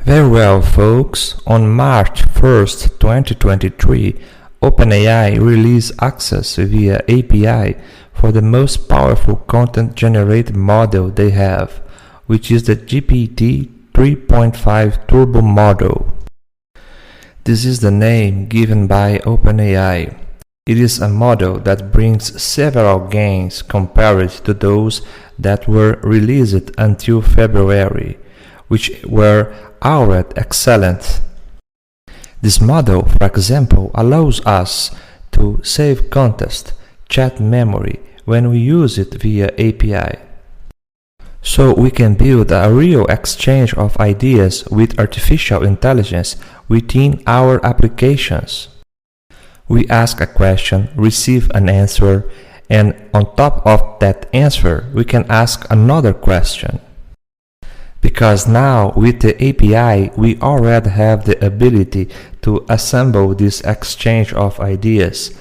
Very well, folks. On March 1st, 2023, OpenAI released access via API for the most powerful content generated model they have, which is the GPT 3.5 Turbo model. This is the name given by OpenAI. It is a model that brings several gains compared to those that were released until February, which were already excellent. This model, for example, allows us to save context, chat memory, when we use it via API. So we can build a real exchange of ideas with artificial intelligence within our applications. We ask a question, receive an answer, and on top of that answer, we can ask another question. Because now, with the API, we already have the ability to assemble this exchange of ideas,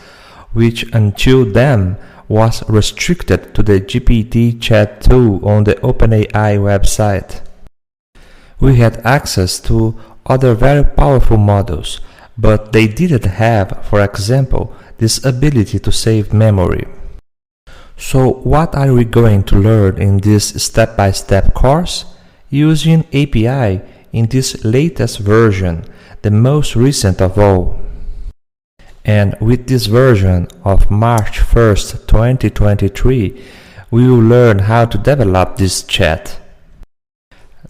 which until then was restricted to the GPT chat tool on the OpenAI website. We had access to other very powerful models, but they didn't have, for example, this ability to save memory. So what are we going to learn in this step-by-step course? Using API in this latest version, the most recent of all. And with this version of March 1st, 2023, we will learn how to develop this chat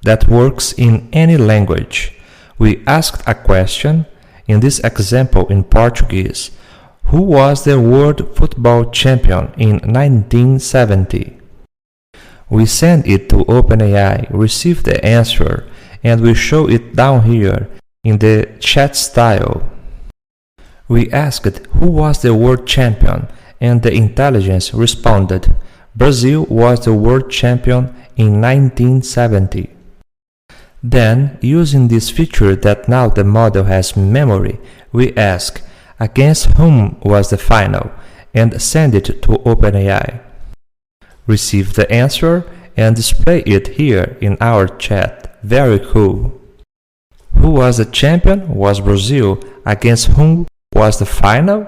that works in any language. We asked a question, in this example in Portuguese: who was the world football champion in 1970? We send it to OpenAI, receive the answer, and we show it down here in the chat style. We asked who was the world champion, and the intelligence responded, Brazil was the world champion in 1970. Then, using this feature that now the model has memory, we ask against whom was the final, and send it to OpenAI. Receive the answer and display it here in our chat. Very cool. Who was the champion? Was Brazil. Against whom was the final?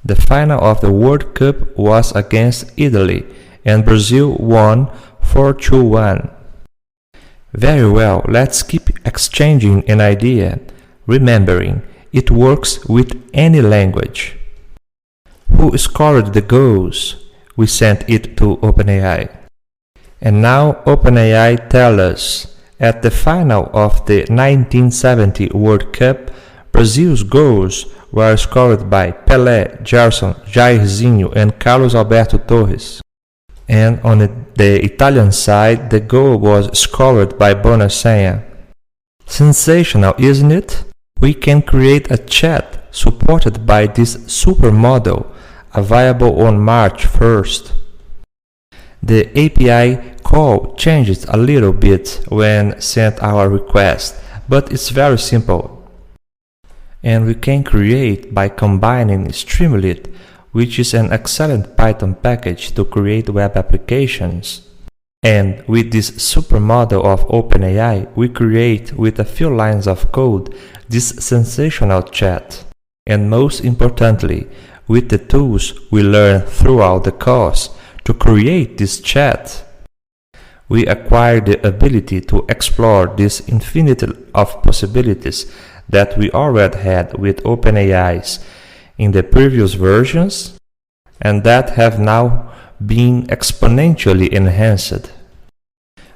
The final of the World Cup was against Italy, and Brazil won 4-1. Very well, let's keep exchanging an idea, remembering it works with any language. Who scored the goals? We sent it to OpenAI. And now OpenAI tells us, at the final of the 1970 World Cup, Brazil's goals were scored by Pelé, Gerson, Jairzinho, and Carlos Alberto Torres. And on the Italian side, the goal was scored by Bonacena. Sensational, isn't it? We can create a chat supported by this supermodel, available on March 1st. The API call changes a little bit when sent our request, but it's very simple. And we can create by combining Streamlit, which is an excellent Python package to create web applications. And with this supermodel of OpenAI, we create with a few lines of code this sensational chat. And most importantly, with the tools we learn throughout the course to create this chat, we acquire the ability to explore this infinity of possibilities that we already had with OpenAI's in the previous versions, and that have now been exponentially enhanced.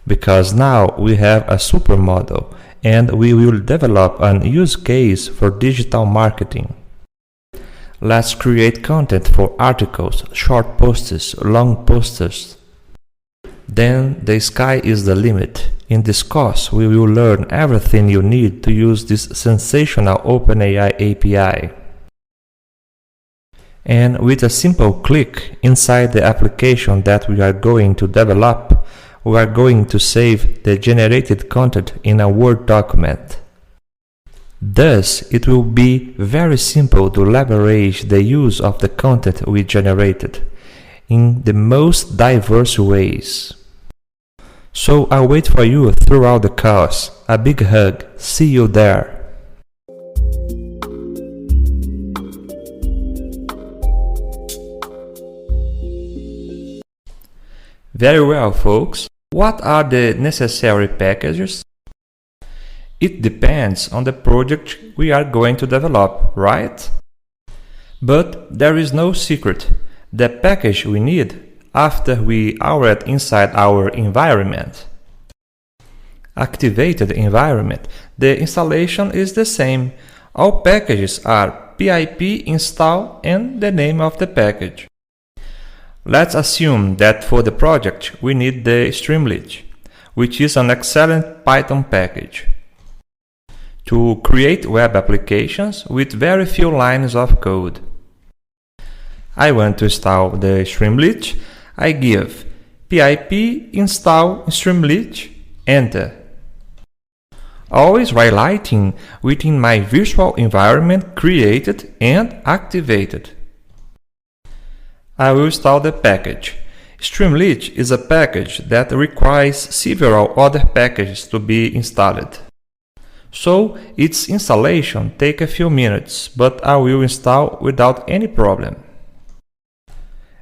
Because now we have a supermodel, and we will develop an use case for digital marketing. Let's create content for articles, short posts, long posts. Then the sky is the limit. In this course, we will learn everything you need to use this sensational OpenAI API. And with a simple click inside the application that we are going to develop, we are going to save the generated content in a Word document. Thus, it will be very simple to leverage the use of the content we generated in the most diverse ways. So I'll wait for you throughout the course. A big hug. See you there. Very well, folks. What are the necessary packages? It depends on the project we are going to develop, right? But there is no secret. The package we need after we are inside our environment. Activated environment. The installation is the same. All packages are pip install and the name of the package. Let's assume that for the project we need the Streamlit, which is an excellent Python package to create web applications with very few lines of code. I want to install the Streamlit. I give pip install Streamlit, enter. Always highlighting within my virtual environment created and activated. I will install the package. Streamlit is a package that requires several other packages to be installed. So its installation takes a few minutes, but I will install without any problem.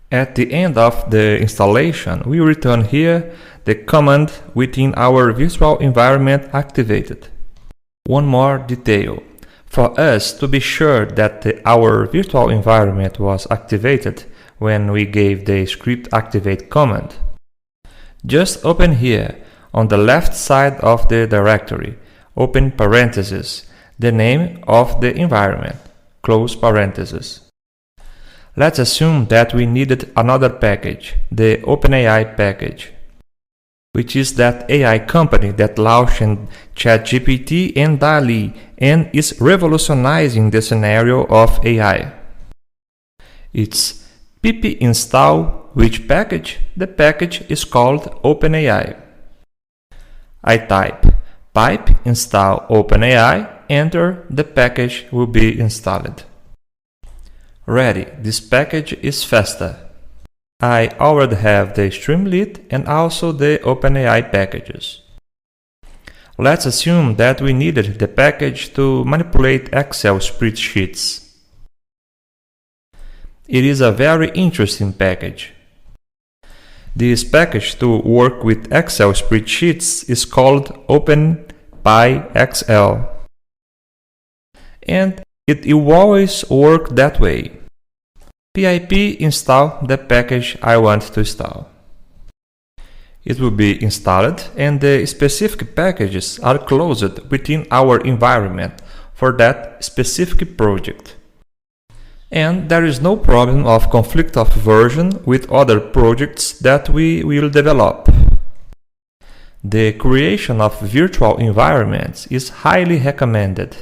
At the end of the installation, we return here the command within our virtual environment activated. One more detail. For us to be sure that our virtual environment was activated when we gave the script activate command, just open here on the left side of the directory, open parentheses, the name of the environment, close parentheses. Let's assume that we needed another package, the OpenAI package, which is that AI company that launched ChatGPT and DALL-E and is revolutionizing the scenario of AI. It's pip install which package? The package is called OpenAI. I type pip install OpenAI, enter, the package will be installed. Ready, this package is faster. I already have the Streamlit and also the OpenAI packages. Let's assume that we needed the package to manipulate Excel spreadsheets. It is a very interesting package. This package to work with Excel spreadsheets is called OpenPyXL. And it will always work that way. Pip install the package I want to install. It will be installed and the specific packages are closed within our environment for that specific project. And there is no problem of conflict of version with other projects that we will develop. The creation of virtual environments is highly recommended.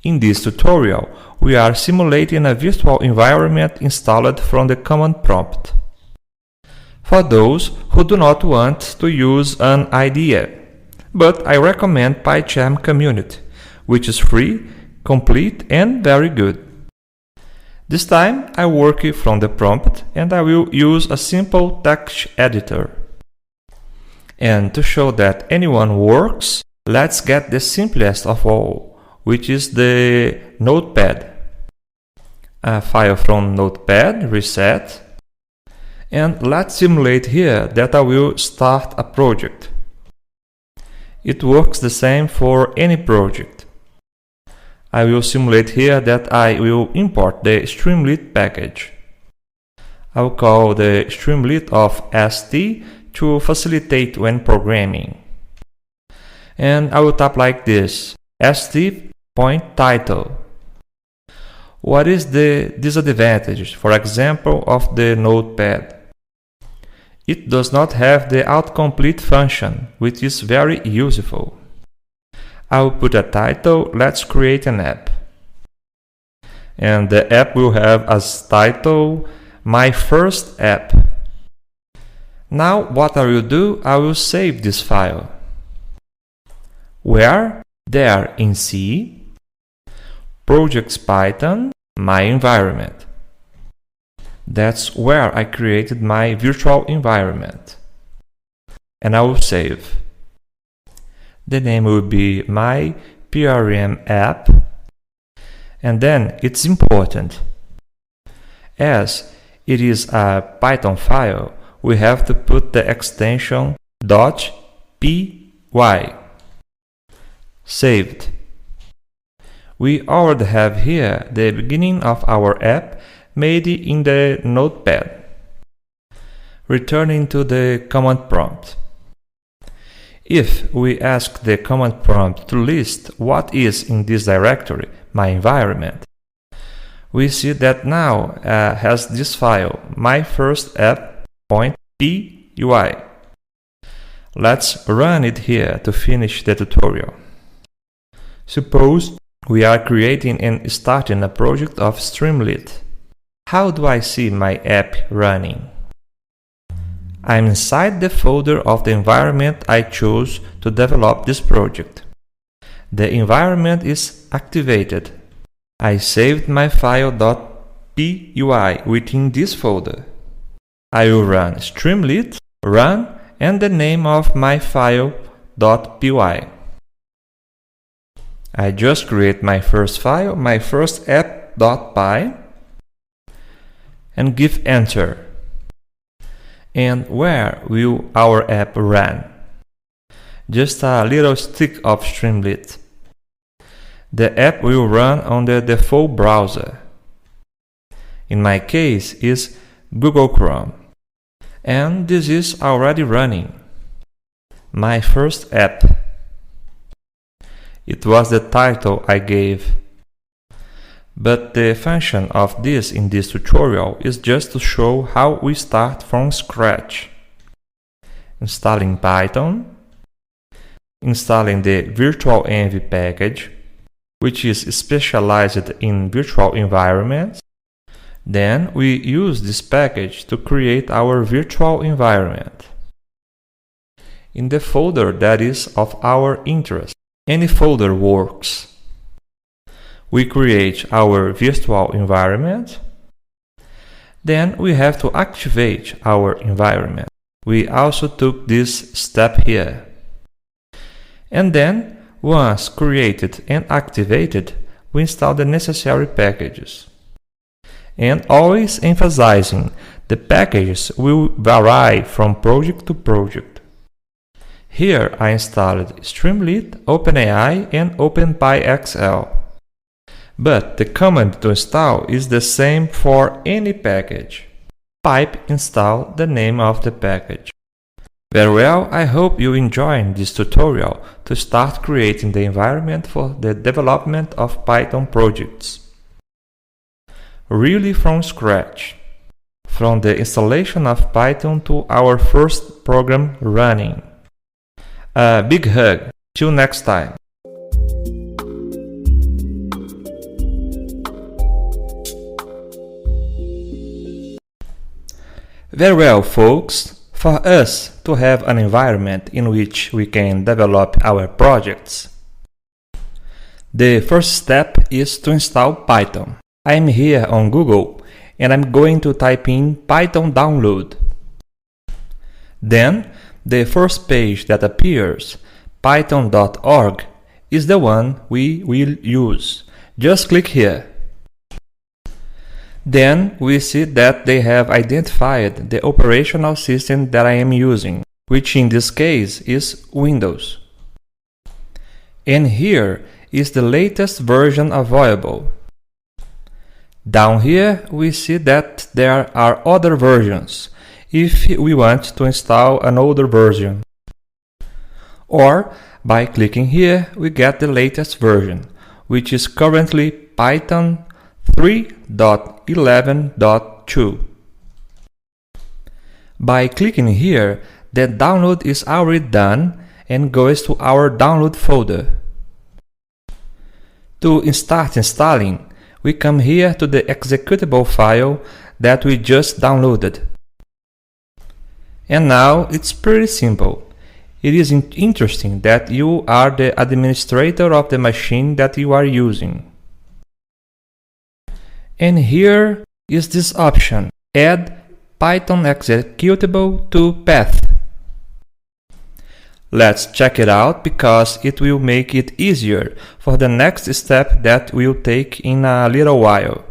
In this tutorial, we are simulating a virtual environment installed from the command prompt. For those who do not want to use an IDE, but I recommend PyCharm Community, which is free, complete and very good. This time I work from the prompt and I will use a simple text editor. And to show that anyone works, let's get the simplest of all, which is the Notepad. A file from Notepad, reset, and let's simulate here that I will start a project. It works the same for any project. I will simulate here that I will import the Streamlit package. I will call the Streamlit of ST to facilitate when programming. And I will type like this, st.title. What is the disadvantage, for example, of the Notepad? It does not have the autocomplete function, which is very useful. I will put a title, let's create an app. And the app will have as title, my first app. Now what I will do, I will save this file. Where? There in C, Projects Python, my environment. That's where I created my virtual environment. and I will save. The name will be my PRM app, and then it's important. As it is a Python file, we have to put the extension .py. Saved. We already have here the beginning of our app made in the notepad. Returning to the command prompt. If we ask the command prompt to list what is in this directory, my environment, we see that now has this file, myfirstapp.py. Let's run it here to finish the tutorial. Suppose we are creating and starting a project of Streamlit. How do I see my app running? I'm inside the folder of the environment I chose to develop this project. The environment is activated. I saved my file .py within this folder. I will run Streamlit, run, and the name of my file .py. I just create my first file, my first app.py, and give enter. And where will our app run? Just a little stick of Streamlit. The app will run on the default browser. In my case is Google Chrome. And this is already running. My first app. It was the title I gave. But the function of this in this tutorial is just to show how we start from scratch. Installing Python, installing the virtualenv package, which is specialized in virtual environments. Then we use this package to create our virtual environment. In the folder that is of our interest, any folder works. We create our virtual environment. Then we have to activate our environment. We also took this step here. And then, once created and activated, we install the necessary packages. And always emphasizing, the packages will vary from project to project. Here I installed Streamlit, OpenAI, and OpenPyXL. But the command to install is the same for any package. Pipe install the name of the package. Very well, I hope you enjoyed this tutorial to start creating the environment for the development of Python projects. Really from scratch. From the installation of Python to our first program running. A big hug. Till next time. Very well, folks. For us to have an environment in which we can develop our projects, the first step is to install Python. I'm here on Google and I'm going to type in Python download. Then, the first page that appears, python.org, is the one we will use. Just click here. Then we see that they have identified the operational system that I am using, which in this case is Windows. And here is the latest version available. Down here we see that there are other versions, if we want to install an older version. Or by clicking here we get the latest version, which is currently Python 3.11.2. By clicking here, the download is already done and goes to our download folder. To start installing, we come here to the executable file that we just downloaded. And now it's pretty simple. It is interesting that you are the administrator of the machine that you are using. And here is this option, Add Python Executable to Path. Let's check it out because it will make it easier for the next step that we'll take in a little while.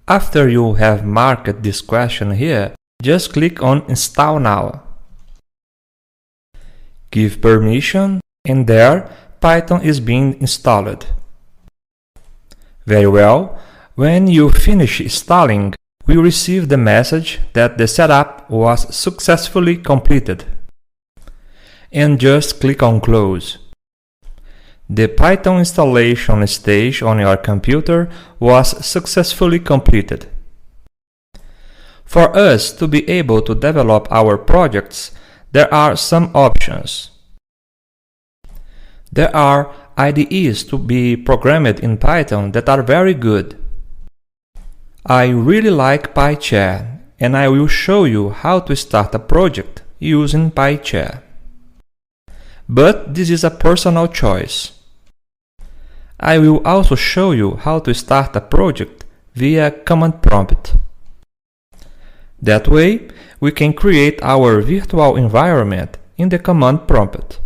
After you have marked this question here, just click on Install Now. Give permission, and there Python is being installed. Very well. When you finish installing, we receive the message that the setup was successfully completed. And just click on Close. The Python installation stage on your computer was successfully completed. For us to be able to develop our projects, there are some options. There are IDEs to be programmed in Python that are very good. I really like PyChat, and I will show you how to start a project using PyChat. But this is a personal choice. I will also show you how to start a project via command prompt. That way, we can create our virtual environment in the command prompt.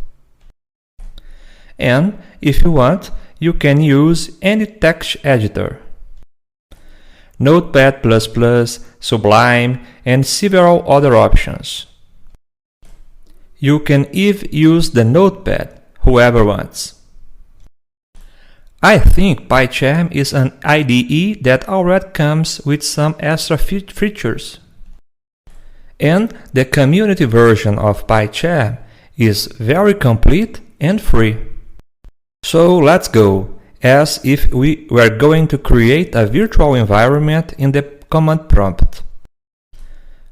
And if you want, you can use any text editor. Notepad++, Sublime, and several other options. You can even use the Notepad, whoever wants. I think PyCharm is an IDE that already comes with some extra features. And the community version of PyCharm is very complete and free. So let's go, as if we were going to create a virtual environment in the command prompt.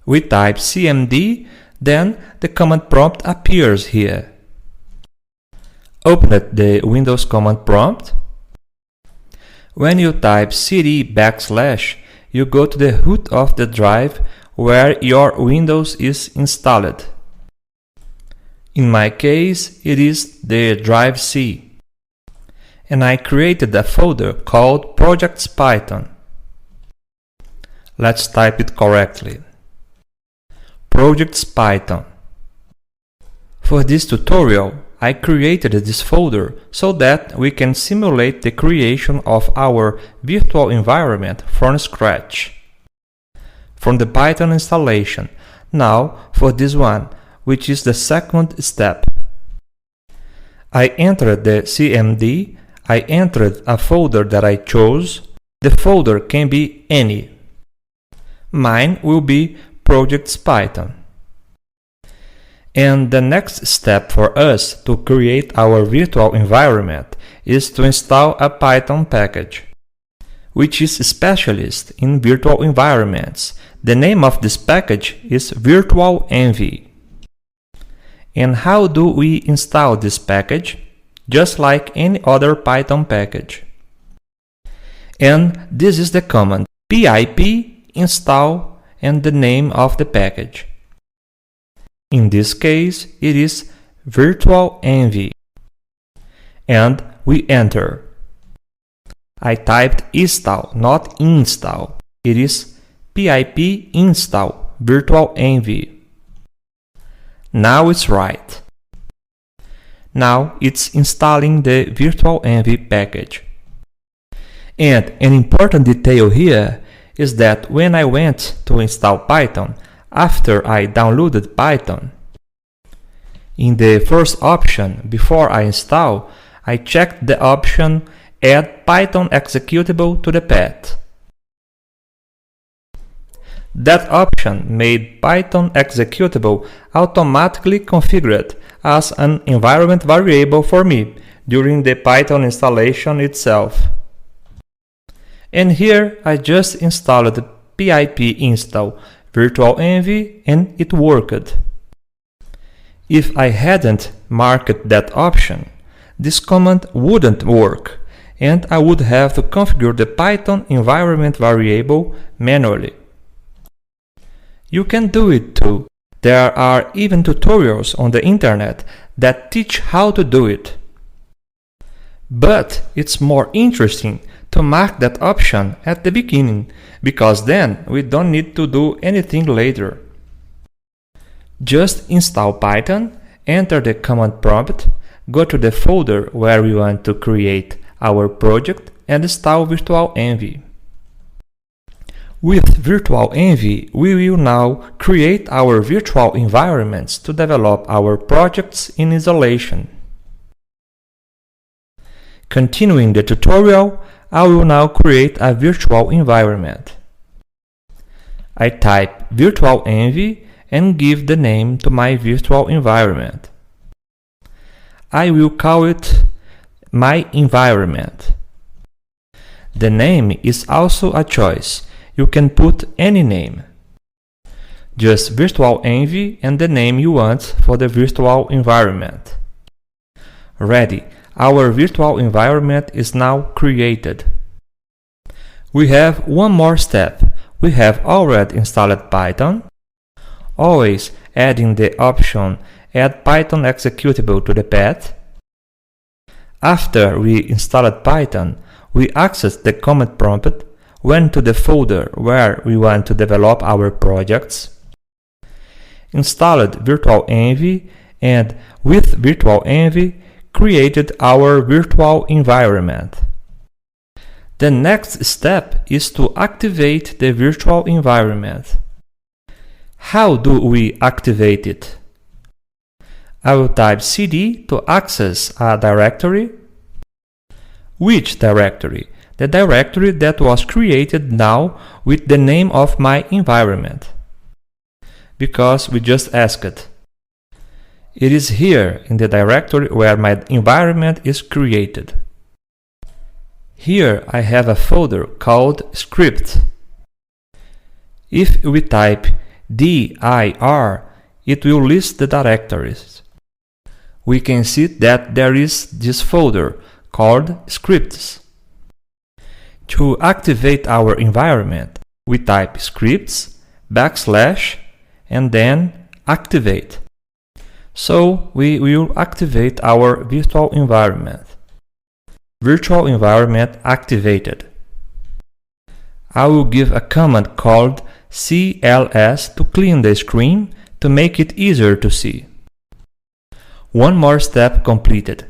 We type cmd, then the command prompt appears here. Open the Windows command prompt. When you type cd \, you go to the root of the drive where your Windows is installed. In my case, it is the drive C. And I created a folder called Projects Python. Let's type it correctly. Projects Python. For this tutorial, I created this folder so that we can simulate the creation of our virtual environment from scratch. From the Python installation. Now for this one, which is the second step. I entered the cmd, I entered a folder that I chose. The folder can be any. Mine will be Projects Python. And the next step for us to create our virtual environment is to install a Python package, which is a specialist in virtual environments. The name of this package is virtualenv. And how do we install this package? Just like any other Python package. And this is the command pip install and the name of the package. In this case, it is virtualenv. And we enter. I typed install, not install. It is pip install virtualenv. Now it's right. Now it's installing the virtualenv package. And an important detail here is that when I went to install Python, after I downloaded Python, in the first option before I install, I checked the option Add Python executable to the path. That option made Python executable automatically configured as an environment variable for me during the Python installation itself. And here I just installed pip install virtualenv and it worked. If I hadn't marked that option, this command wouldn't work and I would have to configure the Python environment variable manually. You can do it too. There are even tutorials on the internet that teach how to do it. But it's more interesting to mark that option at the beginning, because then we don't need to do anything later. Just install Python enter the command prompt, go to the folder where we want to create our project and install Virtual Envy. With Virtual Envy, we will now create our virtual environments to develop our projects in isolation. Continuing the tutorial, I will now create a virtual environment. I type Virtual Envy and give the name to my virtual environment. I will call it My Environment. The name is also a choice. You can put any name. Just Virtual Envy and the name you want for the virtual environment. Ready! Our virtual environment is now created. We have one more step. We have already installed Python, always adding the option Add Python executable to the path. After we installed Python, we access the command prompt, went to the folder where we want to develop our projects, installed Virtual Envy, and with Virtual Envy, created our virtual environment. The next step is to activate the virtual environment. How do we activate it? I will type cd to access a directory. Which directory? The directory that was created now with the name of my environment. Because we just asked it. It is here in the directory where my environment is created. Here I have a folder called script. If we type dir, it will list the directories. We can see that there is this folder called scripts. To activate our environment, we type scripts, / and then activate. So we will activate our virtual environment. Virtual environment activated. I will give a command called cls to clean the screen to make it easier to see. One more step completed.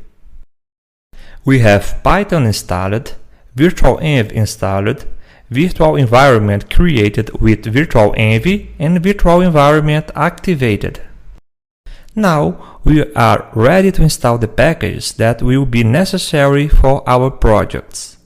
We have Python installed, Virtual Envy installed, virtual environment created with Virtual Envy, and virtual environment activated. Now we are ready to install the packages that will be necessary for our projects.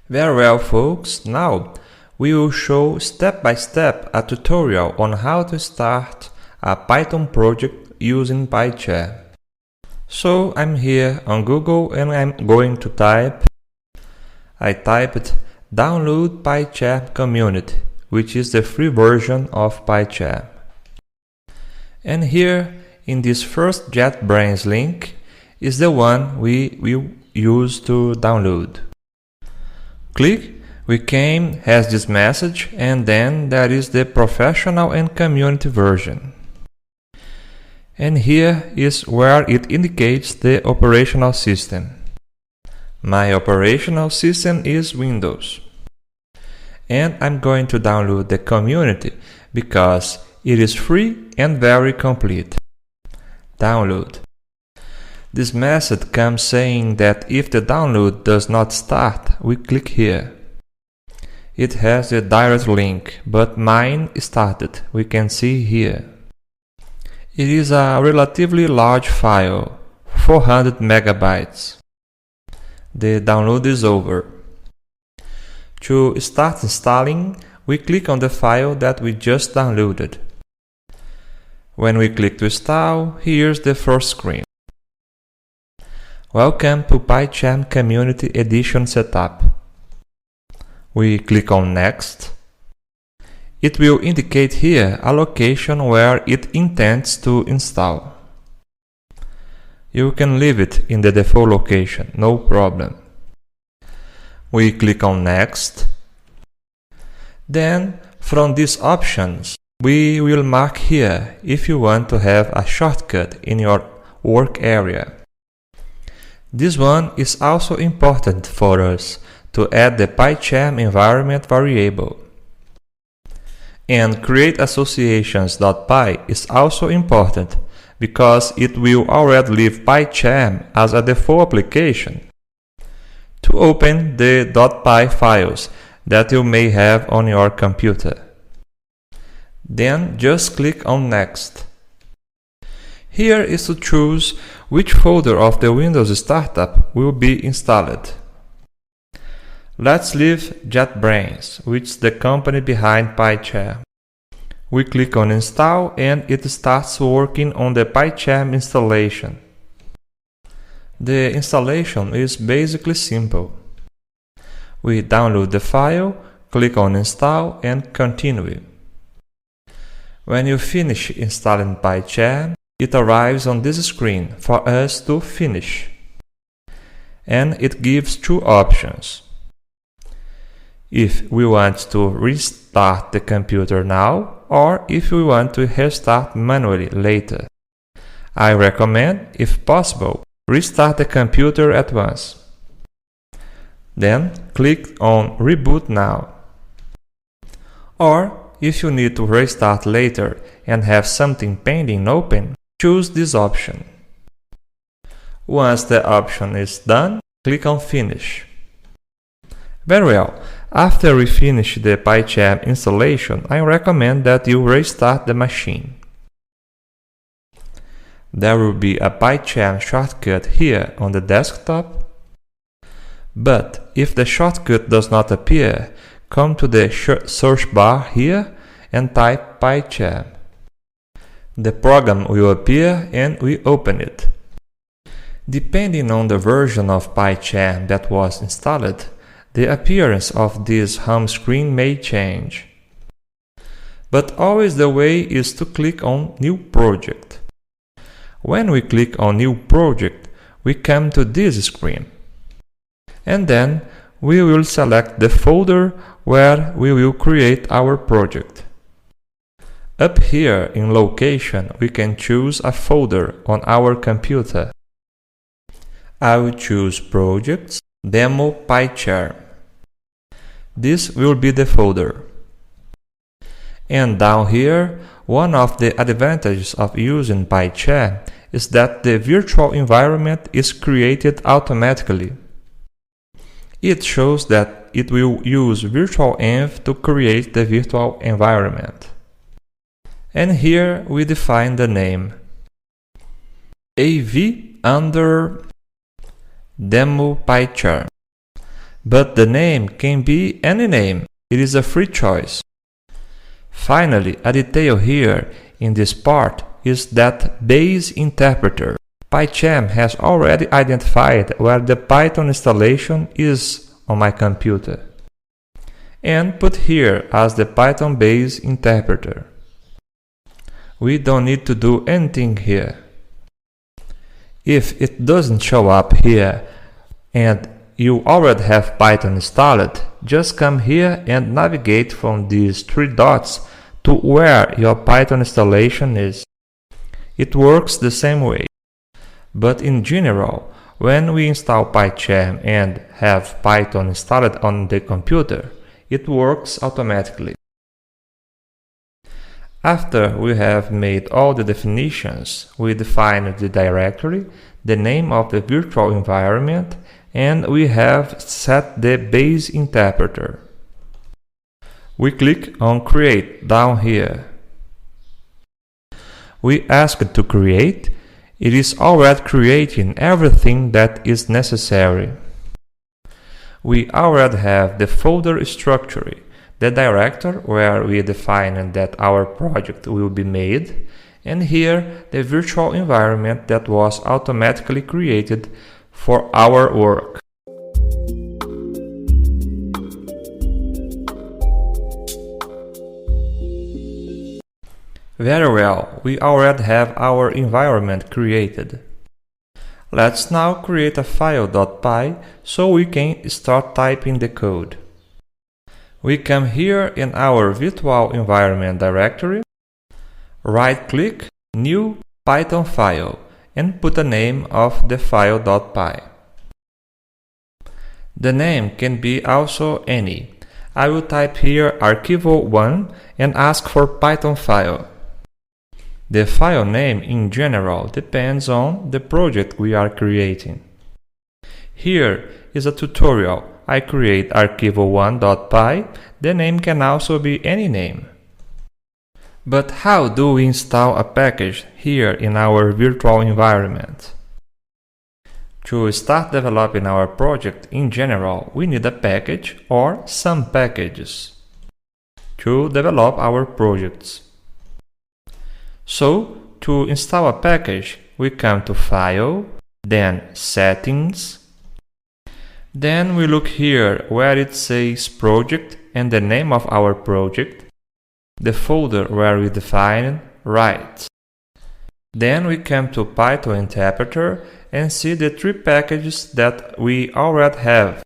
Very well, folks. Now we will show step by step a tutorial on how to start a Python project using PyCharm. So I'm here on Google and I'm going to I typed download PyCharm community, which is the free version of PyCharm. And here in this first JetBrains link is the one we will use to download. Click, has this message, and then there is the professional and community version. And here is where it indicates the operational system. My operational system is Windows. And I'm going to download the community because it is free and very complete. Download. This message comes saying that if the download does not start, we click here. It has a direct link, but mine started, we can see here. It is a relatively large file, 400 megabytes. The download is over. To start installing, we click on the file that we just downloaded. When we click to install, here's the first screen. Welcome to PyCharm Community Edition Setup. We click on Next. It will indicate here a location where it intends to install. You can leave it in the default location, no problem. We click on Next. Then, from these options, we will mark here if you want to have a shortcut in your work area. This one is also important for us to add the PyCharm environment variable. And create associations.py is also important because it will already leave PyCharm as a default application to open the .py files that you may have on your computer. Then just click on Next. Here is to choose which folder of the Windows startup will be installed. Let's leave JetBrains, which is the company behind PyCharm. We click on Install and it starts working on the PyCharm installation. The installation is basically simple. We download the file, click on Install and Continue. When you finish installing PyCharm, it arrives on this screen for us to finish. And it gives two options. If we want to restart the computer now, or if we want to restart manually later. I recommend, if possible, restart the computer at once. Then click on Reboot Now. Or, if you need to restart later and have something pending open, choose this option. Once the option is done, click on Finish. Very well. After we finish the PyCharm installation, I recommend that you restart the machine. There will be a PyCharm shortcut here on the desktop. But if the shortcut does not appear, come to the search bar here and type PyCharm. The program will appear and we open it. Depending on the version of PyCharm that was installed, the appearance of this home screen may change. But always the way is to click on New Project. When we click on New Project, we come to this screen. And then we will select the folder where we will create our project. Up here in Location, we can choose a folder on our computer. I will choose Projects, Demo PyCharm. This will be the folder. And down here, one of the advantages of using PyCharm is that the virtual environment is created automatically. It shows that it will use virtualenv to create the virtual environment. And here we define the name. AV under Demo PyCharm. But the name can be any name. It is a free choice. Finally, a detail here in this part is that base interpreter. PyCharm has already identified where the Python installation is on my computer and put here as the Python base interpreter. We don't need to do anything here. If it doesn't show up here and you already have Python installed, just come here and navigate from these three dots to where your Python installation is. It works the same way. But in general, when we install PyCharm and have Python installed on the computer, it works automatically. After we have made all the definitions, we define the directory, the name of the virtual environment, and we have set the base interpreter. We click on Create down here. We ask it to create. It is already creating everything that is necessary. We already have the folder structure, the directory where we define that our project will be made, and here the virtual environment that was automatically created for our work. Very well, we already have our environment created. Let's now create a file.py so we can start typing the code. We come here in our virtual environment directory, right-click, New Python file, and put the name of the file.py. The name can be also any. I will type here arquivo1 and ask for Python file. The file name in general depends on the project we are creating. Here is a tutorial. I create arquivo1.py. The name can also be any name. But how do we install a package here in our virtual environment? To start developing our project in general, we need a package or some packages to develop our projects. So, to install a package, we come to File, then Settings. Then we look here where it says Project and the name of our project, the folder where we define Write. Then we come to Python interpreter and see the three packages that we already have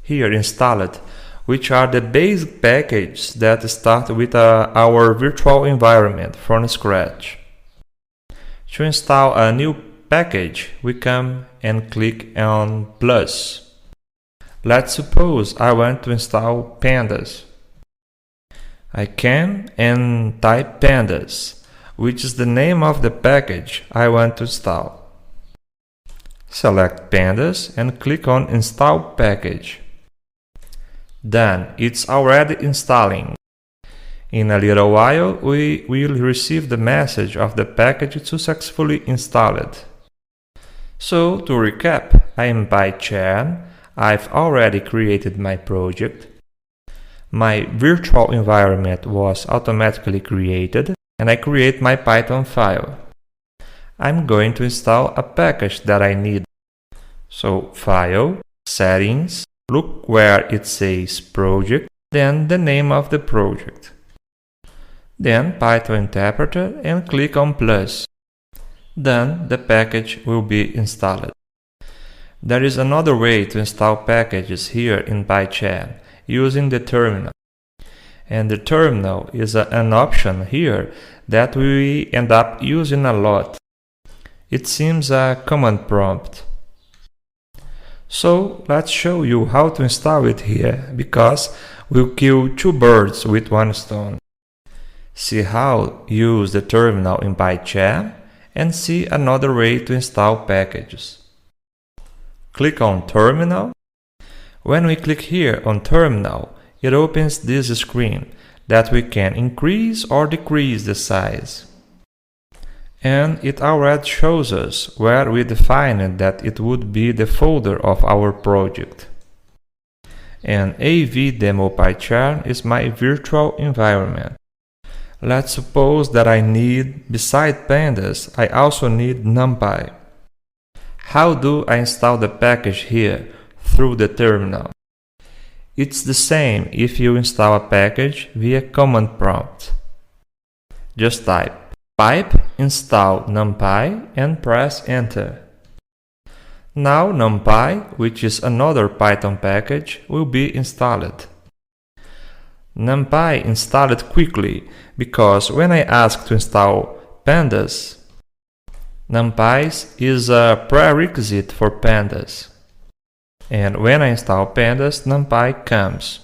here installed, which are the basic packages that start with our virtual environment from scratch. To install a new package, we come and click on plus. Let's suppose I want to install pandas. I can and type pandas, which is the name of the package I want to install. Select pandas and click on Install Package. Done, it's already installing. In a little while, we will receive the message of the package successfully installed. So, to recap, I am by Chan. I've already created my project. My virtual environment was automatically created, and I create my Python file. I'm going to install a package that I need. So, File, Settings, look where it says Project, then the name of the project. Then Python interpreter and click on plus. Then the package will be installed. There is another way to install packages here in PyCharm using the terminal. And the terminal is an option here that we end up using a lot. It seems a command prompt. So let's show you how to install it here, because we'll kill two birds with one stone. See how use the terminal in PyCharm and see another way to install packages. Click on Terminal. When we click here on Terminal, it opens this screen that we can increase or decrease the size. And it already shows us where we defined that it would be the folder of our project. And AV Demo PyCharm is my virtual environment. Let's suppose that I need, beside pandas, I also need NumPy. How do I install the package here? Through the terminal. It's the same if you install a package via command prompt. Just type pipe install NumPy and press enter. Now NumPy, which is another Python package, will be installed. NumPy installed quickly because when I ask to install pandas, NumPy is a prerequisite for pandas. And when I install pandas, NumPy comes.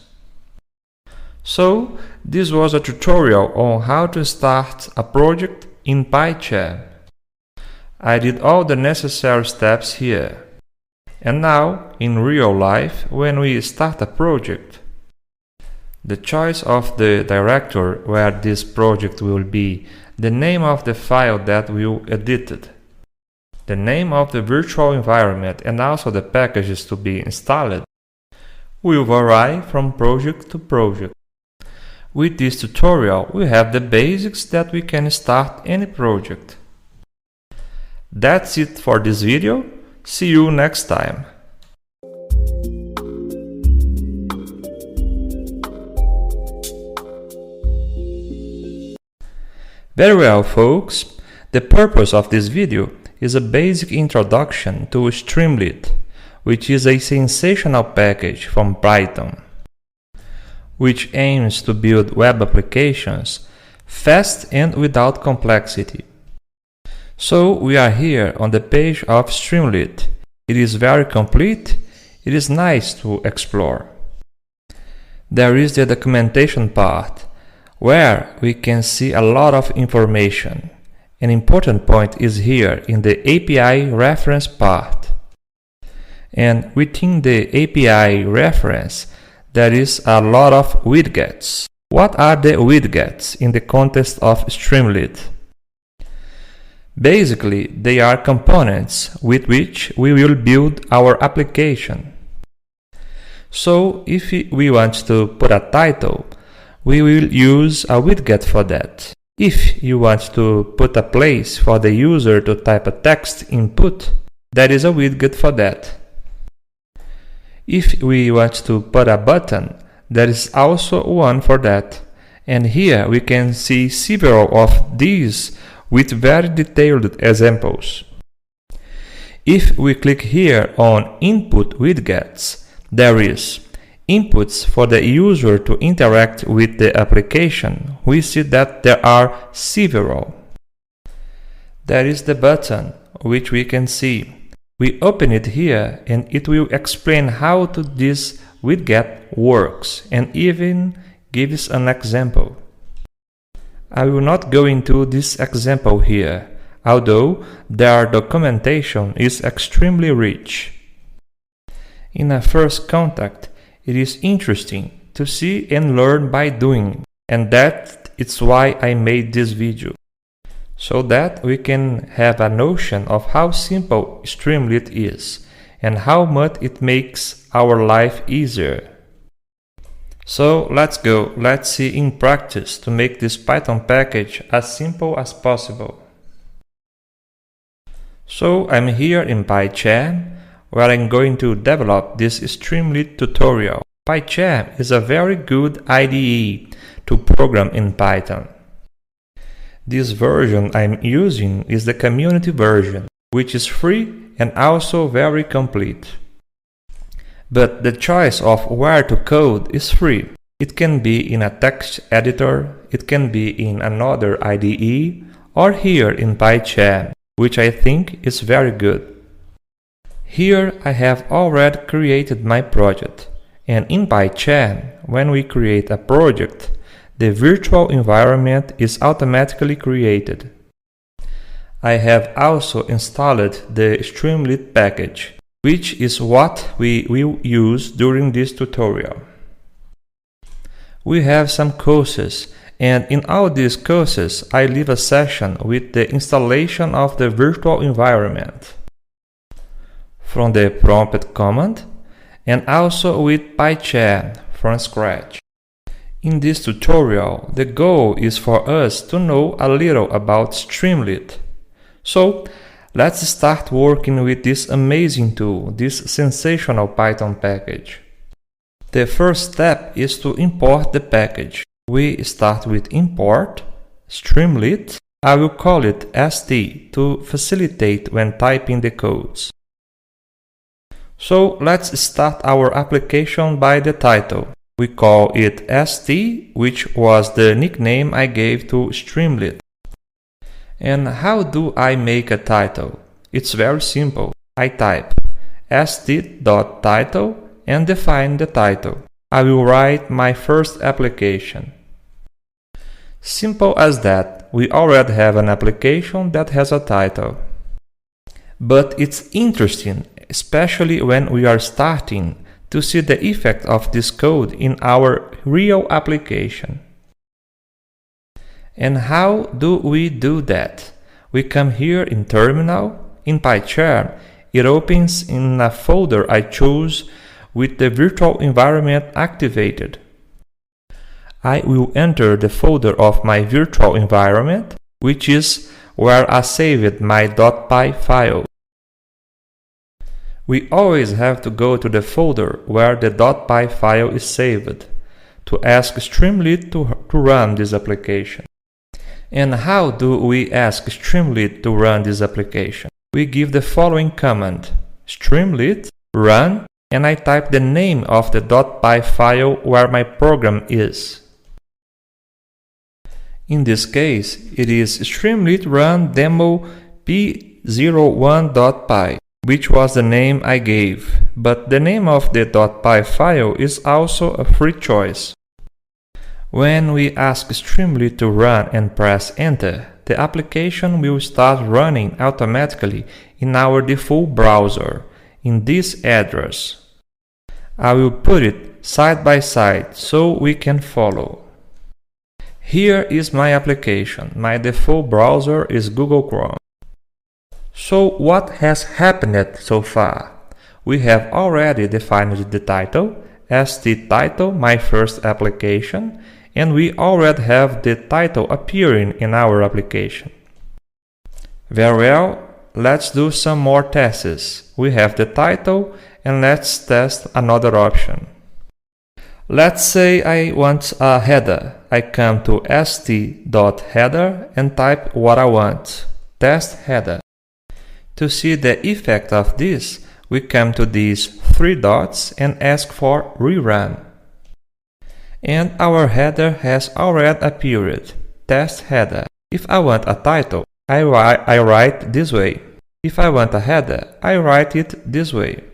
So, this was a tutorial on how to start a project in PyCharm. I did all the necessary steps here. And now, in real life, when we start a project, the choice of the directory where this project will be, the name of the file that will edited, the name of the virtual environment and also the packages to be installed will vary from project to project. With this tutorial, we have the basics that we can start any project. That's it for this video. See you next time. Very well, folks. The purpose of this video is a basic introduction to Streamlit, which is a sensational package from Python, which aims to build web applications fast and without complexity. So we are here on the page of Streamlit. It is very complete. It is nice to explore. There is the documentation part, where we can see a lot of information. An important point is here in the API reference part. And within the API reference, there is a lot of widgets. What are the widgets in the context of Streamlit? Basically, they are components with which we will build our application. So, if we want to put a title, we will use a widget for that. If you want to put a place for the user to type a text input, there is a widget for that. If we want to put a button, there is also one for that. And here we can see several of these with very detailed examples. If we click here on Input Widgets, there is inputs for the user to interact with the application. We see that there are several. There is the button, which we can see. We open it here and it will explain how this widget works and even gives an example. I will not go into this example here, although their documentation is extremely rich. In a first contact, it is interesting to see and learn by doing, and that is why I made this video, so that we can have a notion of how simple Streamlit is and how much it makes our life easier. So let's see in practice to make this Python package as simple as possible. So I'm here in PyCharm, where I'm going to develop this Streamlit tutorial. PyCharm is a very good IDE to program in Python. This version I'm using is the community version, which is free and also very complete. But the choice of where to code is free. It can be in a text editor, it can be in another IDE, or here in PyCharm, which I think is very good. Here I have already created my project, and in PyCharm, when we create a project, the virtual environment is automatically created. I have also installed the Streamlit package, which is what we will use during this tutorial. We have some courses, and in all these courses I leave a section with the installation of the virtual environment from the prompt command, and also with PyCharm from scratch. In this tutorial, the goal is for us to know a little about Streamlit. So, let's start working with this amazing tool, this sensational Python package. The first step is to import the package. We start with import Streamlit. I will call it ST to facilitate when typing the codes. So let's start our application by the title. We call it ST, which was the nickname I gave to Streamlit. And how do I make a title? It's very simple. I type st.title and define the title. I will write my first application. Simple as that. We already have an application that has a title. But it's interesting, especially when we are starting, to see the effect of this code in our real application. And how do we do that? We come here in Terminal. In PyCharm, it opens in a folder I chose with the virtual environment activated. I will enter the folder of my virtual environment, which is where I saved my .py file. We always have to go to the folder where the .py file is saved to ask Streamlit to run this application. And how do we ask Streamlit to run this application? We give the following command: Streamlit run, and I type the name of the .py file where my program is. In this case, it is Streamlit run demo p01.py. which was the name I gave, but the name of the .py file is also a free choice. When we ask Streamlit to run and press enter, the application will start running automatically in our default browser, in this address. I will put it side by side so we can follow. Here is my application. My default browser is Google Chrome. So what has happened so far? We have already defined the title as the title my first application, and we already have the title appearing in our application. Very well, let's do some more tests. We have the title, and let's test another option. Let's say I want a header. I come to st.header and type what I want, test header. To see the effect of this, we come to these three dots and ask for rerun. And our header has already appeared, test header. If I want a title, I write this way. If I want a header, I write it this way.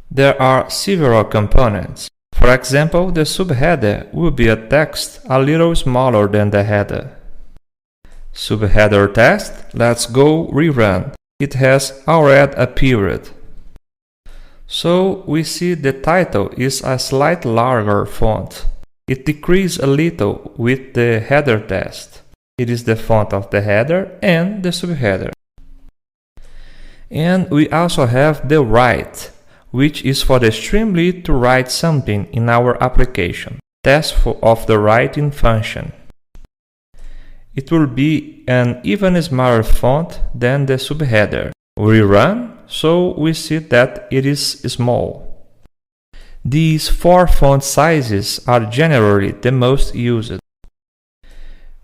There are several components. For example, the subheader will be a text a little smaller than the header. Subheader test, let's go rerun. It has already appeared. So we see the title is a slightly larger font. It decreases a little with the header test. It is the font of the header and the subheader. And we also have the write, which is for the Streamlit to write something in our application. Test of the writing function. It will be an even smaller font than the subheader. We run, so we see that it is small. These four font sizes are generally the most used.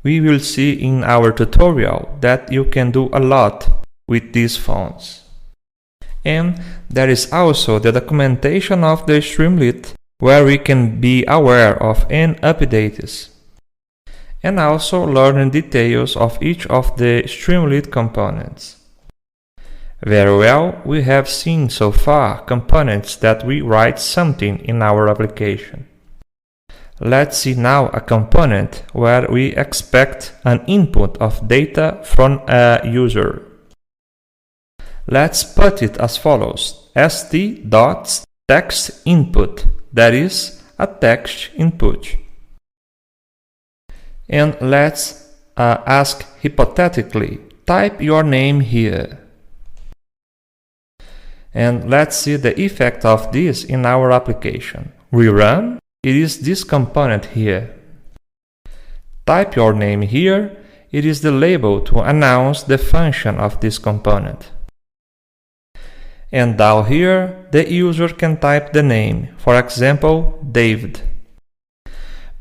We will see in our tutorial that you can do a lot with these fonts. And there is also the documentation of the Streamlit, where we can be aware of any updates, and also learn details of each of the Streamlit components. Very well, we have seen so far components that we write something in our application. Let's see now a component where we expect an input of data from a user. Let's put it as follows: st.textInput, that is, a text input. And let's ask hypothetically, type your name here. And let's see the effect of this in our application. We run, it is this component here. Type your name here, it is the label to announce the function of this component. And down here, the user can type the name, for example, David.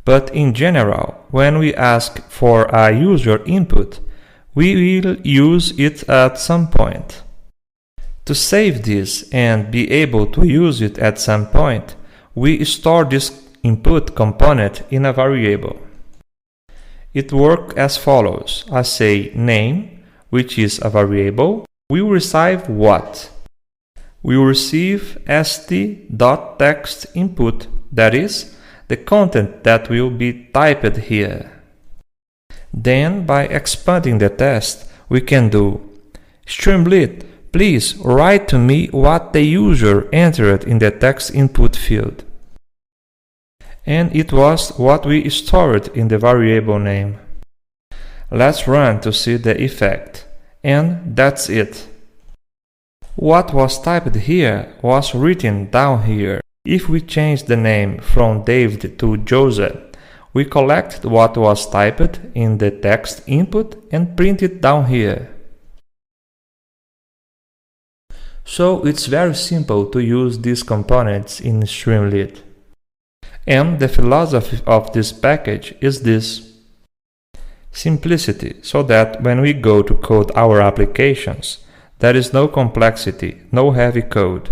But in general, when we ask for a user input, we will use it at some point. To save this and be able to use it at some point, we store this input component in a variable. It works as follows. I say name, which is a variable. We will receive what? We will receive st.textInput, that is, the content that will be typed here. Then, by expanding the test, we can do Streamlit, please write to me what the user entered in the text input field. And it was what we stored in the variable name. Let's run to see the effect. And that's it. What was typed here was written down here. If we change the name from David to Joseph, we collect what was typed in the text input and print it down here. So it's very simple to use these components in Streamlit. And the philosophy of this package is this: simplicity, so that when we go to code our applications, there is no complexity, no heavy code.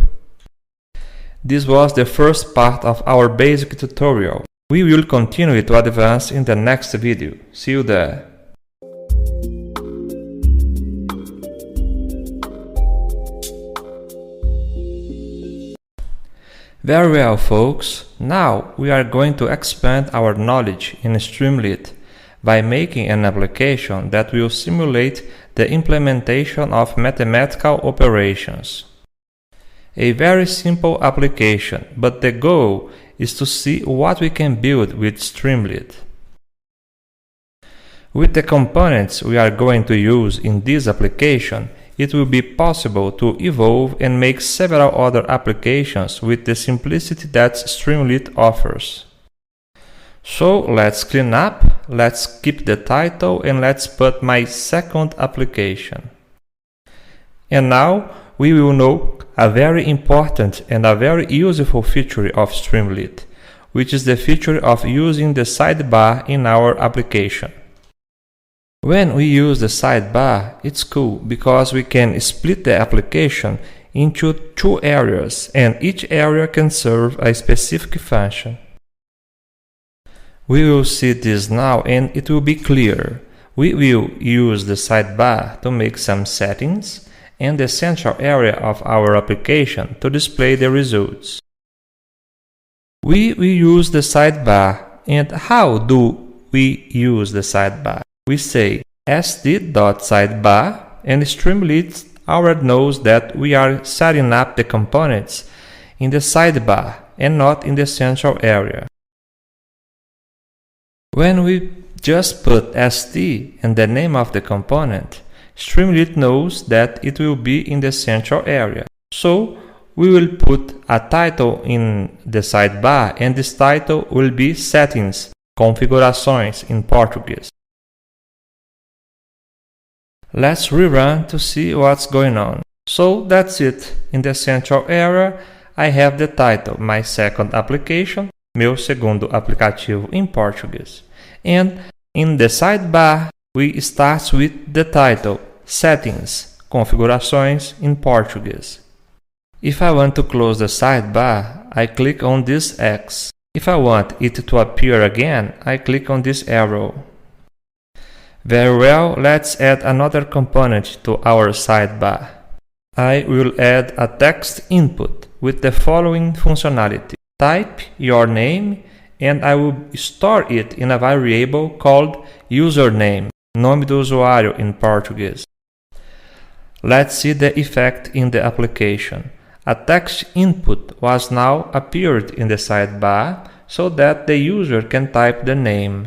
This was the first part of our basic tutorial. We will continue to advance in the next video. See you there. Very well, folks. Now we are going to expand our knowledge in Streamlit by making an application that will simulate the implementation of mathematical operations. A very simple application, but the goal is to see what we can build with Streamlit. With the components we are going to use in this application, it will be possible to evolve and make several other applications with the simplicity that Streamlit offers. So let's clean up, let's keep the title, and let's put my second application. And now we will know a very important and a very useful feature of Streamlit, which is the feature of using the sidebar in our application. When we use the sidebar, it's cool because we can split the application into two areas, and each area can serve a specific function. We will see this now and it will be clear. We will use the sidebar to make some settings and the central area of our application to display the results. We will use the sidebar, and how do we use the sidebar? We say sd.sidebar, and Streamlit already knows that we are setting up the components in the sidebar and not in the central area. When we just put sd and the name of the component, Streamlit knows that it will be in the central area. So we will put a title in the sidebar, and this title will be Settings, Configurações in Portuguese. Let's rerun to see what's going on. So that's it. In the central area, I have the title, my second application, meu segundo aplicativo em português. And in the sidebar, we start with the title, Settings, Configurações in Português. If I want to close the sidebar, I click on this X. If I want it to appear again, I click on this arrow. Very well, let's add another component to our sidebar. I will add a text input with the following functionality. Type your name and I will store it in a variable called username, nome do usuário in Portuguese. Let's see the effect in the application. A text input was now appeared in the sidebar so that the user can type the name.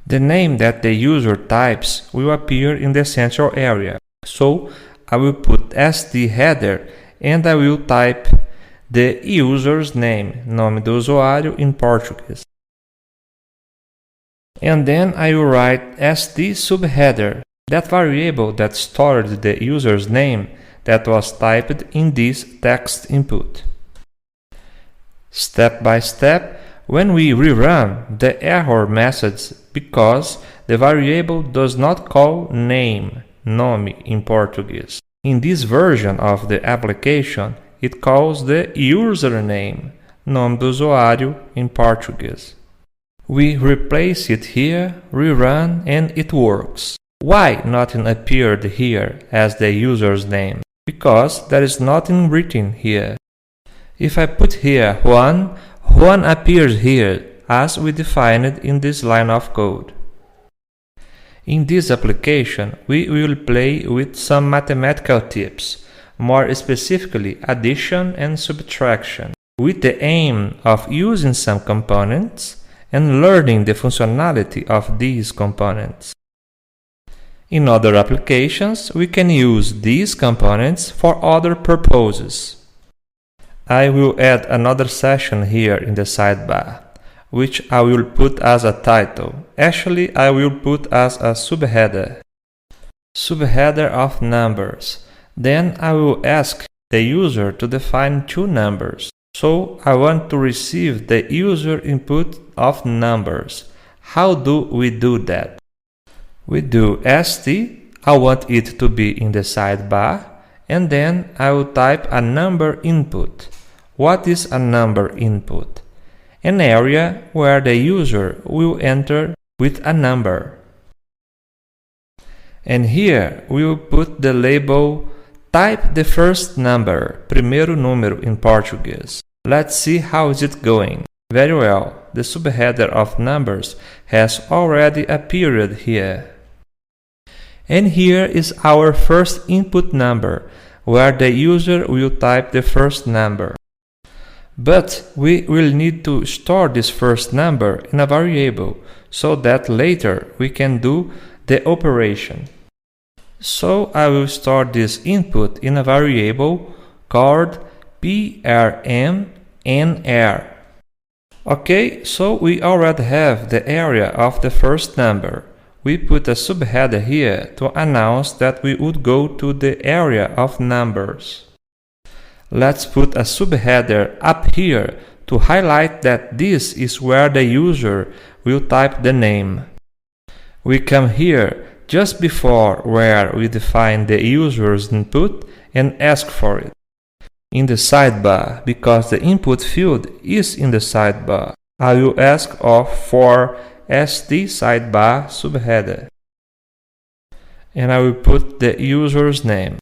The name that the user types will appear in the central area. So I will put sd header and I will type the user's name, nome do usuário in Portuguese. And then I will write sd subheader, that variable that stored the user's name that was typed in this text input. Step by step, when we rerun, the error message because the variable does not call name, nome in Portuguese. In this version of the application, it calls the username, nome do usuário in Portuguese. We replace it here, rerun, and it works. Why nothing appeared here as the user's name? Because there is nothing written here. If I put here Juan appears here as we defined in this line of code. In this application, we will play with some mathematical tips, more specifically addition and subtraction, with the aim of using some components and learning the functionality of these components. In other applications, we can use these components for other purposes. I will add another session here in the sidebar, which I will put as a title. Actually, I will put as a subheader. Subheader of numbers. Then I will ask the user to define two numbers. So I want to receive the user input of numbers. How do we do that? We do st, I want it to be in the sidebar, and then I will type a number input. What is a number input? An area where the user will enter with a number. And here we will put the label Type the first number, primeiro número in Portuguese. Let's see how is it going. Very well, the subheader of numbers has already appeared here. And here is our first input number, where the user will type the first number. But we will need to store this first number in a variable, so that later we can do the operation. So I will store this input in a variable called prmnr. Okay, so we already have the area of the first number. We put a subheader here to announce that we would go to the area of numbers. Let's put a subheader up here to highlight that this is where the user will type the name. We come here just before where we define the user's input and ask for it. In the sidebar, because the input field is in the sidebar, I will ask for st sidebar subheader. And I will put the user's name.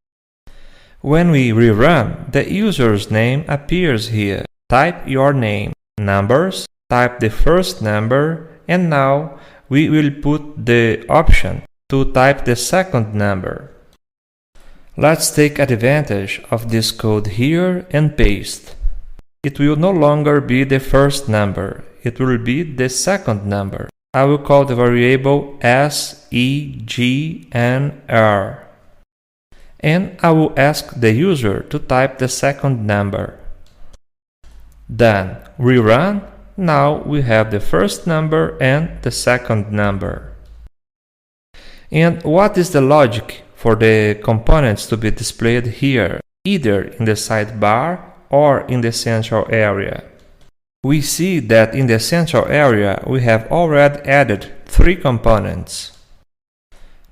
When we rerun, the user's name appears here. Type your name, numbers, type the first number, and now we will put the option to type the second number. Let's take advantage of this code here and paste. It will no longer be the first number, it will be the second number. I will call the variable segnr. And I will ask the user to type the second number. Then rerun. Now we have the first number and the second number. And what is the logic for the components to be displayed here, either in the sidebar or in the central area? We see that in the central area we have already added 3 components.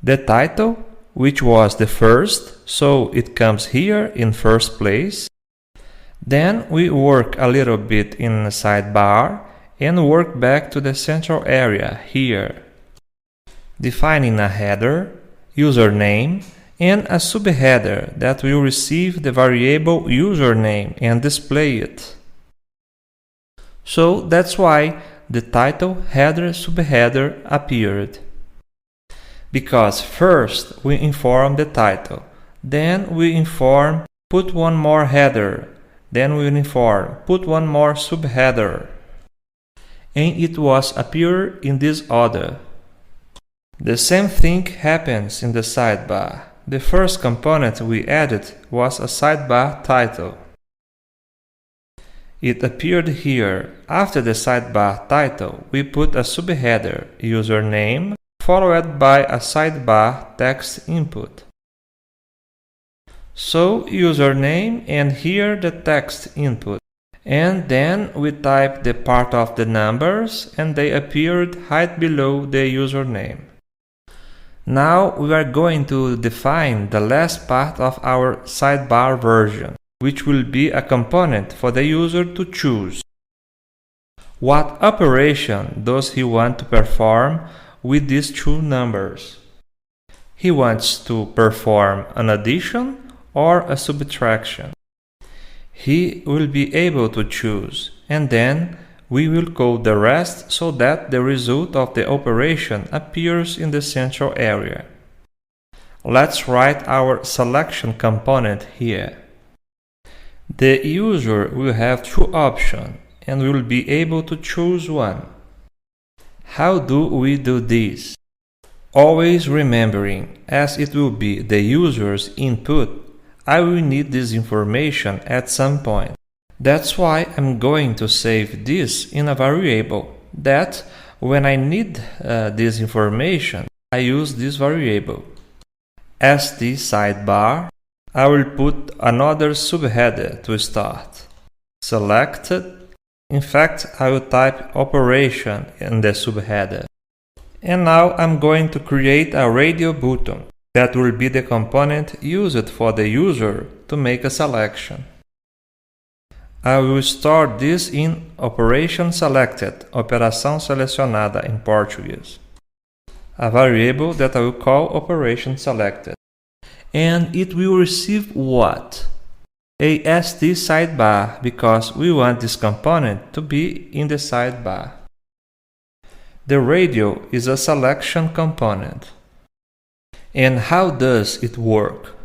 The title, which was the first, so it comes here in first place. Then we work a little bit in the sidebar and work back to the central area here, defining a header, username, and a subheader that will receive the variable username and display it. So that's why the title, header, subheader appeared. Because first we inform the title, then we inform put one more header, then we inform put one more subheader. And it was appeared in this order. The same thing happens in the sidebar. The first component we added was a sidebar title. It appeared here. After the sidebar title, we put a subheader, username, followed by a sidebar text input. So username and here the text input. And then we type the part of the numbers and they appeared right below the username. Now we are going to define the last part of our sidebar version, which will be a component for the user to choose. What operation does he want to perform with these 2 numbers? He wants to perform an addition or a subtraction. He will be able to choose, and then we will code the rest so that the result of the operation appears in the central area. Let's write our selection component here. The user will have 2 options and will be able to choose one. How do we do this? Always remembering, as it will be the user's input, I will need this information at some point. That's why I'm going to save this in a variable that when I need this information, I use this variable. st sidebar, I will put another subheader to start. Selected. In fact, I will type operation in the subheader. And now I'm going to create a radio button that will be the component used for the user to make a selection. I will store this in operation selected, operação selecionada in Portuguese, a variable that I will call operation selected. And it will receive what? A SD sidebar, because we want this component to be in the sidebar. The radio is a selection component. And how does it work?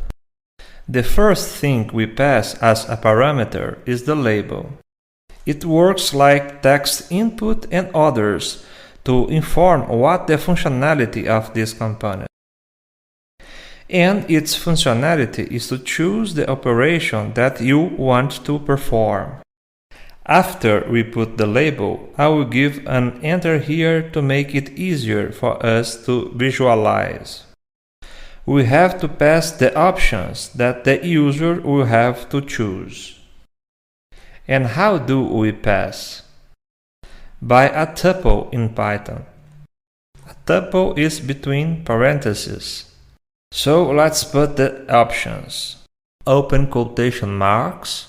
The first thing we pass as a parameter is the label. It works like text input and others to inform what the functionality of this component. And its functionality is to choose the operation that you want to perform. After we put the label, I will give an enter here to make it easier for us to visualize. We have to pass the options that the user will have to choose. And how do we pass? By a tuple in Python. A tuple is between parentheses. So let's put the options. Open quotation marks.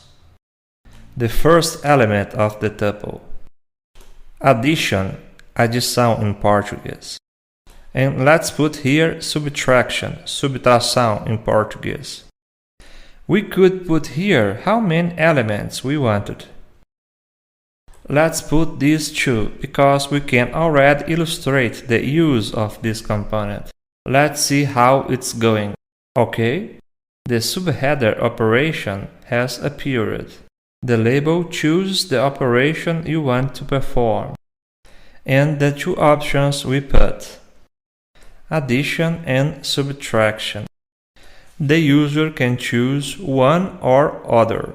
The first element of the tuple. Addition, adição in Portuguese. And let's put here subtraction, subtração in Portuguese. We could put here how many elements we wanted. Let's put these two, because we can already illustrate the use of this component. Let's see how it's going. Okay, the subheader operation has appeared. The label chooses the operation you want to perform. And the two options we put: addition and subtraction. The user can choose one or other.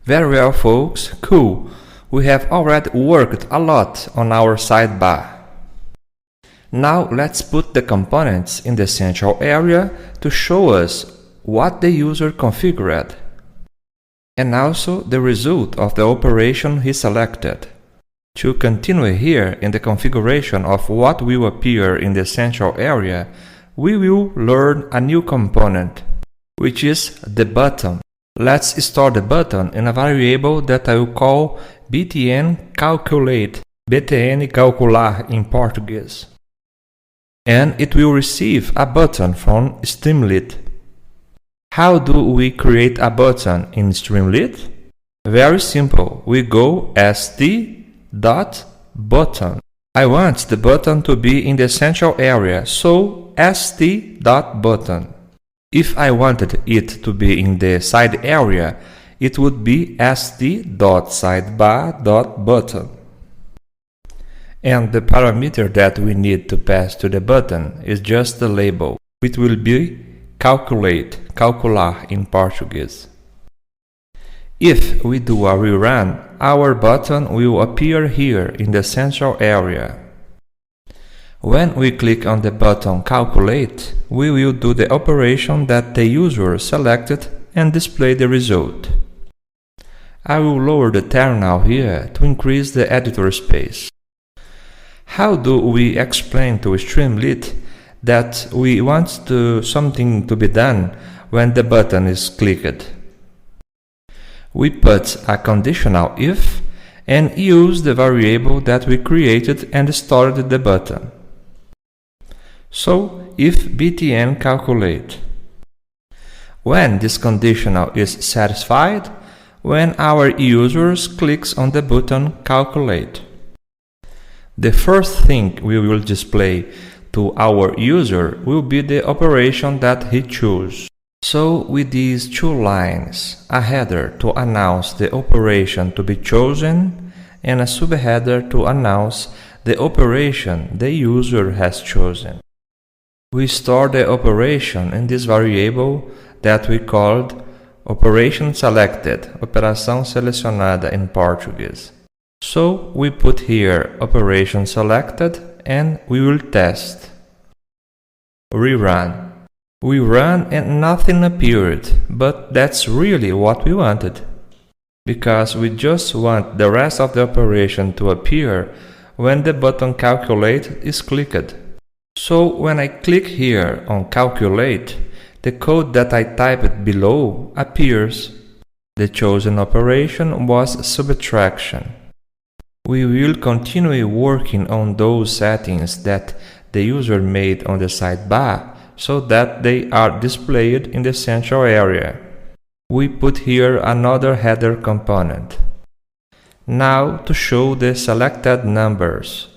Very well, folks. Cool. We have already worked a lot on our sidebar. Now let's put the components in the central area to show us what the user configured, and also the result of the operation he selected. To continue here in the configuration of what will appear in the central area, we will learn a new component, which is the button. Let's store the button in a variable that I will call btn calculate, btn calcular in Portuguese. And it will receive a button from Streamlit. How do we create a button in Streamlit? Very simple. We go st.button. I want the button to be in the central area, so st.button. If I wanted it to be in the side area, it would be st.sidebar.button. And the parameter that we need to pass to the button is just the label. It will be calculate, calcular in Portuguese. If we do a rerun, our button will appear here in the central area. When we click on the button Calculate, we will do the operation that the user selected and display the result. I will lower the terminal here to increase the editor space. How do we explain to Streamlit that we want something to be done when the button is clicked? We put a conditional if and use the variable that we created and stored the button. So, if btn calculate. When this conditional is satisfied, when our users clicks on the button calculate. The first thing we will display to our user will be the operation that he chose. So, with these two lines, a header to announce the operation to be chosen and a subheader to announce the operation the user has chosen. We store the operation in this variable that we called operation selected, operação selecionada in Portuguese. So we put here operation selected and we will test. Rerun. We ran and nothing appeared, but that's really what we wanted, because we just want the rest of the operation to appear when the button calculate is clicked. So when I click here on calculate, the code that I typed below appears. The chosen operation was subtraction. We will continue working on those settings that the user made on the sidebar so that they are displayed in the central area. We put here another header component. Now to show the selected numbers.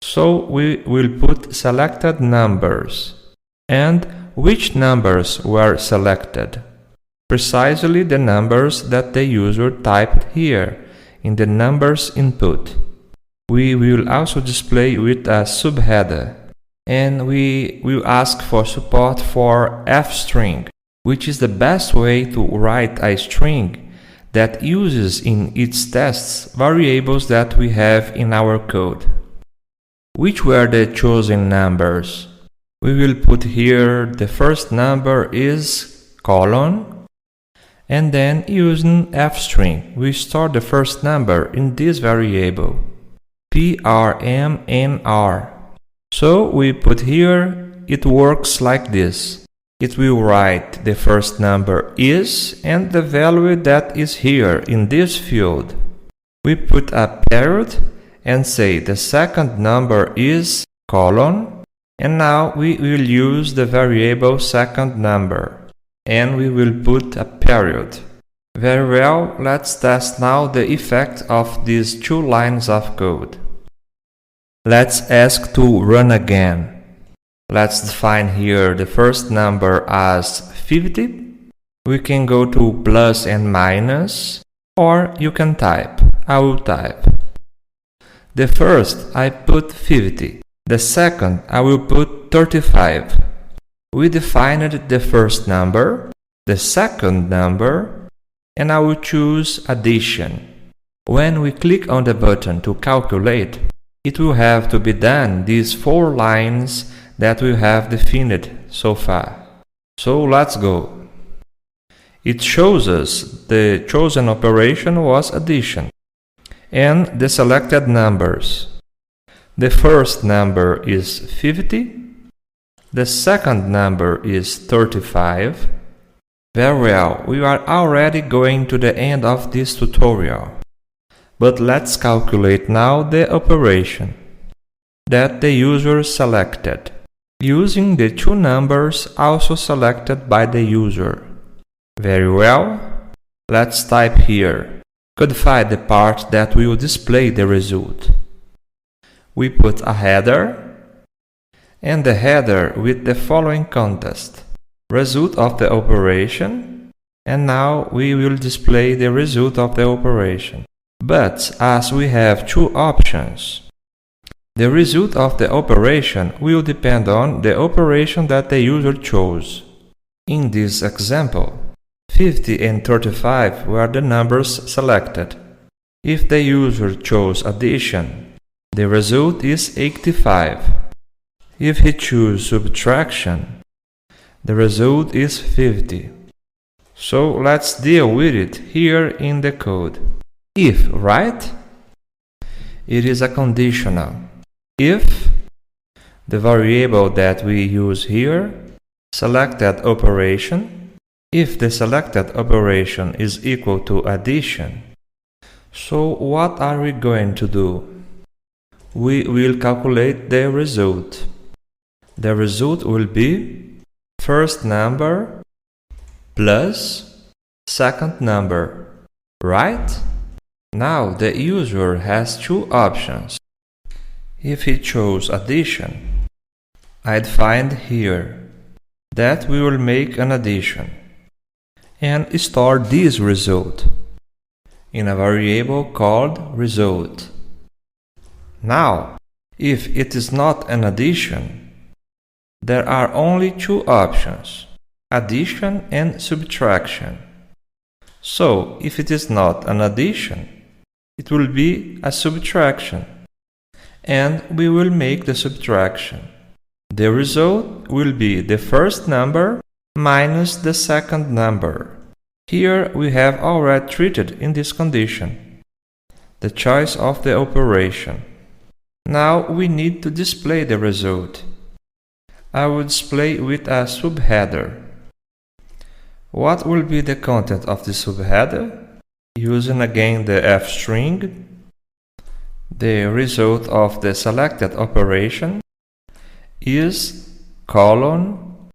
So we will put selected numbers. And which numbers were selected? Precisely the numbers that the user typed here in the numbers input. We will also display with a subheader, and we will ask for support for f-string, which is the best way to write a string that uses in its tests variables that we have in our code. Which were the chosen numbers? We will put here the first number is colon, and then using f-string, we store the first number in this variable, prmnr. So we put here, it works like this. It will write the first number is and the value that is here in this field. We put a period and say the second number is colon, and now we will use the variable second number. And we will put a period. Very well, let's test now the effect of these two lines of code. Let's ask to run again. Let's define here the first number as 50. We can go to plus and minus, or you can type. I will type. The first I put 50. The second I will put 35. We defined the first number, the second number, and I will choose addition. When we click on the button to calculate, it will have to be done these 4 lines that we have defined so far. So let's go. It shows us the chosen operation was addition and the selected numbers. The first number is 50. The second number is 35. Very well, we are already going to the end of this tutorial. But let's calculate now the operation that the user selected, using the 2 numbers also selected by the user. Very well, let's type here, codify the part that will display the result. We put a header, and the header with the following context, result of the operation, and now we will display the result of the operation. But as we have 2 options, the result of the operation will depend on the operation that the user chose. In this example, 50 and 35 were the numbers selected. If the user chose addition, the result is 85. If he chooses subtraction, the result is 50. So let's deal with it here in the code. If, right? It is a conditional. If the variable that we use here, selected operation, if the selected operation is equal to addition. So what are we going to do? We will calculate the result. The result will be first number plus second number, right? Now the user has 2 options. If he chose addition, I'd find here that we will make an addition and store this result in a variable called result. Now, if it is not an addition, there are only 2 options, addition and subtraction. So, if it is not an addition, it will be a subtraction, and we will make the subtraction. The result will be the first number minus the second number. Here we have already treated in this condition the choice of the operation. Now we need to display the result. I will display with a subheader. What will be the content of the subheader? Using again the f-string, The result of the selected operation is colon,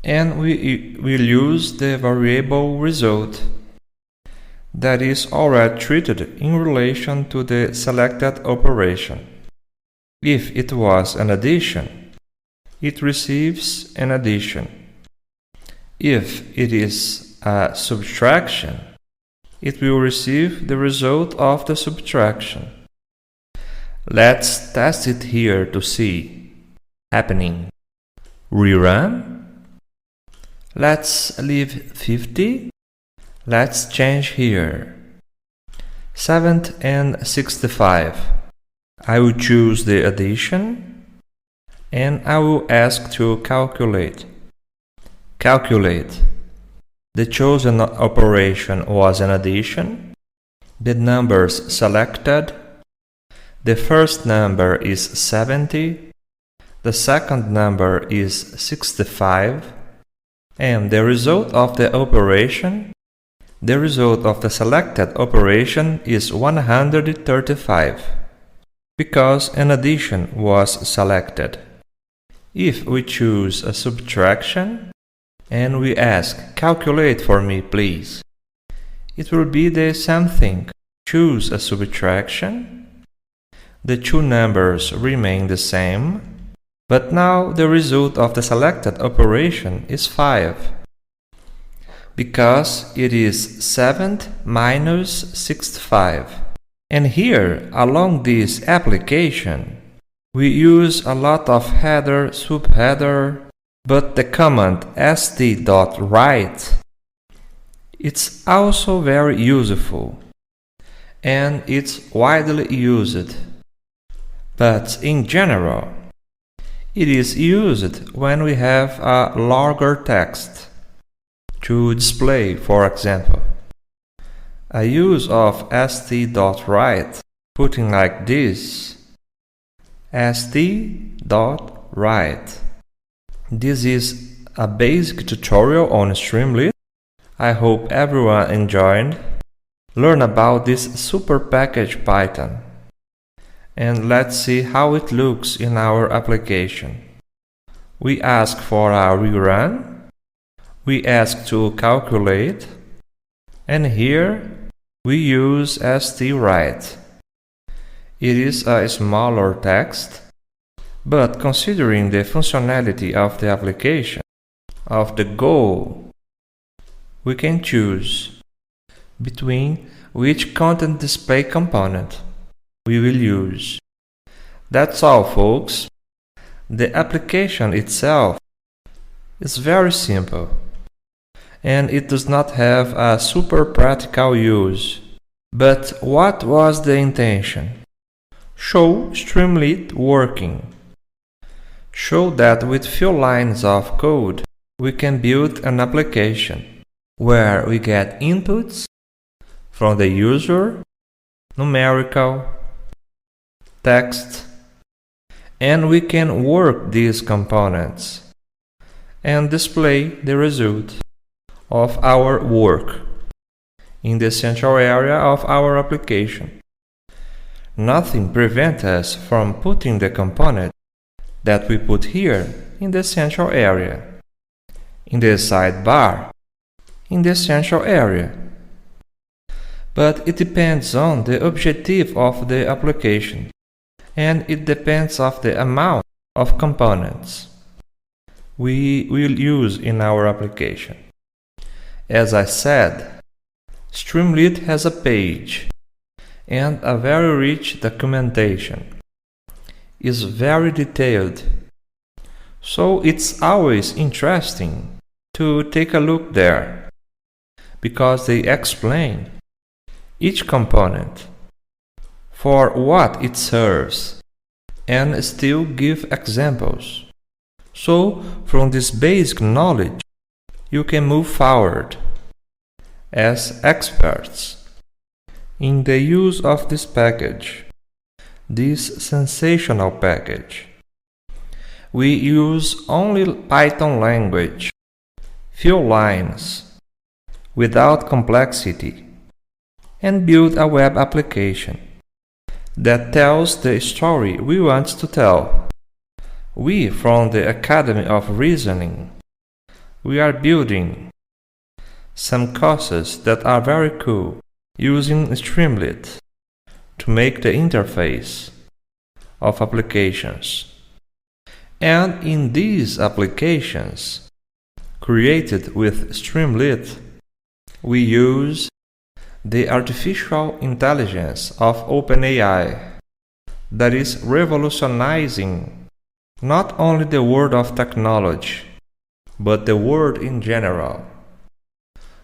and we will use the variable result that is already treated in relation to the selected operation. If it was an addition, it receives an addition. If it is a subtraction, it will receive the result of the subtraction. Let's test it here to see happening. Rerun. Let's leave 50. Let's change here. 7 and 65. I will choose the addition and I will ask to calculate. Calculate. The chosen operation was an addition. The numbers selected. The first number is 70. The second number is 65. And the result of the operation, the result of the selected operation is 135, because an addition was selected. If we choose a subtraction, and we ask, calculate for me please, it will be the same thing. Choose a subtraction. The two numbers remain the same, but now the result of the selected operation is 5, because it is 7 minus 65. And here, along this application, we use a lot of header, subheader, but the command st.write, it's also very useful, and it's widely used. But in general, it is used when we have a larger text to display, for example. A use of st.write, putting like this, st.write. This is a basic tutorial on Streamlit. I hope everyone enjoyed. Learn about this super package Python. And let's see how it looks in our application. We ask for a rerun. We ask to calculate. And here we use st.write. It is a smaller text, but considering the functionality of the application, of the goal, we can choose between which content display component we will use. That's all, folks. The application itself is very simple, and it does not have a super practical use. But what was the intention? Show Streamlit working. Show that with few lines of code, we can build an application where we get inputs from the user, numerical, text, and we can work these components and display the result of our work in the central area of our application. Nothing prevents us from putting the component that we put here in the central area, in the sidebar, in the central area. But it depends on the objective of the application, and it depends on the amount of components we will use in our application. As I said, Streamlit has a page and a very rich documentation. Is very detailed, so it's always interesting to take a look there, because they explain each component, for what it serves, and still give examples. So from this basic knowledge, you can move forward as experts in the use of this package. This sensational package. We use only Python language, few lines, without complexity, and build a web application. that tells the story we want to tell. We, from the Academy of Reasoning, we are building some courses that are very cool using Streamlit to make the interface of applications. And in these applications created with Streamlit, we use the artificial intelligence of OpenAI that is revolutionizing not only the world of technology, but the world in general.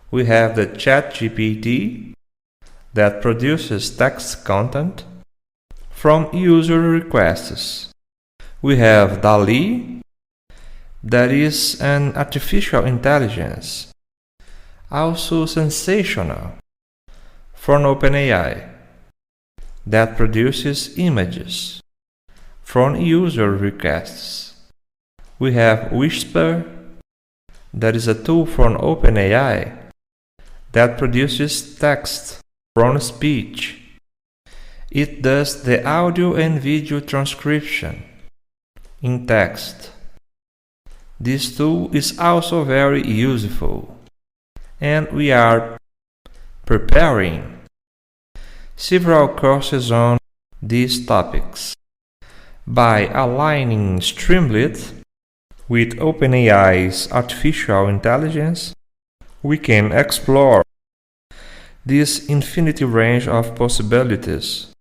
We have the ChatGPT that produces text content from user requests. We have DALL-E, that is an artificial intelligence, also sensational, from OpenAI, that produces images from user requests. We have Whisper, that is a tool from OpenAI that produces text from speech. It does the audio and video transcription in text. This tool is also very useful, and we are preparing several courses on these topics. By aligning Streamlit with OpenAI's artificial intelligence, we can explore this infinite range of possibilities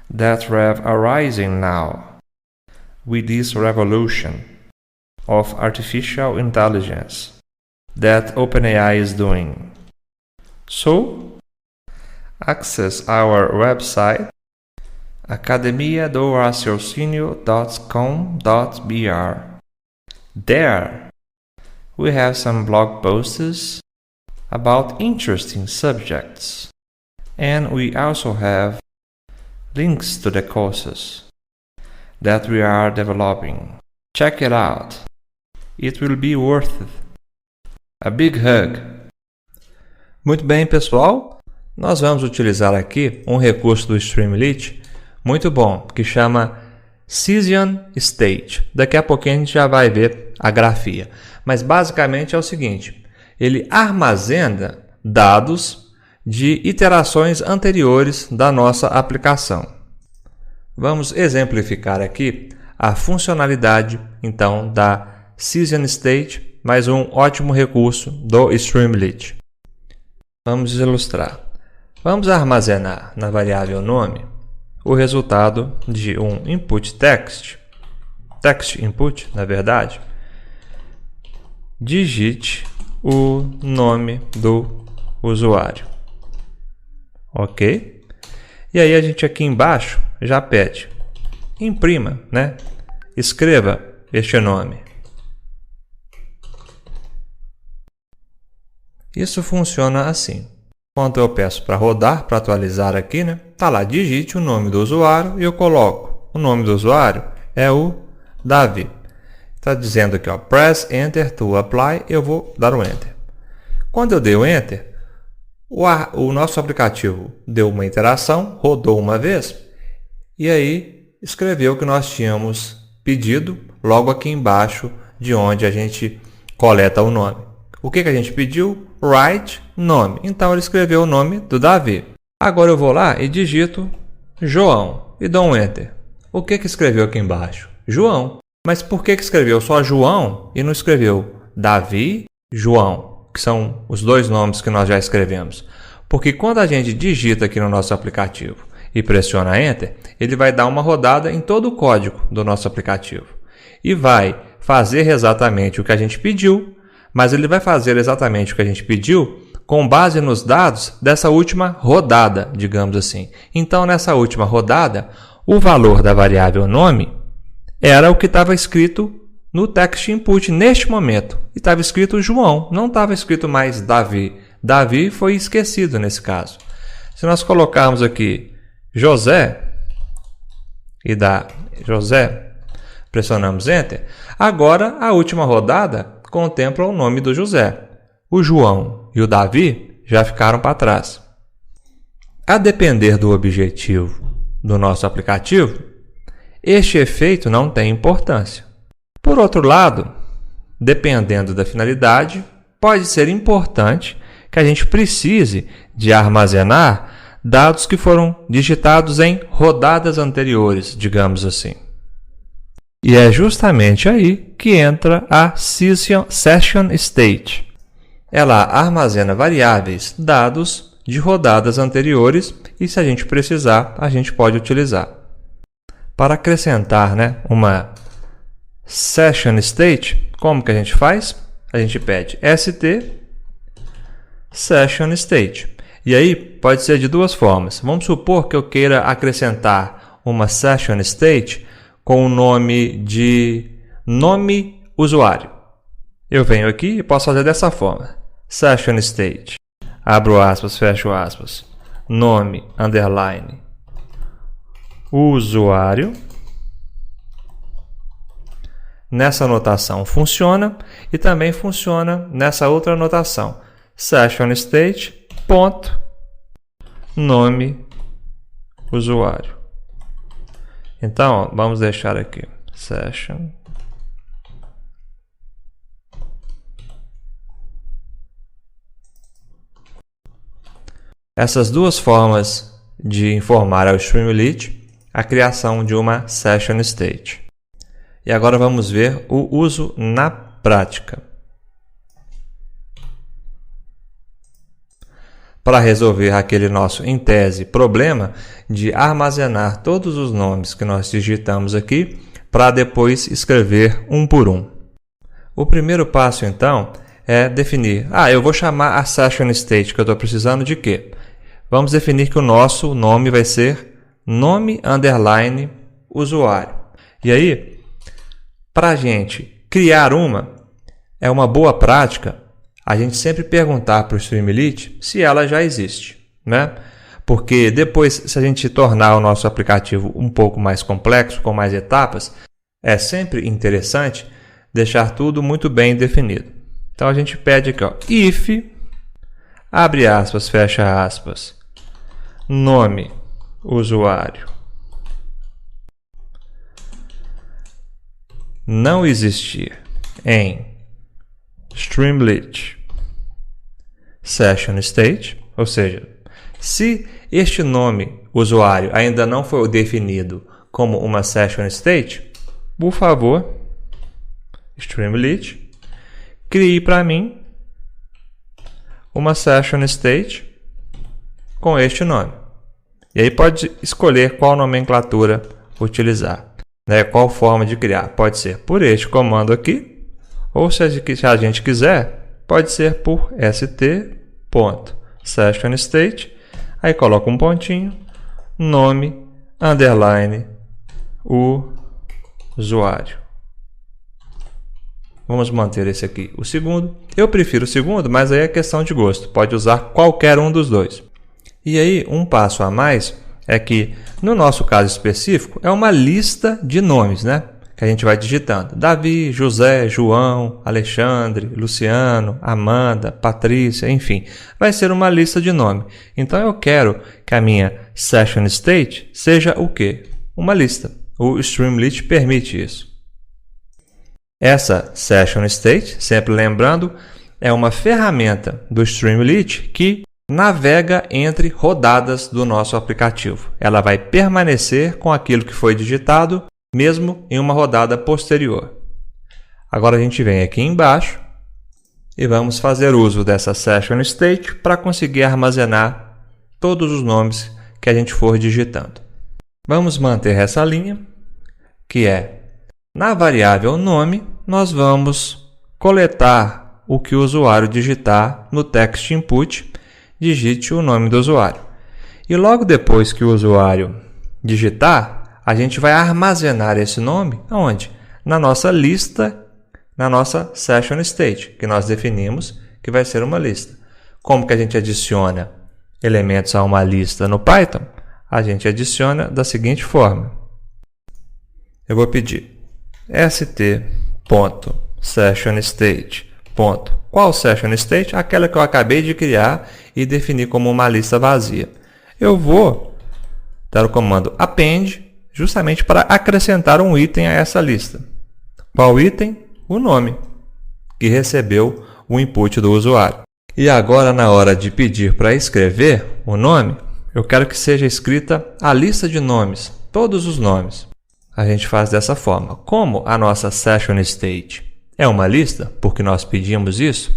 that have arisen now with this revolution of artificial intelligence that OpenAI is doing. So, access our website academiadoraciocinio.com.br. There, we have some blog posts about interesting subjects, and we also have links to the courses that we are developing. Check it out. It will be worth it. A big hug. Muito bem, pessoal. Nós vamos utilizar aqui um recurso do Streamlit muito bom, que chama Decision State. Daqui a pouquinho a gente já vai ver a grafia. Mas basicamente é o seguinte: ele armazena dados de iterações anteriores da nossa aplicação. Vamos exemplificar aqui a funcionalidade, então, da Decision State, mais um ótimo recurso do Streamlit. Vamos ilustrar. Vamos armazenar na variável nome o resultado de um input text input, na verdade. Digite o nome do usuário. Ok? E aí a gente aqui embaixo já pede, imprima, né? Escreva este nome. Isso funciona assim. Quando eu peço para rodar, para atualizar aqui, né? Tá lá, digite o nome do usuário e eu coloco. O nome do usuário é o Davi. Está dizendo aqui, ó, press Enter to apply, eu vou dar o Enter. Quando eu dei o Enter, o nosso aplicativo deu uma interação, rodou uma vez e aí escreveu o que nós tínhamos pedido logo aqui embaixo de onde a gente coleta o nome. O que a gente pediu? Write nome. Então ele escreveu o nome do Davi. Agora eu vou lá e digito João e dou um Enter. O que escreveu aqui embaixo? João. Mas por que escreveu só João e não escreveu Davi, João, que são os dois nomes que nós já escrevemos? Porque quando a gente digita aqui no nosso aplicativo e pressiona Enter, ele vai dar uma rodada em todo o código do nosso aplicativo e vai fazer exatamente o que a gente pediu, mas ele vai fazer exatamente o que a gente pediu com base nos dados dessa última rodada, digamos assim. Então, nessa última rodada, o valor da variável nome era o que estava escrito no text input neste momento. E estava escrito João, não estava escrito mais Davi. Davi foi esquecido nesse caso. Se nós colocarmos aqui José e dá José, pressionamos Enter, agora a última rodada contempla o nome do José. O João e o Davi já ficaram para trás. A depender do objetivo do nosso aplicativo, este efeito não tem importância. Por outro lado, dependendo da finalidade, pode ser importante que a gente precise de armazenar dados que foram digitados em rodadas anteriores, digamos assim. E é justamente aí que entra a Session State. Ela armazena variáveis, dados de rodadas anteriores e, se a gente precisar, a gente pode utilizar. Para acrescentar, uma Session State, como que a gente faz? A gente pede st Session State. E aí pode ser de duas formas. Vamos supor que eu queira acrescentar uma Session State com o nome de nome usuário. Eu venho aqui e posso fazer dessa forma. Session State, abro aspas, fecho aspas, nome, underline, usuário. Nessa notação funciona e também funciona nessa outra notação. Session State, ponto, nome, usuário. Então, vamos deixar aqui, Session. Essas duas formas de informar ao Streamlit a criação de uma Session State. E agora vamos ver o uso na prática. Para resolver aquele nosso, em tese, problema de armazenar todos os nomes que nós digitamos aqui para depois escrever um por um. O primeiro passo, então, é definir. Eu vou chamar a Session State que eu estou precisando de quê? Vamos definir que o nosso nome vai ser nome underline usuário. E aí, para a gente criar é uma boa prática a gente sempre perguntar para o Streamlit se ela já existe, Porque depois, se a gente tornar o nosso aplicativo um pouco mais complexo, com mais etapas, é sempre interessante deixar tudo muito bem definido. Então a gente pede aqui, if, abre aspas, fecha aspas, nome, usuário, não existir em Streamlit Session State, ou seja, se este nome usuário ainda não foi definido como uma Session State, por favor, Streamlit, crie para mim uma Session State com este nome. E aí pode escolher qual nomenclatura utilizar, qual forma de criar. Pode ser por este comando aqui, ou se a gente quiser, pode ser por st.SessionState, aí coloca um pontinho, nome, underline, usuário. Vamos manter esse aqui, o segundo. Eu prefiro o segundo, mas aí é questão de gosto. Pode usar qualquer um dos dois. E aí, um passo a mais é que, no nosso caso específico, é uma lista de nomes, que a gente vai digitando. Davi, José, João, Alexandre, Luciano, Amanda, Patrícia, enfim. Vai ser uma lista de nomes. Então, eu quero que a minha Session State seja o quê? Uma lista. O Streamlit permite isso. Essa Session State, sempre lembrando, é uma ferramenta do Streamlit que navega entre rodadas do nosso aplicativo. Ela vai permanecer com aquilo que foi digitado, mesmo em uma rodada posterior. Agora a gente vem aqui embaixo e vamos fazer uso dessa Session State para conseguir armazenar todos os nomes que a gente for digitando. Vamos manter essa linha, que é, na variável nome, nós vamos coletar o que o usuário digitar no text input, digite o nome do usuário. E logo depois que o usuário digitar, a gente vai armazenar esse nome aonde? Na nossa lista, na nossa Session State, que nós definimos que vai ser uma lista. Como que a gente adiciona elementos a uma lista no Python? A gente adiciona da seguinte forma. Eu vou pedir st.SessionState. Qual Session State? Aquela que eu acabei de criar e definir como uma lista vazia. Eu vou dar o comando append, justamente para acrescentar um item a essa lista. Qual item? O nome, que recebeu o input do usuário. E agora, na hora de pedir para escrever o nome, eu quero que seja escrita a lista de nomes, todos os nomes. A gente faz dessa forma. Como a nossa session state é uma lista, porque nós pedimos isso,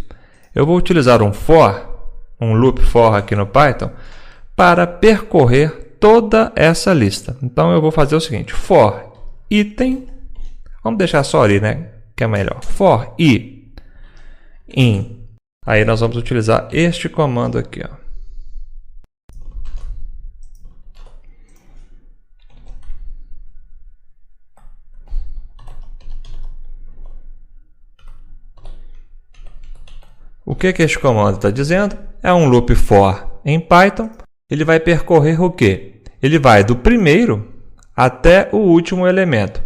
eu vou utilizar um loop for aqui no Python, para percorrer toda essa lista. Então eu vou fazer o seguinte, for item, vamos deixar só ali, né, que é melhor, for i in. Aí nós vamos utilizar este comando aqui, ó. O que este comando está dizendo? É um loop for em Python. Ele vai percorrer o quê? Ele vai do primeiro até o último elemento.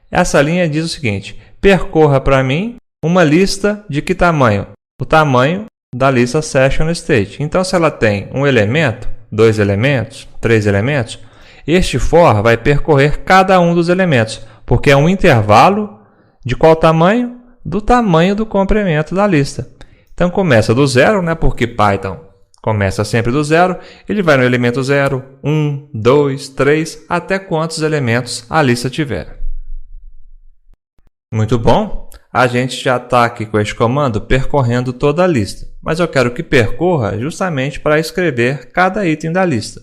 Essa linha diz o seguinte, percorra para mim uma lista de que tamanho? O tamanho da lista session state. Então, se ela tem um elemento, 2 elementos, 3 elementos, este for vai percorrer cada um dos elementos, porque é um intervalo de qual tamanho? Do tamanho do comprimento da lista. Então, começa do zero, né? Porque Python começa sempre do zero. Ele vai no elemento 0, 1, 2, 3, até quantos elementos a lista tiver. Muito bom. A gente já está aqui com este comando percorrendo toda a lista. Mas eu quero que percorra justamente para escrever cada item da lista.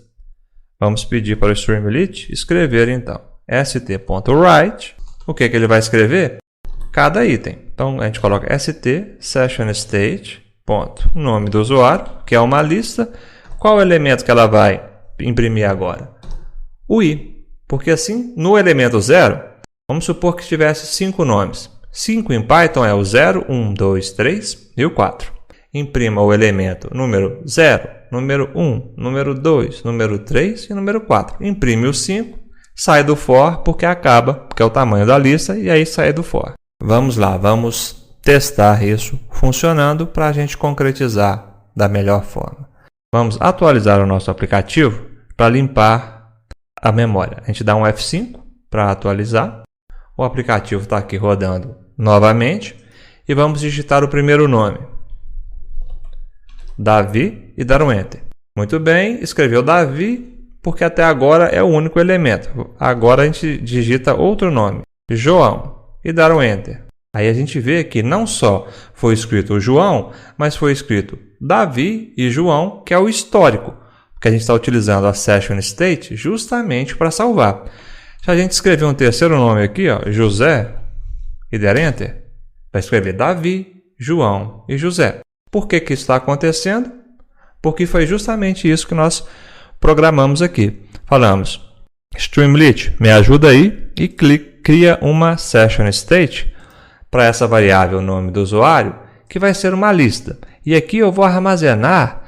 Vamos pedir para o Streamlit escrever, então, st.write. O que ele vai escrever? Cada item. Então, a gente coloca st session state, ponto, nome do usuário, que é uma lista. Qual elemento que ela vai imprimir agora? O i. Porque assim, no elemento 0, vamos supor que tivesse 5 nomes. 5 em Python é o 0, 1, 2, 3 e o 4. Imprima o elemento número 0, número 1, número 2, número 3 e número 4. Imprime o 5, sai do for porque acaba, porque é o tamanho da lista, e aí sai do for. Vamos lá, vamos testar isso funcionando para a gente concretizar da melhor forma. Vamos atualizar o nosso aplicativo para limpar a memória. A gente dá um F5 para atualizar. O aplicativo está aqui rodando novamente e vamos digitar o primeiro nome, Davi, e dar um Enter. Muito bem, escreveu Davi porque até agora é o único elemento. Agora a gente digita outro nome, João, e dar um Enter. Aí a gente vê que não só foi escrito o João, mas foi escrito Davi e João, que é o histórico, porque a gente está utilizando a session state justamente para salvar. Se a gente escrever um terceiro nome aqui, ó, José, e der Enter, vai escrever Davi, João e José. Por que isso está acontecendo? Porque foi justamente isso que nós programamos aqui. Falamos, Streamlit, me ajuda aí, e cria uma session state para essa variável nome do usuário, que vai ser uma lista. E aqui eu vou armazenar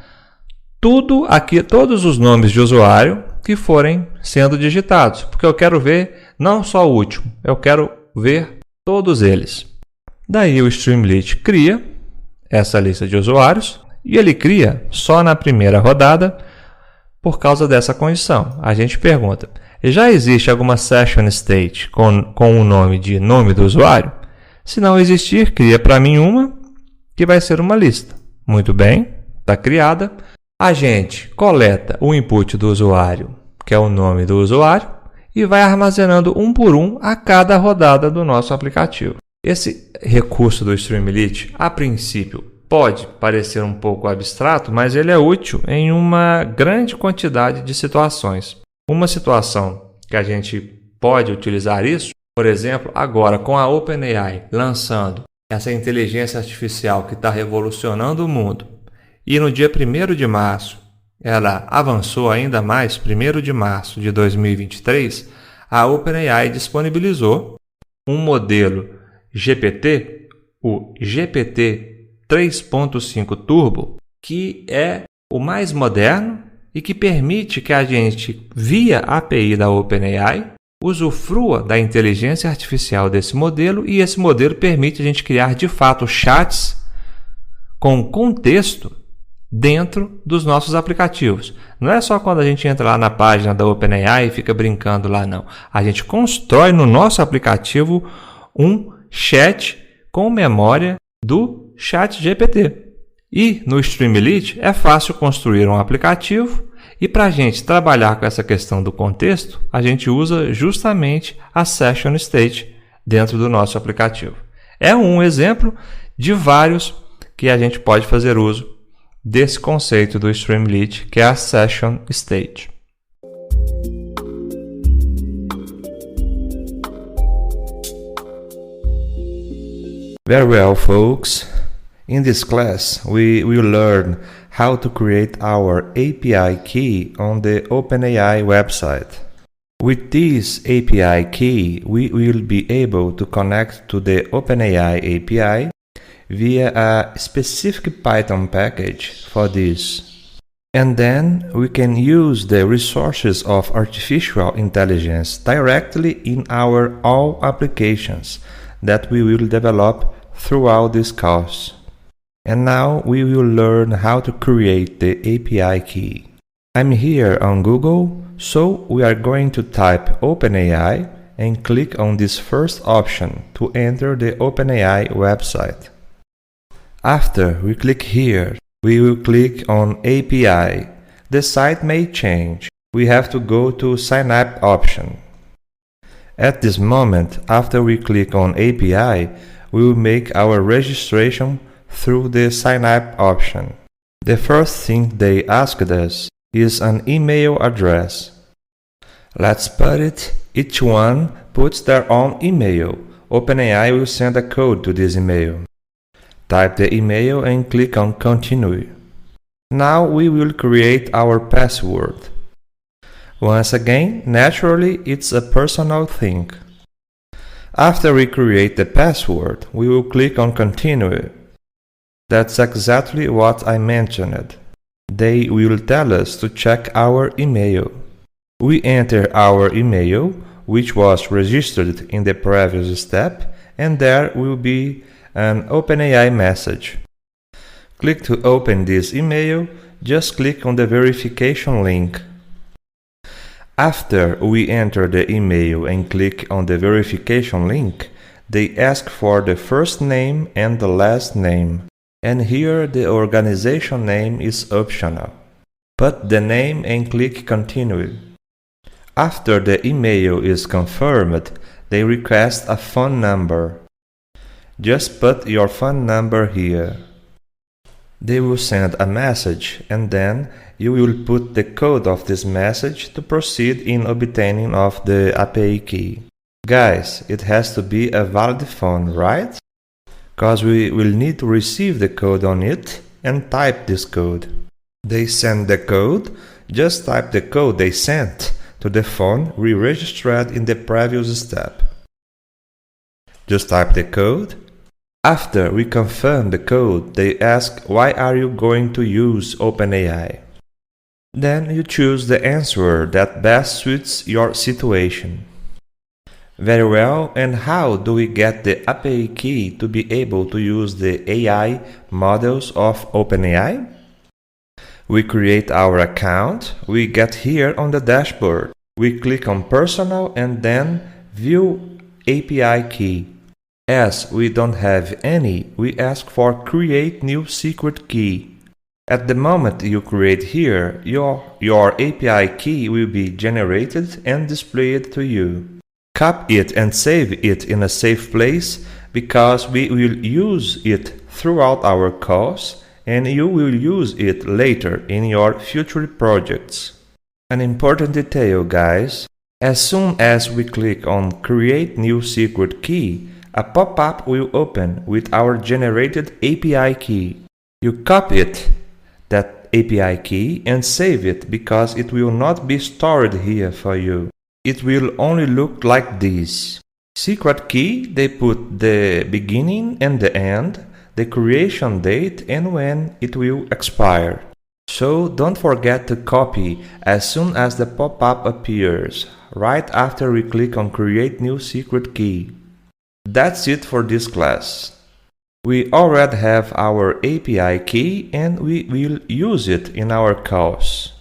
todos os nomes de usuário que forem sendo digitados, porque eu quero ver não só o último, eu quero ver todos eles. Daí o Streamlit cria essa lista de usuários e ele cria só na primeira rodada por causa dessa condição. A gente pergunta, já existe alguma session state com o nome de nome do usuário? Se não existir, cria para mim uma que vai ser uma lista. Muito bem, está criada. A gente coleta o input do usuário, que é o nome do usuário, e vai armazenando um por um a cada rodada do nosso aplicativo. Esse recurso do Streamlit, a princípio, pode parecer um pouco abstrato, mas ele é útil em uma grande quantidade de situações. Uma situação que a gente pode utilizar isso, por exemplo, agora com a OpenAI lançando essa inteligência artificial que está revolucionando o mundo, e no dia 1º de março, ela avançou ainda mais, 1º de março de 2023, a OpenAI disponibilizou um modelo GPT, o GPT 3.5 Turbo, que é o mais moderno e que permite que a gente, via API da OpenAI, usufrua da inteligência artificial desse modelo, e esse modelo permite a gente criar de fato chats com contexto dentro dos nossos aplicativos. Não é só quando a gente entra lá na página da OpenAI e fica brincando lá, não. A gente constrói no nosso aplicativo um chat com memória do ChatGPT. E no Streamlit é fácil construir um aplicativo e para a gente trabalhar com essa questão do contexto, a gente usa justamente a Session State dentro do nosso aplicativo. É um exemplo de vários que a gente pode fazer uso desse conceito do Streamlit, que é a Session State. Very well, folks. In this class, we will learn how to create our API key on the OpenAI website. With this API key, we will be able to connect to the OpenAI API via a specific Python package for this. And then we can use the resources of artificial intelligence directly in our all applications that we will develop throughout this course. And now we will learn how to create the API key. I'm here on Google, so we are going to type OpenAI and click on this first option to enter the OpenAI website. After we click here, we will click on API. The site may change. We have to go to Sign Up option. At this moment, after we click on API, we will make our registration through the Sign Up option. The first thing they asked us is an email address. Let's put it. Each one puts their own email. OpenAI will send a code to this email. Type the email and click on Continue. Now we will create our password. Once again, naturally, it's a personal thing. After we create the password, we will click on Continue. That's exactly what I mentioned. They will tell us to check our email. We enter our email, which was registered in the previous step, and there will be an OpenAI message. Click to open this email, just click on the verification link. After we enter the email and click on the verification link, they ask for the first name and the last name. And here the organization name is optional. Put the name and click Continue. After the email is confirmed, they request a phone number. Just put your phone number here. They will send a message and then you will put the code of this message to proceed in obtaining of the API key. Guys, it has to be a valid phone, right? Because we will need to receive the code on it and type this code. They send the code, just type the code they sent to the phone we registered in the previous step. Just type the code. After we confirm the code, they ask why are you going to use OpenAI. Then you choose the answer that best suits your situation. Very well, and how do we get the API key to be able to use the AI models of OpenAI? We create our account, we get here on the dashboard. We click on Personal and then View API Key. As we don't have any, we ask for Create New Secret Key. At the moment you create here, your API key will be generated and displayed to you. Copy it and save it in a safe place because we will use it throughout our course and you will use it later in your future projects. An important detail, guys, as soon as we click on Create New Secret Key, a pop-up will open with our generated API key. You copy that API key and save it because it will not be stored here for you. It will only look like this. Secret key, they put the beginning and the end, the creation date and when it will expire. So don't forget to copy as soon as the pop-up appears, right after we click on Create New Secret Key. That's it for this class. We already have our API key and we will use it in our calls.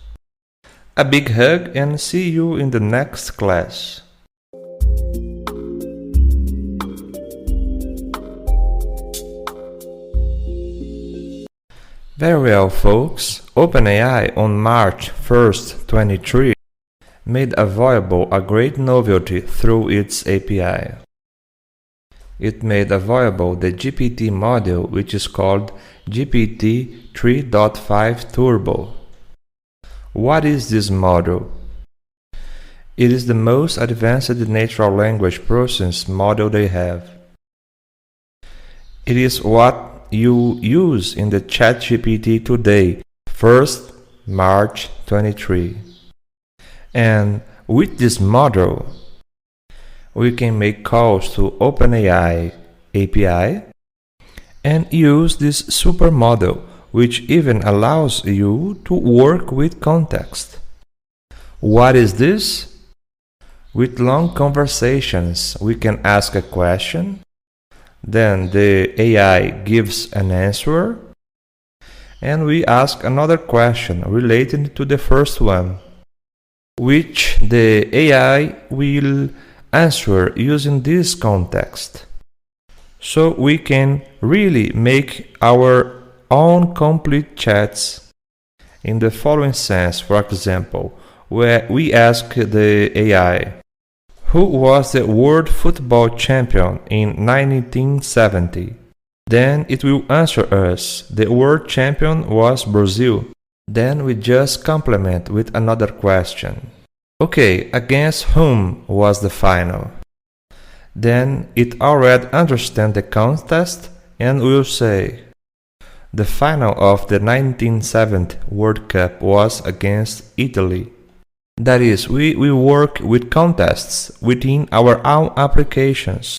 A big hug and see you in the next class. Very well, folks. OpenAI on March 1st, 2023 made available a great novelty through its API. It made available the GPT model, which is called GPT 3.5 Turbo. What is this model? It is the most advanced natural language processing model they have. It is what you use in the ChatGPT today, 1st March 23. And with this model, we can make calls to OpenAI API and use this supermodel, which even allows you to work with context. What is this? With long conversations, we can ask a question, then the AI gives an answer, and we ask another question related to the first one, which the AI will answer using this context. So we can really make our own complete chats in the following sense. For example, where we ask the AI, who was the world football champion in 1970? Then it will answer us, the world champion was Brazil. Then we just complement with another question. Okay, against whom was the final? Then it already understands the contest and will say, the final of the 1970 World Cup was against Italy. That is, we work with contests within our own applications,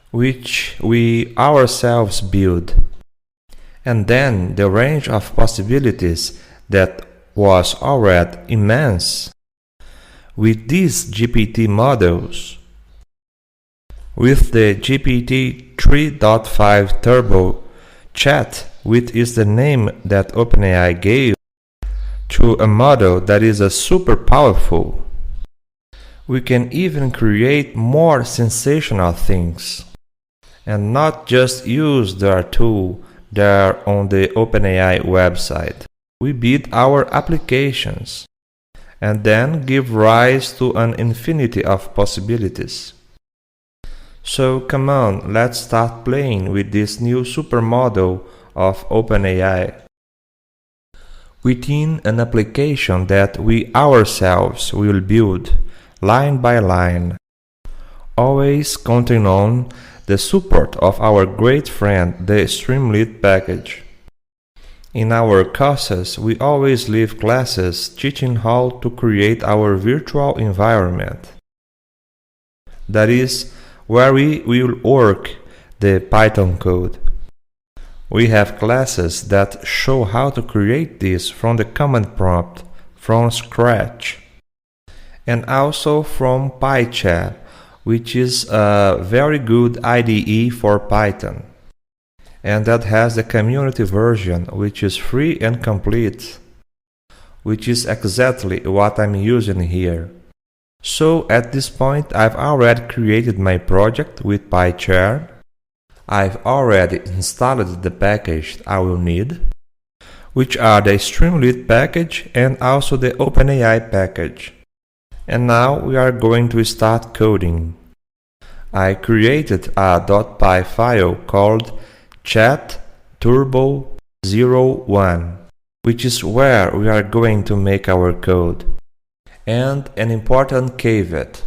which we ourselves build. And then the range of possibilities that was already immense. With these GPT models, with the GPT 3.5 Turbo Chat, which is the name that OpenAI gave to a model that is super powerful, we can even create more sensational things and not just use their tool there on the OpenAI website. We build our applications and then give rise to an infinity of possibilities. So come on, let's start playing with this new supermodel of OpenAI within an application that we ourselves will build line by line, always counting on the support of our great friend the Streamlit package. In our courses, we always leave classes teaching how to create our virtual environment. That is, where we will work the Python code. We have classes that show how to create this from the command prompt, from scratch. And also from PyChat, which is a very good IDE for Python. And that has the community version, which is free and complete, which is exactly what I'm using here. So at this point, I've already created my project with PyCharm. I've already installed the package I will need, which are the Streamlit package and also the OpenAI package. And now we are going to start coding. I created a .py file called chatturbo01, which is where we are going to make our code. And an important caveat.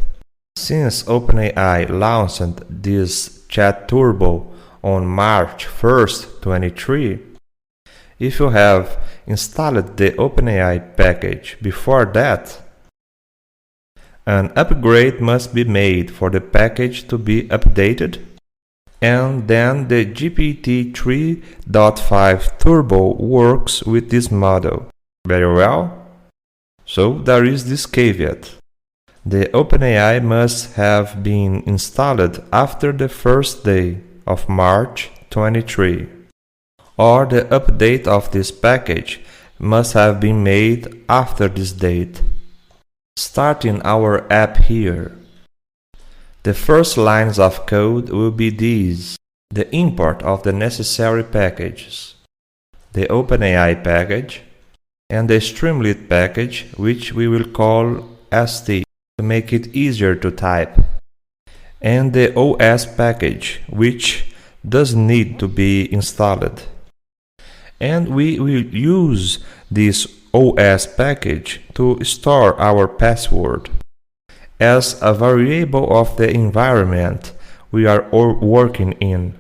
Since OpenAI launched this Chat Turbo on March 1st, 2023, if you have installed the OpenAI package before that, an upgrade must be made for the package to be updated, and then the GPT 3.5 Turbo works with this model. Very well. So there is this caveat. The OpenAI must have been installed after the first day of March 23, or the update of this package must have been made after this date. Starting our app here. The first lines of code will be these: the import of the necessary packages, the OpenAI package, and the Streamlit package, which we will call ST to make it easier to type, and the OS package, which doesn't need to be installed. And we will use this OS package to store our password as a variable of the environment we are working in.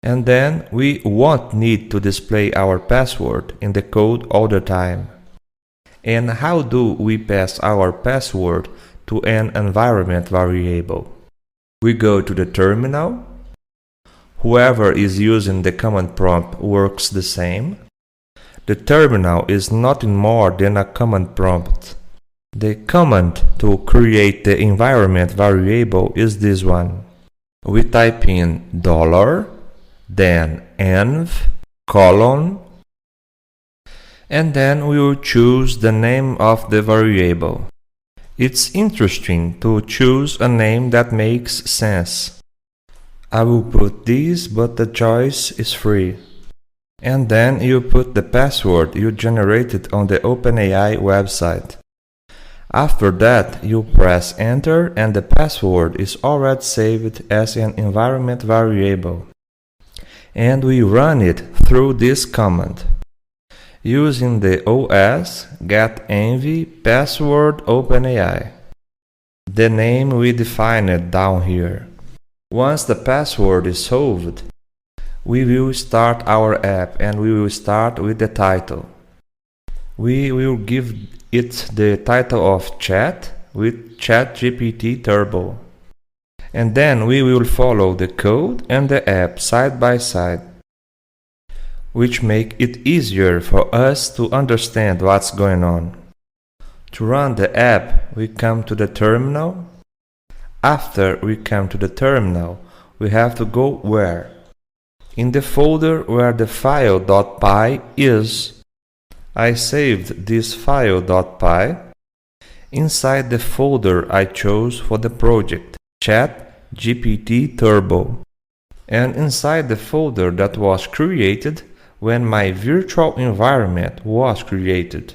And then we won't need to display our password in the code all the time. And how do we pass our password to an environment variable? We go to the terminal. Whoever is using the command prompt works the same. The terminal is nothing more than a command prompt. The command to create the environment variable is this one. We type in $, then env, colon, and then we will choose the name of the variable. It's interesting to choose a name that makes sense. I will put this, but the choice is free. And then you put the password you generated on the OpenAI website. After that, you press enter and the password is already saved as an environment variable. And we run it through this command. Using the OS get env password OpenAI. The name we defined down here. Once the password is solved, we will start our app and we will start with the title. We will give it the title of Chat with ChatGPT Turbo. And then we will follow the code and the app side by side, which make it easier for us to understand what's going on. To run the app, we come to the terminal. After we come to the terminal, we have to go where? In the folder where the file.py is. I saved this file.py inside the folder I chose for the project, ChatGPT Turbo, and inside the folder that was created when my virtual environment was created.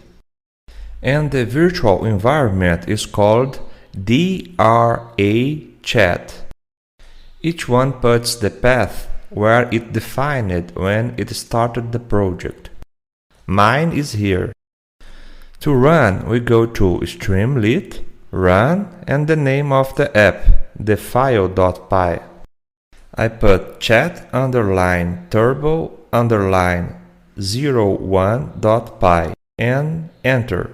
And the virtual environment is called DRA Chat. Each one puts the path where it defined when it started the project. Mine is here. To run, we go to Streamlit, Run, and the name of the app, the file.py. I put chat_turbo_01.py and enter.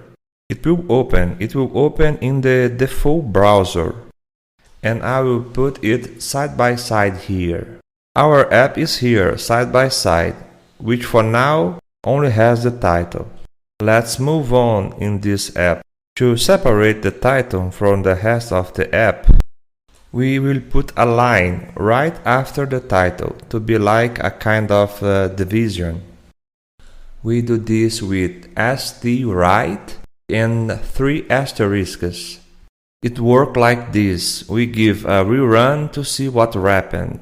It will open in the default browser, and I will put it side by side here. Our app is here side by side, which for now only has the title. Let's move on in this app. To separate the title from the rest of the app, we will put a line right after the title to be like a kind of division. We do this with st_right and 3 asterisks. It works like this. We give a rerun to see what happened.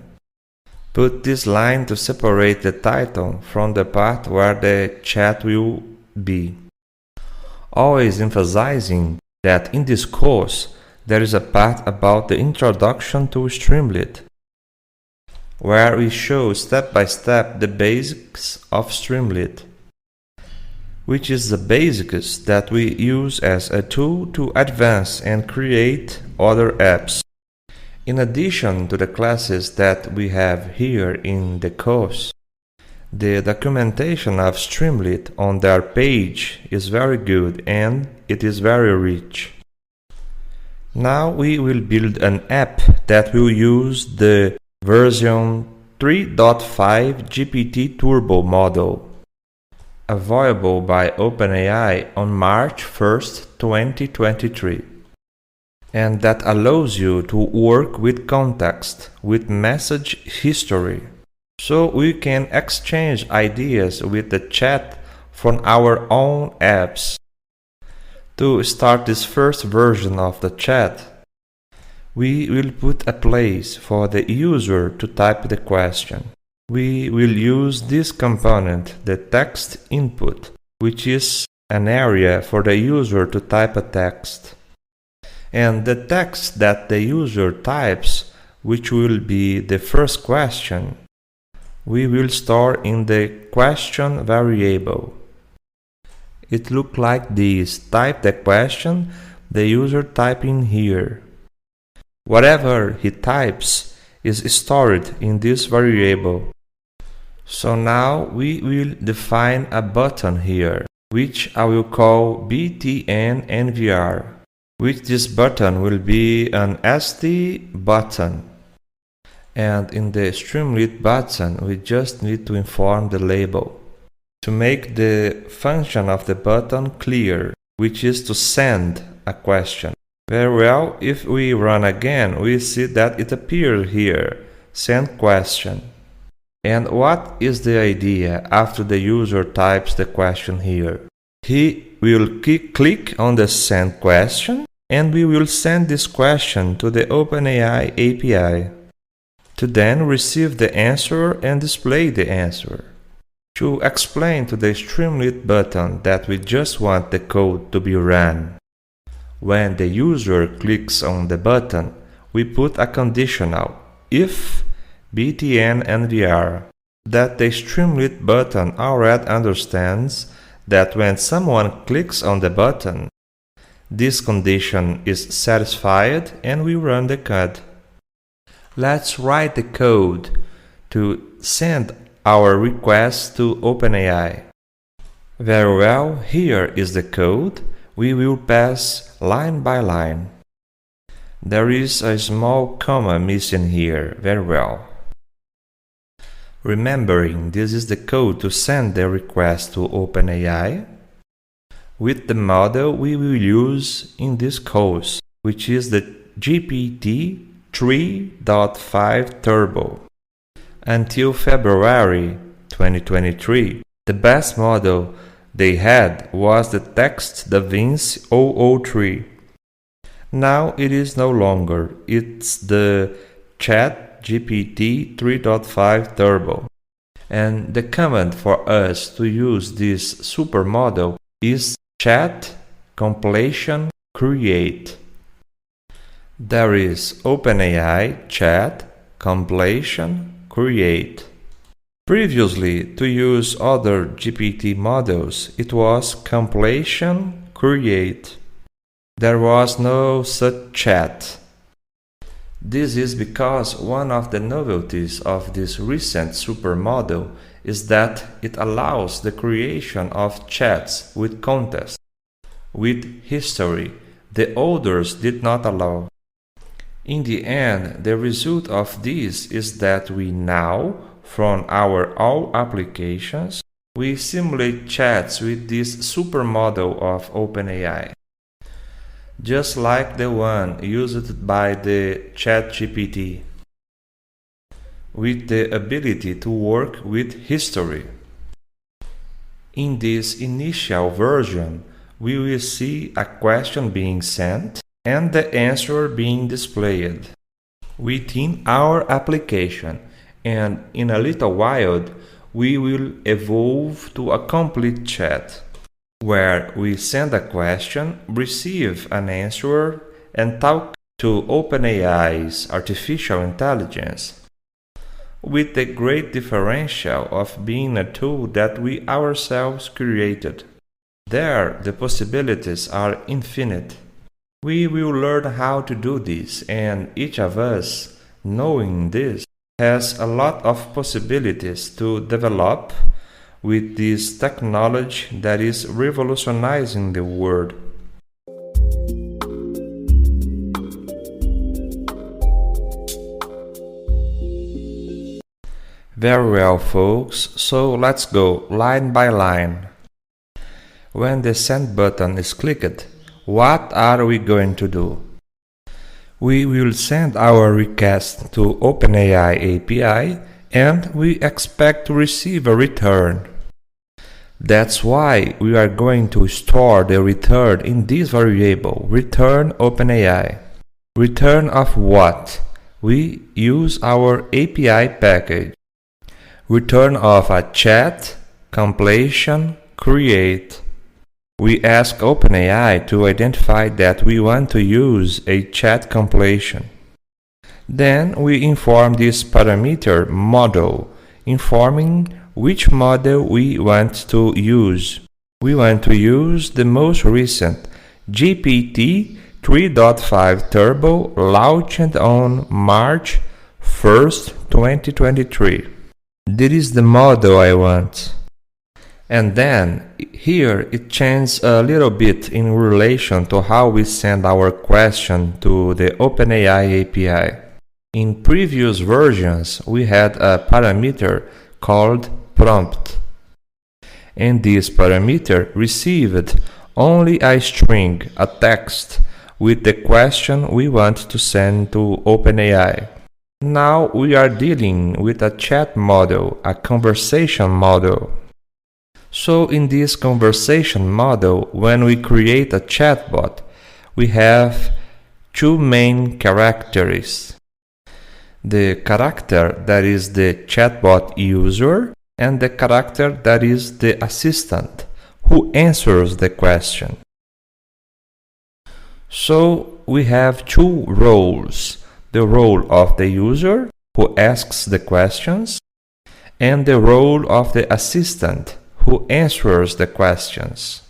Put this line to separate the title from the part where the chat will be. Always emphasizing that in this course there is a part about the introduction to Streamlit, where we show step by step the basics of Streamlit, which is the basics that we use as a tool to advance and create other apps. In addition to the classes that we have here in the course, the documentation of Streamlit on their page is very good and it is very rich. Now we will build an app that will use the version 3.5 GPT Turbo model, available by OpenAI on March 1st, 2023. And that allows you to work with context, with message history, so we can exchange ideas with the chat from our own apps. To start this first version of the chat, we will put a place for the user to type the question. We will use this component, the text input, which is an area for the user to type a text. And the text that the user types, which will be the first question, we will store in the question variable. It looks like this. Type the question, the user typing here. Whatever he types is stored in this variable. So now we will define a button here, which I will call btn NVR, which this button will be an ST button. And in the Streamlit button, we just need to inform the label to make the function of the button clear, which is to send a question. Very well, if we run again, we see that it appears here, send question. And what is the idea after the user types the question here? He will click on the send question, and we will send this question to the OpenAI API to then receive the answer and display the answer. To explain to the Streamlit button that we just want the code to be run. When the user clicks on the button, we put a conditional, if btn NVR, that the Streamlit button already understands that when someone clicks on the button, this condition is satisfied and we run the code. Let's write the code to send our request to OpenAI. Very well, here is the code. We will pass line by line. There is a small comma missing here. Very well. Remembering this is the code to send the request to OpenAI with the model we will use in this course, which is the GPT 3.5 Turbo. Until February 2023, the best model they had was the Text DaVinci 003. Now it is no longer. It's the ChatGPT 3.5 Turbo. And the command for us to use this supermodel is chat compilation create. There is OpenAI chat compilation create. Previously, to use other GPT models, it was compilation create. There was no such chat. This is because one of the novelties of this recent supermodel is that it allows the creation of chats with context, with history. The others did not allow. In the end, the result of this is that we now, from our all applications, we simulate chats with this supermodel of OpenAI, just like the one used by the ChatGPT, with the ability to work with history. In this initial version, we will see a question being sent and the answer being displayed within our application, and in a little while we will evolve to a complete chat, where we send a question, receive an answer, and talk to OpenAI's artificial intelligence, with the great differential of being a tool that we ourselves created. There, the possibilities are infinite. We will learn how to do this, and each of us, knowing this, has a lot of possibilities to develop with this technology that is revolutionizing the world. Very well, folks, so let's go line by line. When the send button is clicked, what are we going to do? We will send our request to OpenAI API and we expect to receive a return. That's why we are going to store the return in this variable, return OpenAI. Return of what? We use our API package. Return of a chat, completion, create. We ask OpenAI to identify that we want to use a chat completion. Then we inform this parameter model, informing which model we want to use. We want to use the most recent GPT 3.5 Turbo launched on March 1st, 2023. This is the model I want. And then here it changes a little bit in relation to how we send our question to the OpenAI API. In previous versions, we had a parameter called prompt, and this parameter received only a string, a text, with the question we want to send to OpenAI. Now we are dealing with a chat model, a conversation model. So in this conversation model, when we create a chatbot, we have two main characteristics. The character that is the chatbot user and the character that is the assistant who answers the question. So we have two roles, the role of the user who asks the questions and the role of the assistant who answers the questions.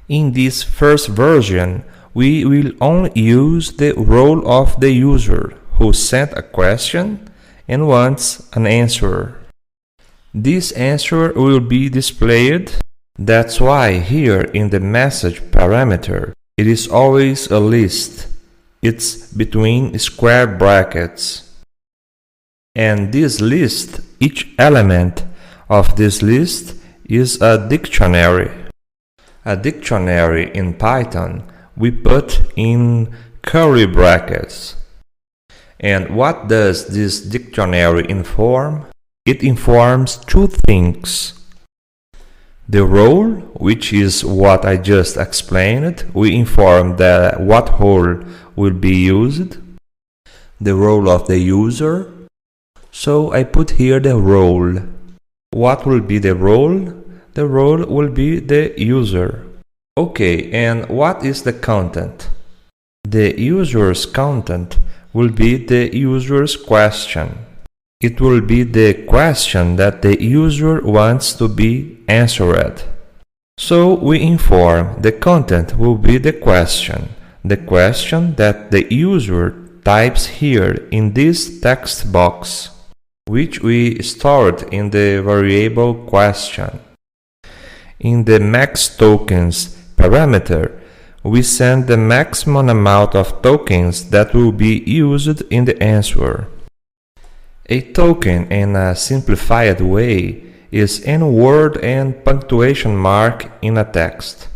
In this first version, we will only use the role of the user who sent a question and wants an answer. This answer will be displayed. That's why here in the message parameter, it is always a list. It's between square brackets. And this list, each element of this list is a dictionary. A dictionary in Python we put in curly brackets. And what does this dictionary inform? It informs two things. The role, which is what I just explained, we inform that what role will be used. The role of the user. So I put here the role. What will be the role? The role will be the user. Okay, and what is the content? The user's content will be the user's question. It will be the question that the user wants to be answered. So we inform the content will be the question that the user types here in this text box, which we stored in the variable question. In the max tokens parameter, we send the maximum amount of tokens that will be used in the answer. A token in a simplified way is any word and punctuation mark in a text.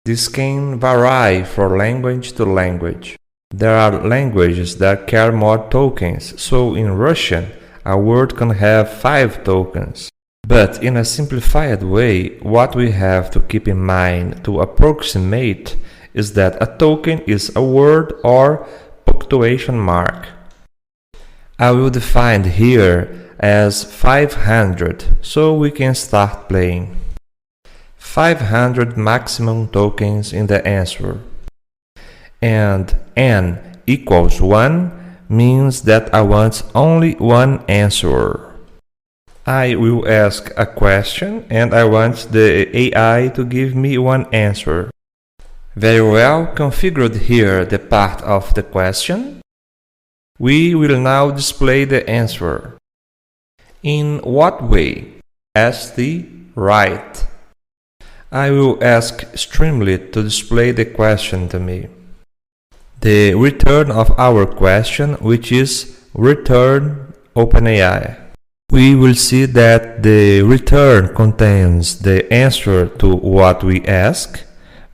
This can vary from language to language. There are languages that carry more tokens, so in Russian, a word can have 5 tokens. But in a simplified way, what we have to keep in mind to approximate is that a token is a word or punctuation mark. I will define here as 500, so we can start playing. 500 maximum tokens in the answer. And n equals 1 means that I want only one answer. I will ask a question and I want the AI to give me one answer. Very well, configured here the part of the question. We will now display the answer. In what way? St. Right. I will ask Streamlit to display the question to me. The return of our question, which is return OpenAI. We will see that the return contains the answer to what we ask,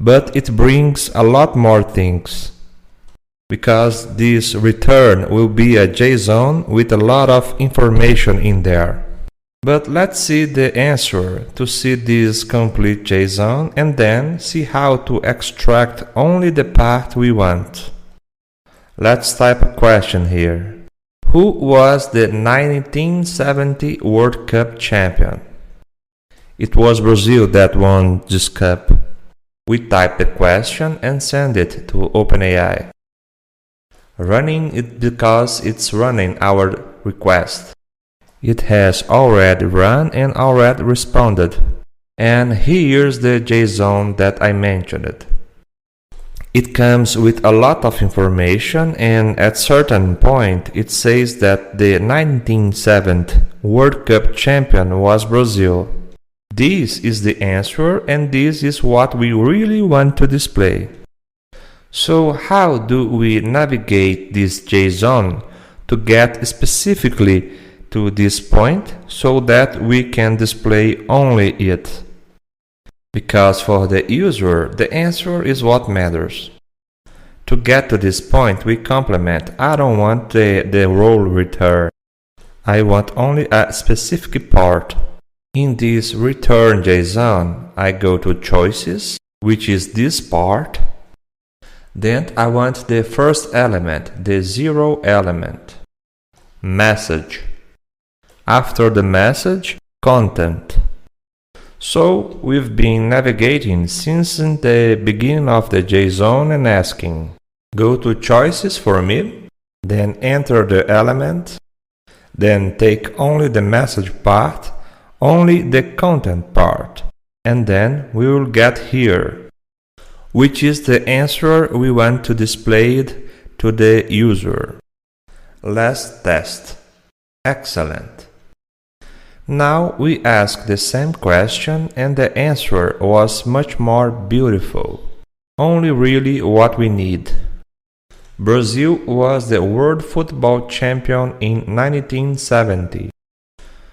but it brings a lot more things. because this return will be a JSON with a lot of information in there. But let's see the answer to see this complete JSON and then see how to extract only the part we want. Let's type a question here. Who was the 1970 World Cup champion? It was Brazil that won this cup. We type the question and send it to OpenAI. Running it because it's running our request. It has already run and already responded. And here's the JSON that I mentioned. It comes with a lot of information, and at certain point it says that the 1970 World Cup champion was Brazil. This is the answer, and this is what we really want to display. So how do we navigate this JSON to get specifically to this point so that we can display only it? Because for the user, the answer is what matters. To get to this point, we complement. I don't want the role return. I want only a specific part. In this return JSON, I go to choices, which is this part. Then I want the first element, the 0 element. Message. After the message, content. So we've been navigating since the beginning of the JSON and asking, go to choices for me, then enter the element, then take only the message part, only the content part, and then we will get here, which is the answer we want to display it to the user. Last test. Excellent. Now we ask the same question and the answer was much more beautiful. Only really what we need. Brazil was the world football champion in 1970.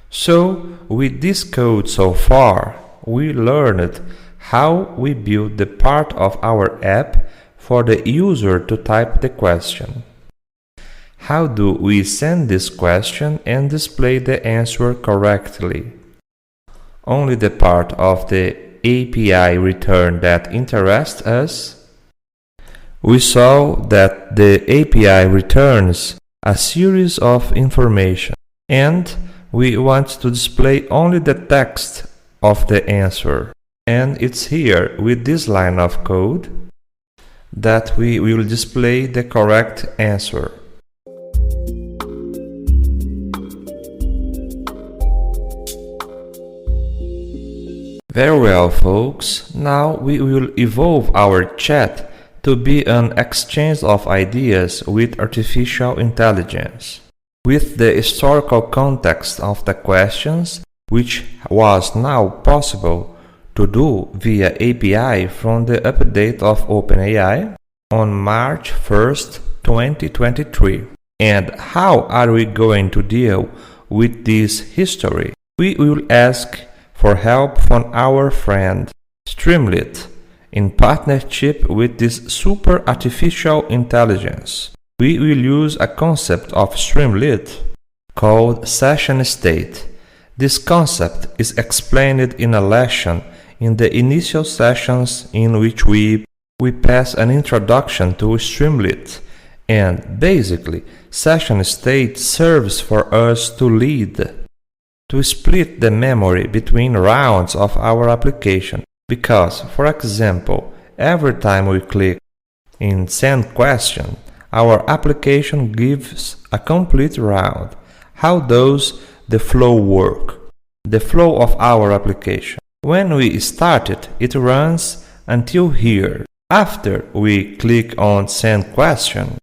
So with this code so far, we learned how we build the part of our app for the user to type the question. How do we send this question and display the answer correctly? Only the part of the API return that interests us. We saw that the API returns a series of information, and we want to display only the text of the answer. And it's here with this line of code that we will display the correct answer. Very well, folks. Now we will evolve our chat to be an exchange of ideas with artificial intelligence. With the historical context of the questions, which was now possible to do via API from the update of OpenAI on March 1st, 2023. And how are we going to deal with this history? We will ask for help from our friend Streamlit in partnership with this super artificial intelligence. We will use a concept of Streamlit called session state. This concept is explained in a lesson in the initial sessions in which we pass an introduction to Streamlit, and basically session state serves for us to lead, to split the memory between rounds of our application, because, for example, every time we click in Send Question, our application gives a complete round. How does the flow work? The flow of our application. When we start it, it runs until here. After we click on Send Question,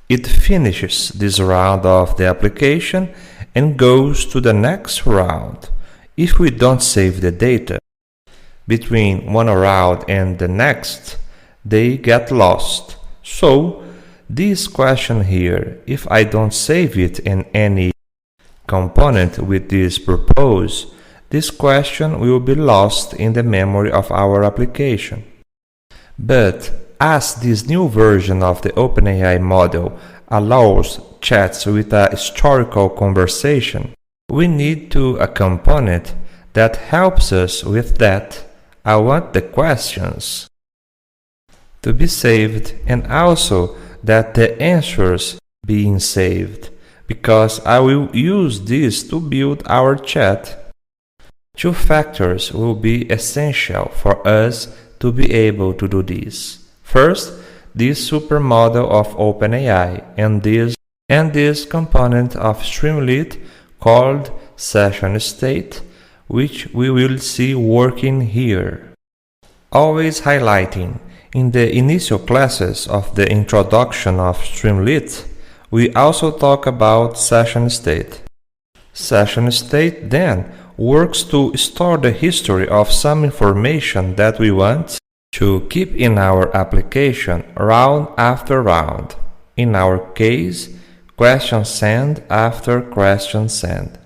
it finishes this round of the application and goes to the next round. If we don't save the data between one round and the next, they get lost. So, this question here, if I don't save it in any component with this purpose, this question will be lost in the memory of our application. But as this new version of the OpenAI model allows chats with a historical conversation, we need a component that helps us with that. I want the questions to be saved and also that the answers being saved, because I will use this to build our chat. Two factors will be essential for us to be able to do this. First, this supermodel of OpenAI and this component of Streamlit called session state, which we will see working here. Always highlighting, in the initial classes of the introduction of Streamlit, we also talk about session state. Session state then works to store the history of some information that we want to keep in our application round after round. In our case, question send after question send.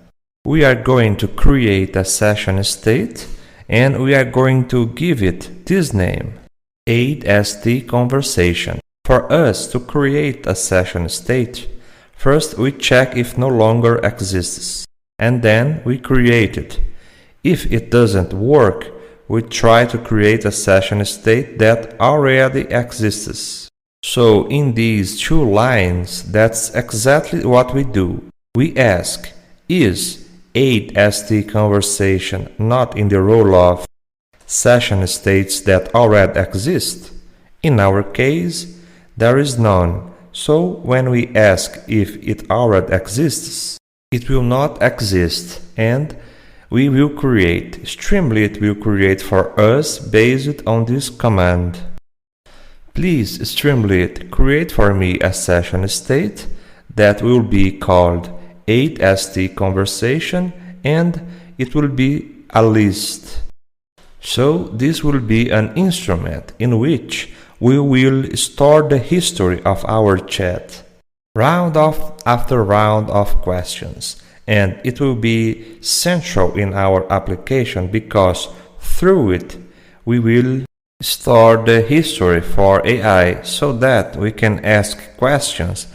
We are going to create a session state and we are going to give it this name, AidST conversation. For us to create a session state, first we check if no longer exists, and then we create it. If it doesn't work, we try to create a session state that already exists. So in these two lines, that's exactly what we do. We ask, is AidST conversation not in the role of session states that already exist? In our case, there is none. So when we ask if it already exists, it will not exist, and we will create. Streamlit will create for us based on this command. Please, Streamlit, create for me a session state that will be called AidST conversation, and it will be a list. So this will be an instrument in which we will store the history of our chat, round after round of questions, and it will be central in our application because through it we will store the history for AI so that we can ask questions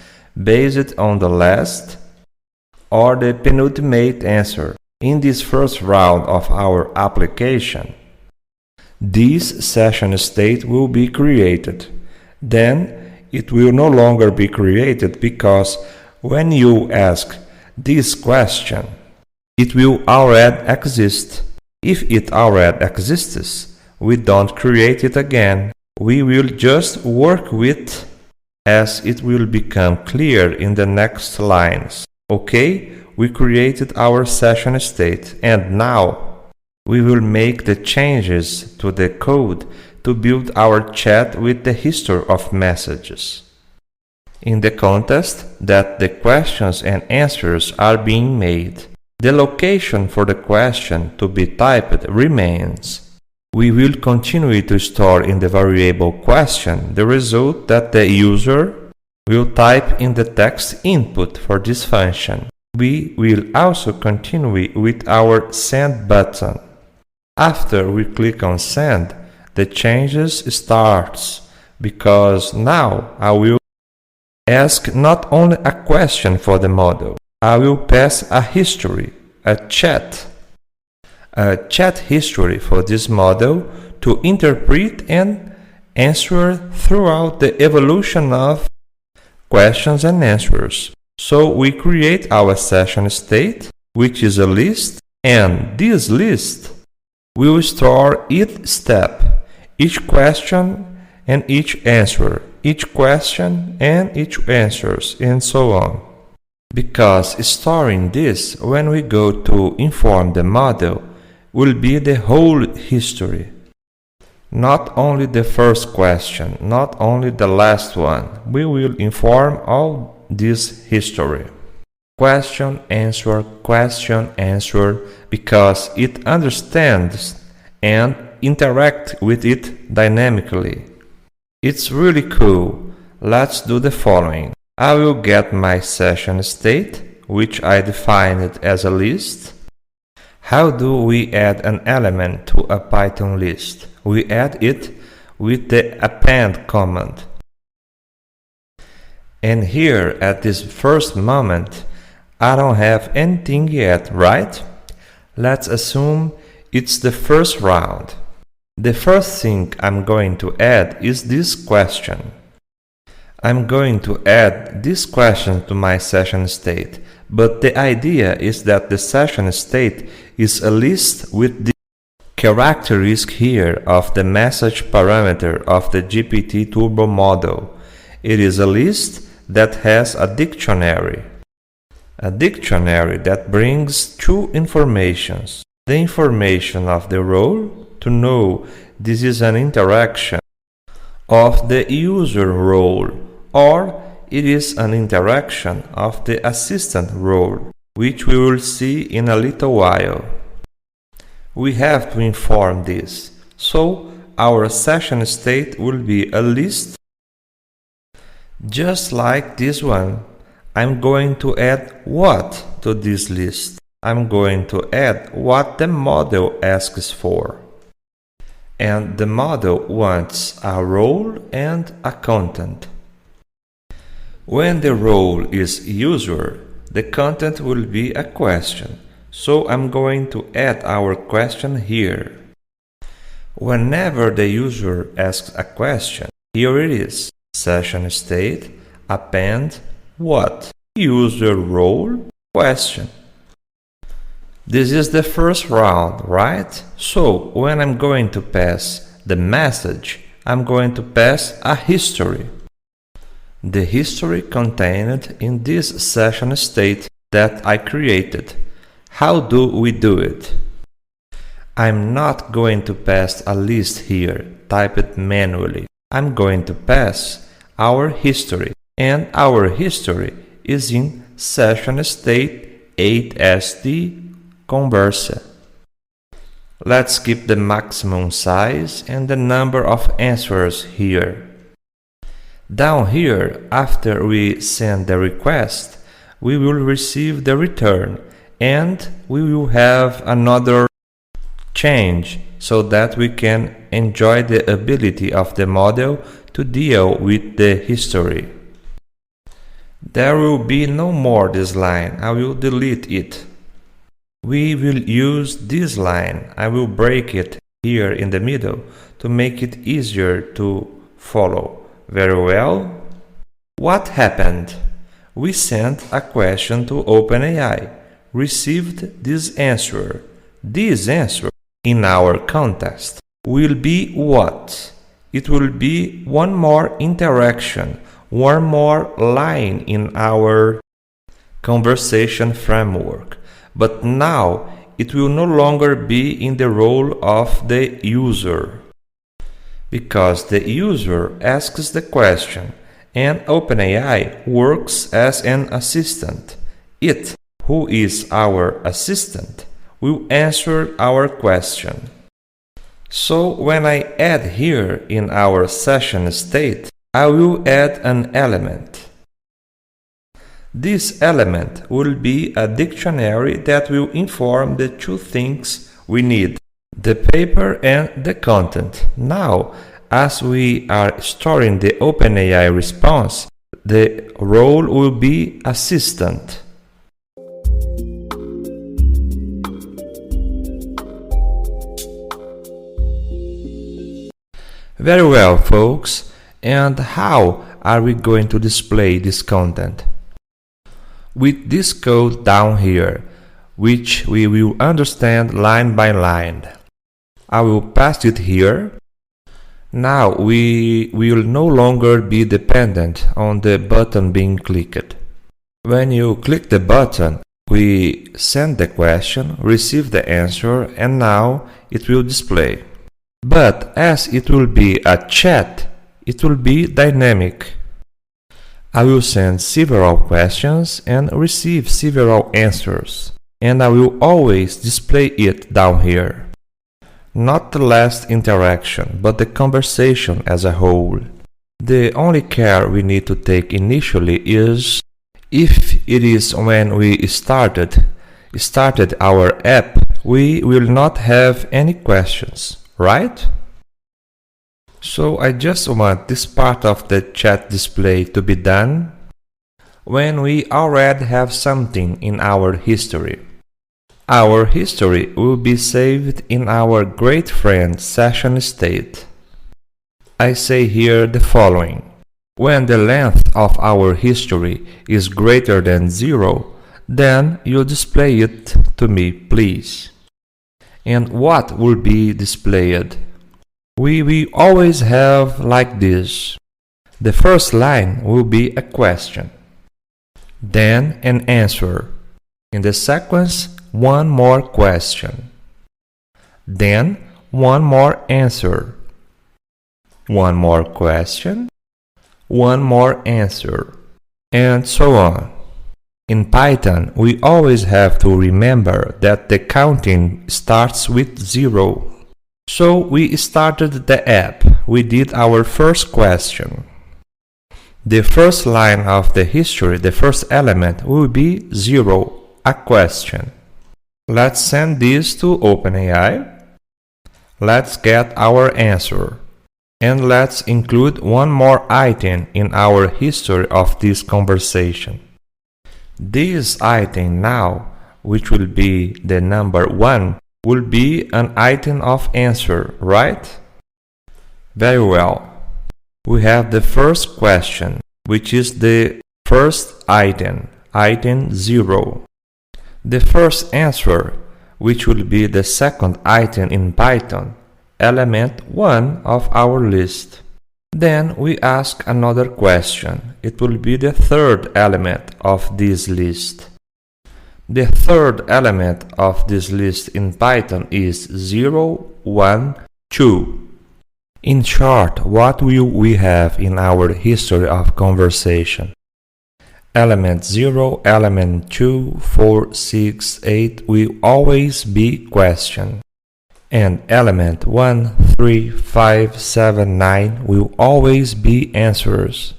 based on the last or the penultimate answer. In this first round of our application, this session state will be created. Then it will no longer be created because when you ask this question, it will already exist. If it already exists, we don't create it again. We will just work with as it will become clear in the next lines. Okay, we created our session state and now we will make the changes to the code to build our chat with the history of messages. In the context that the questions and answers are being made, the location for the question to be typed remains. We will continue to store in the variable question the result that the user will type in the text input for this function. We will also continue with our send button. After we click on send, the changes starts because now I will ask not only a question for the model, I will pass a history, a chat history for this model to interpret and answer throughout the evolution of questions and answers. So we create our session state, which is a list, and this list will store each step, each question and each answer, each question and each answers, and so on. Because storing this when we go to inform the model will be the whole history. Not only the first question, not only the last one, we will inform all this history. Question, answer, because it understands and interacts with it dynamically. It's really cool. Let's do the following. I will get my session state, which I defined as a list. How do we add an element to a Python list? We add it with the append command. And here, at this first moment, I don't have anything yet, right? Let's assume it's the first round. The first thing I'm going to add is this question. I'm going to add this question to my session state, but the idea is that the session state is a list with the characteristic here of the message parameter of the GPT Turbo model. It is a list that has a dictionary. A dictionary that brings two informations. The information of the role, to know this is an interaction of the user role, or it is an interaction of the assistant role, which we will see in a little while. We have to inform this, so our session state will be a list just like this one. I'm going to add what to this list? I'm going to add what the model asks for. And the model wants a role and a content. When the role is user, the content will be a question. So I'm going to add our question here. Whenever the user asks a question, here it is. Session state, append, what? User role, question. This is the first round, right? So when I'm going to pass the message, I'm going to pass a history. The history contained in this session state that I created. How do we do it? I'm not going to pass a list here, type it manually. I'm going to pass our history, and our history is in session state 8sd conversa. Let's keep the maximum size and the number of answers here. Down here, after we send the request, we will receive the return, and we will have another change so that we can enjoy the ability of the model to deal with the history. There will be no more this line. I will delete it. We will use this line. I will break it here in the middle to make it easier to follow. Very well. What happened? We sent a question to OpenAI, received this answer. This answer in our context will be what? It will be one more interaction, one more line in our conversation framework. But now it will no longer be in the role of the user, because the user asks the question and OpenAI works as an assistant. It, who is our assistant, will answer our question. So when I add here in our session state, I will add an element. This element will be a dictionary that will inform the two things we need, the paper and the content. Now, as we are storing the OpenAI response, the role will be assistant. Very well, folks. And how are we going to display this content? With this code down here, which we will understand line by line. I will pass it here. Now we will no longer be dependent on the button being clicked. When you click the button, we send the question, receive the answer, and now it will display. But as it will be a chat, it will be dynamic. I will send several questions and receive several answers, and I will always display it down here. Not the last interaction, but the conversation as a whole. The only care we need to take initially is if it is when we started our app, we will not have any questions, right? So I just want this part of the chat display to be done when we already have something in our history. Our history will be saved in our great friend session state. I say here the following. When the length of our history is greater than 0, then you display it to me, please. And what will be displayed? We will always have like this. The first line will be a question, then an answer. In the sequence, one more question, then one more answer, one more question, one more answer, and so on. In Python, we always have to remember that the counting starts with 0. So we started the app. We did our first question. The first line of the history, the first element, will be 0, a question. Let's send this to OpenAI. Let's get our answer. And let's include one more item in our history of this conversation. This item now, which will be the number 1, will be an item of answer, right? Very well. We have the first question, which is the first item, item 0. The first answer, which will be the second item in Python, element 1 of our list. Then we ask another question. It will be the third element of this list. The third element of this list in Python is 0, 1, 2. In short, what will we have in our history of conversation? Element 0, element 2, 4, 6, 8 will always be question. And element 1, 3, 5, 7, 9 will always be answers.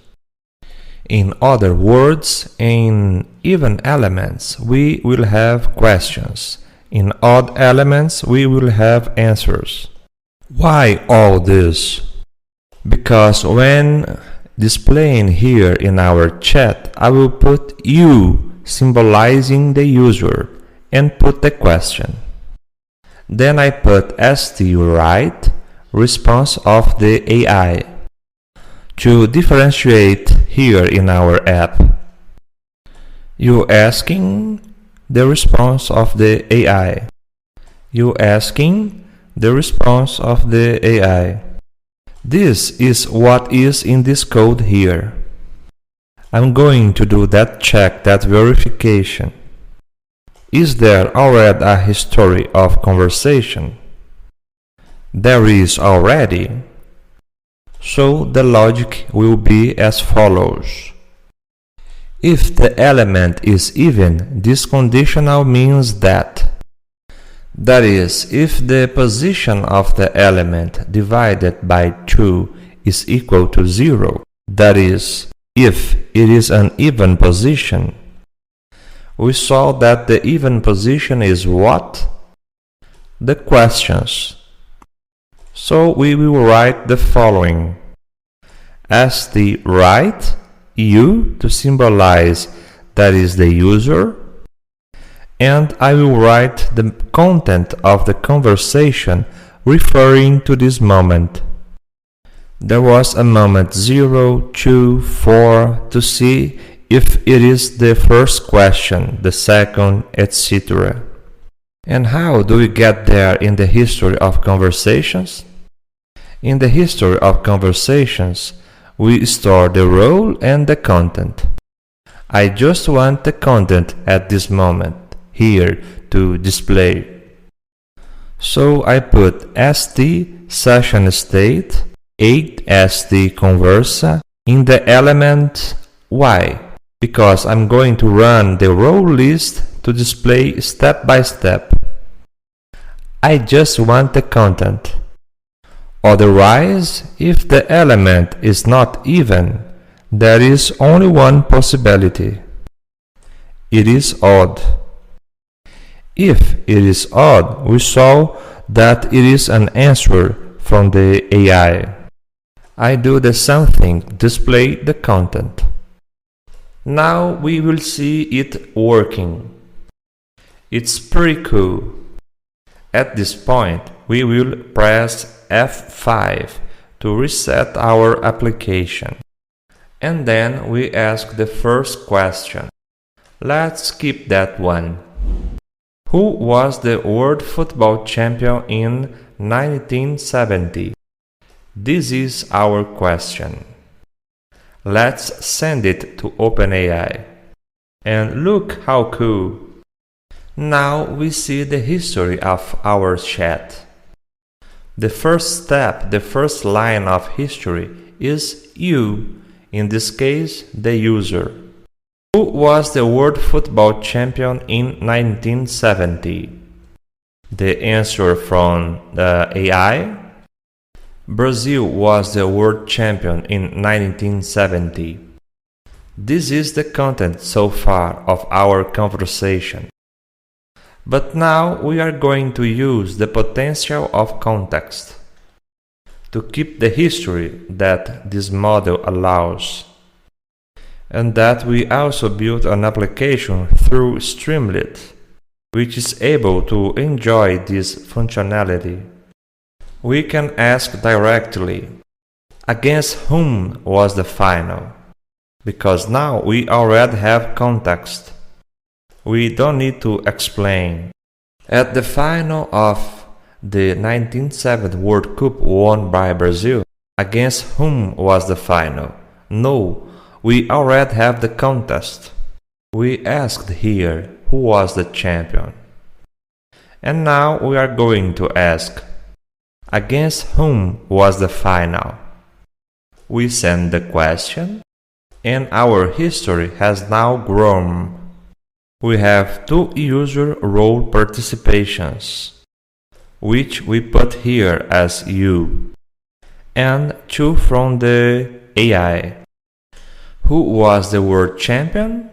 In other words, in even elements, we will have questions. In odd elements, we will have answers. Why all this? Because when displaying here in our chat, I will put you symbolizing the user and put the question. Then I put st right response of the AI to differentiate here in our app. You asking the response of the AI. You asking the response of the AI. This is what is in this code here. I'm going to do that check, that verification. Is there already a history of conversation? There is already. So the logic will be as follows. If the element is even, this conditional means that. That is, if the position of the element divided by 2 is equal to 0, that is, if it is an even position. We saw that the even position is what? The questions. So we will write the following. St right you to symbolize that is the user, and I will write the content of the conversation referring to this moment. There was a moment 0, 2, 4 to see if it is the first question, the second, etc. And how do we get there in the history of conversations? In the history of conversations, we store the role and the content. I just want the content at this moment, here, to display. So I put st session state 8 st conversa in the element y, because I'm going to run the role list to display step by step. I just want the content. Otherwise, if the element is not even, there is only one possibility. It is odd. If it is odd, we saw that it is an answer from the AI. I do the same thing, display the content. Now we will see it working. It's pretty cool. At this point, we will press F5 to reset our application. And then we ask the first question. Let's skip that one. Who was the world football champion in 1970? This is our question. Let's send it to OpenAI. And look how cool! Now we see the history of our chat. The first step, the first line of history is you, in this case, the user. Who was the world football champion in 1970? The answer from the AI? Brazil was the world champion in 1970. This is the content so far of our conversation. But now we are going to use the potential of context to keep the history that this model allows. And that we also built an application through Streamlit, which is able to enjoy this functionality. We can ask directly, against whom was the final? Because now we already have context. We don't need to explain. At the final of the 1970 World Cup won by Brazil, against whom was the final? No, we already have the context. We asked here who was the champion. And now we are going to ask, against whom was the final? We send the question, and our history has now grown. We have 2 user role participations, which we put here as you, and 2 from the AI. Who was the world champion?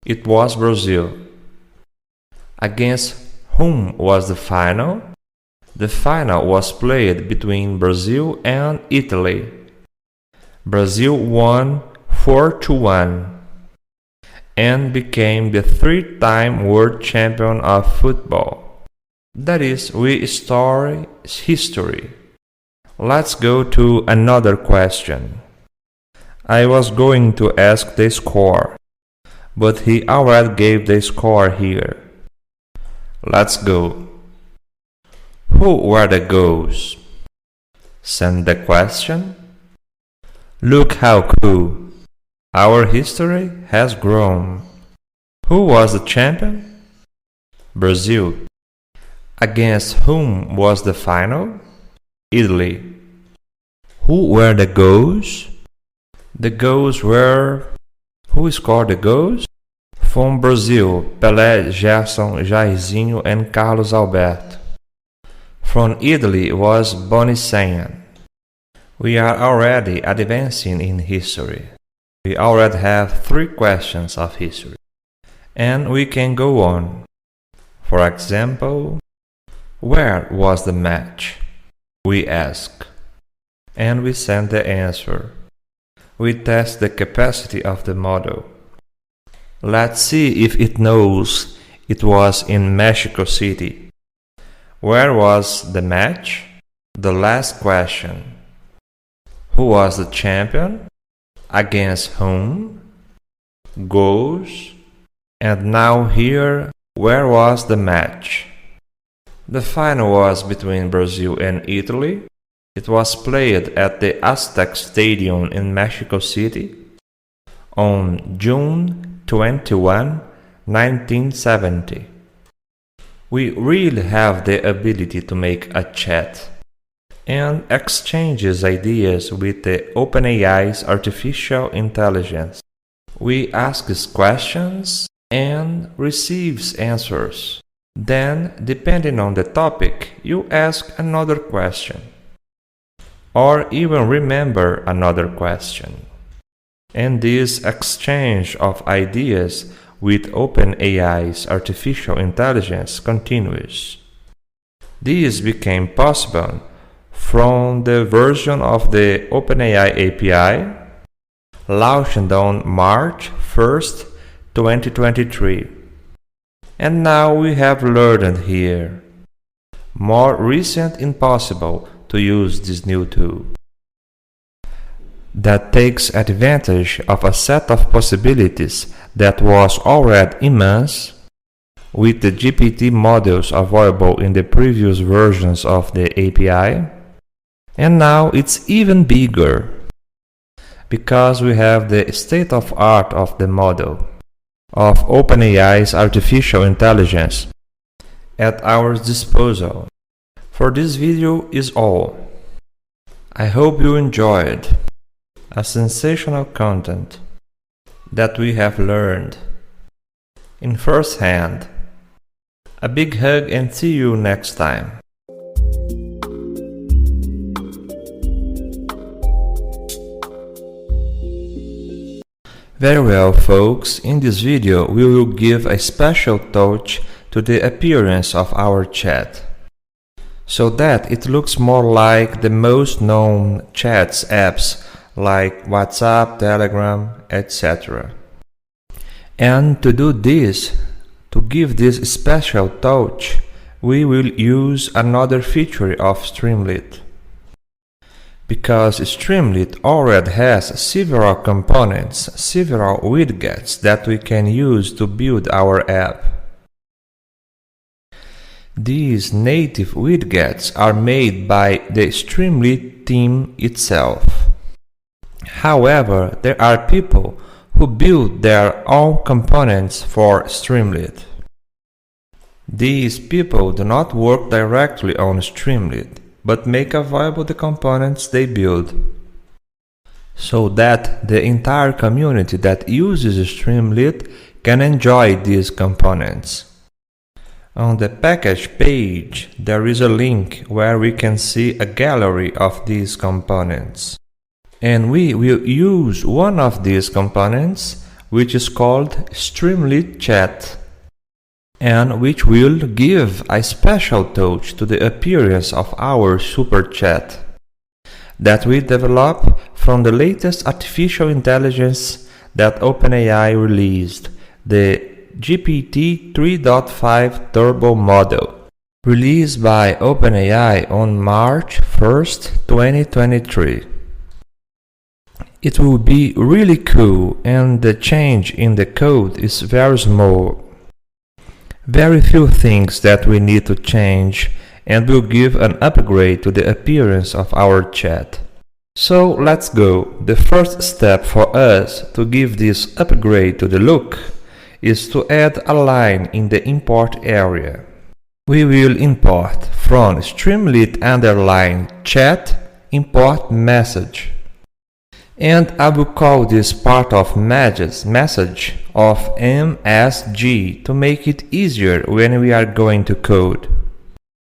It was Brazil. Against whom was the final? The final was played between Brazil and Italy. Brazil won 4-1 and became the 3-time world champion of football. That is, we store history. Let's go to another question. I was going to ask the score, but he already gave the score here. Let's go. Who were the goals? Send the question. Look how cool. Our history has grown. Who was the champion? Brazil. Against whom was the final? Italy. Who were the goals? The goals were... Who scored the goals? From Brazil, Pelé, Gerson, Jairzinho and Carlos Alberto. From Italy was Bonicenha. We are already advancing in history. We already have 3 questions of history. And we can go on. For example, where was the match? We ask. And we send the answer. We test the capacity of the model. Let's see if it knows it was in Mexico City. Where was the match? The last question. Who was the champion? Against whom? Goals. And now here, where was the match? The final was between Brazil and Italy. It was played at the Aztec Stadium in Mexico City on June 21, 1970. We really have the ability to make a chat and exchanges ideas with the OpenAI's artificial intelligence. We ask questions and receives answers. Then, depending on the topic, you ask another question, or even remember another question. And this exchange of ideas with OpenAI's artificial intelligence continues. This became possible from the version of the OpenAI API launched on March 1st, 2023. And now we have learned here. More recent and possible to use this new tool that takes advantage of a set of possibilities that was already immense with the GPT models available in the previous versions of the API, and now it's even bigger because we have the state-of-art of the model of OpenAI's artificial intelligence at our disposal. For this video is all. I hope you enjoyed a sensational content that we have learned in first hand. A big hug and see you next time. Very well, folks, in this video we will give a special touch to the appearance of our chat, so that it looks more like the most known chats apps like WhatsApp, Telegram, etc. And to do this, to give this special touch, we will use another feature of Streamlit. Because Streamlit already has several components, several widgets that we can use to build our app. These native widgets are made by the Streamlit team itself. However, there are people who build their own components for Streamlit. These people do not work directly on Streamlit, but make available the components they build, so that the entire community that uses Streamlit can enjoy these components. On the package page, there is a link where we can see a gallery of these components. And we will use one of these components, which is called Streamlit Chat, and which will give a special touch to the appearance of our super chat that we develop from the latest artificial intelligence that OpenAI released, the GPT 3.5 Turbo model, released by OpenAI on March 1st, 2023. It will be really cool, and the change in the code is very small. Very few things that we need to change, and will give an upgrade to the appearance of our chat. So let's go. The first step for us to give this upgrade to the look is to add a line in the import area. We will import from Streamlit_chat import message. And I will call this part of message of MSG to make it easier when we are going to code.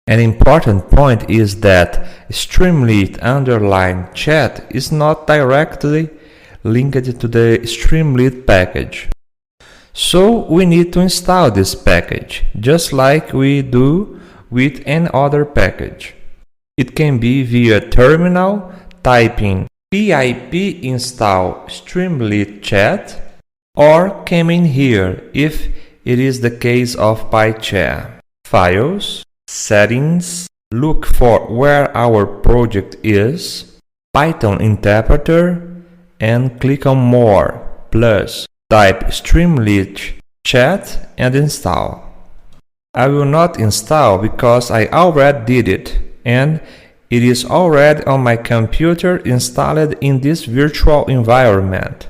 An important point is that Streamlit_chat is not directly linked to the Streamlit package. So we need to install this package, just like we do with any other package. It can be via terminal, typing pip install Streamlit Chat, or come in here if it is the case of PyChat. Files, Settings, look for where our project is, Python interpreter, and click on More, plus type Streamlit Chat and install. I will not install because I already did it, and it is already on my computer installed in this virtual environment.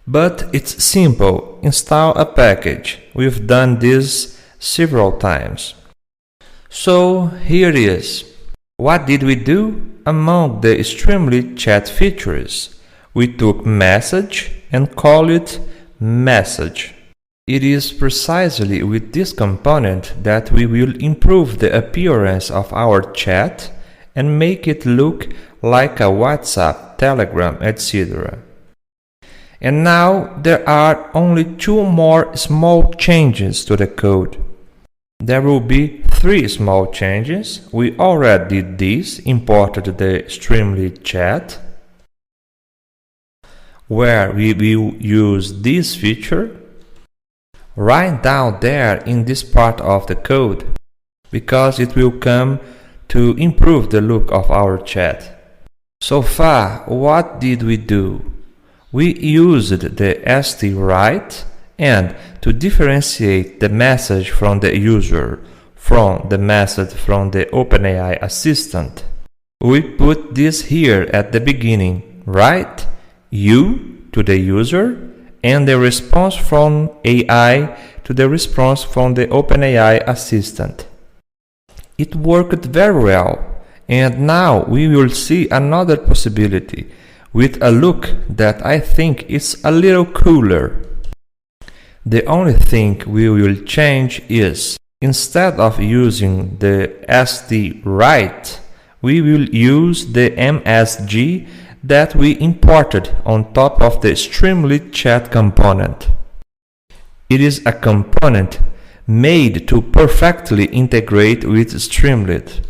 But it's simple, install a package. We've done this several times. So here it is. What did we do? Among the Streamlit Chat features, we took message and call it message. It is precisely with this component that we will improve the appearance of our chat and make it look like a WhatsApp, Telegram, etc. And now there are only two more small changes to the code. there will be 3 small changes. We already did this, imported the Streamlit chat, where we will use this feature right down there in this part of the code, because it will come to improve the look of our chat. So far, what did we do? We used the st_write, and to differentiate the message from the user from the message from the OpenAI assistant, we put this here at the beginning, right? You to the user, and the response from AI to the response from the OpenAI assistant. It worked very well, and now we will see another possibility with a look that I think is a little cooler. The only thing we will change is, instead of using the st_write, we will use the MSG that we imported on top of the Streamlit chat component. It is a component made to perfectly integrate with Streamlit,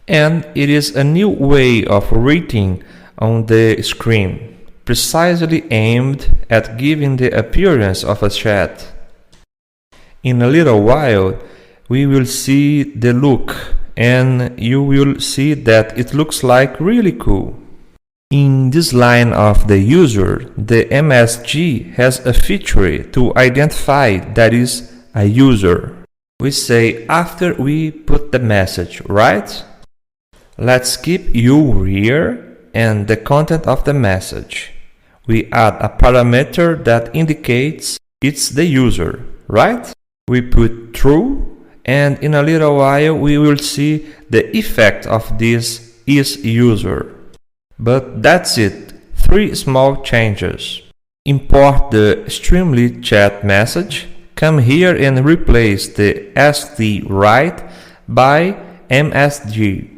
and it is a new way of writing on the screen, precisely aimed at giving the appearance of a chat. In a little while, we will see the look, and you will see that it looks like really cool. In this line of the user, the MSG has a feature to identify that is a user. We say after we put the message, right? Let's keep you here and the content of the message. We add a parameter that indicates it's the user, right? We put true, and in a little while we will see the effect of this is user. But that's it, 3 small changes. Import the Streamlit chat message, come here and replace the st_write by MSG,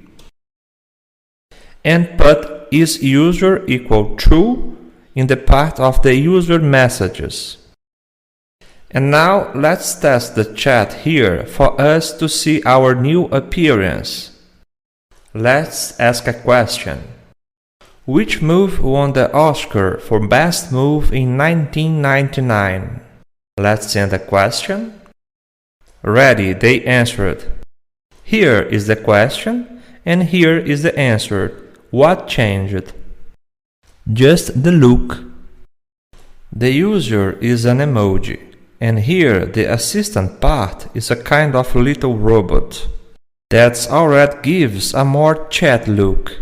and put is user equal true in the part of the user messages. And now let's test the chat here for us to see our new appearance. Let's ask a question. Which move won the Oscar for Best Move in 1999? Let's send a question. Ready, they answered. Here is the question, and here is the answer. What changed? Just the look. The user is an emoji, and here the assistant part is a kind of little robot. That already gives a more chat look.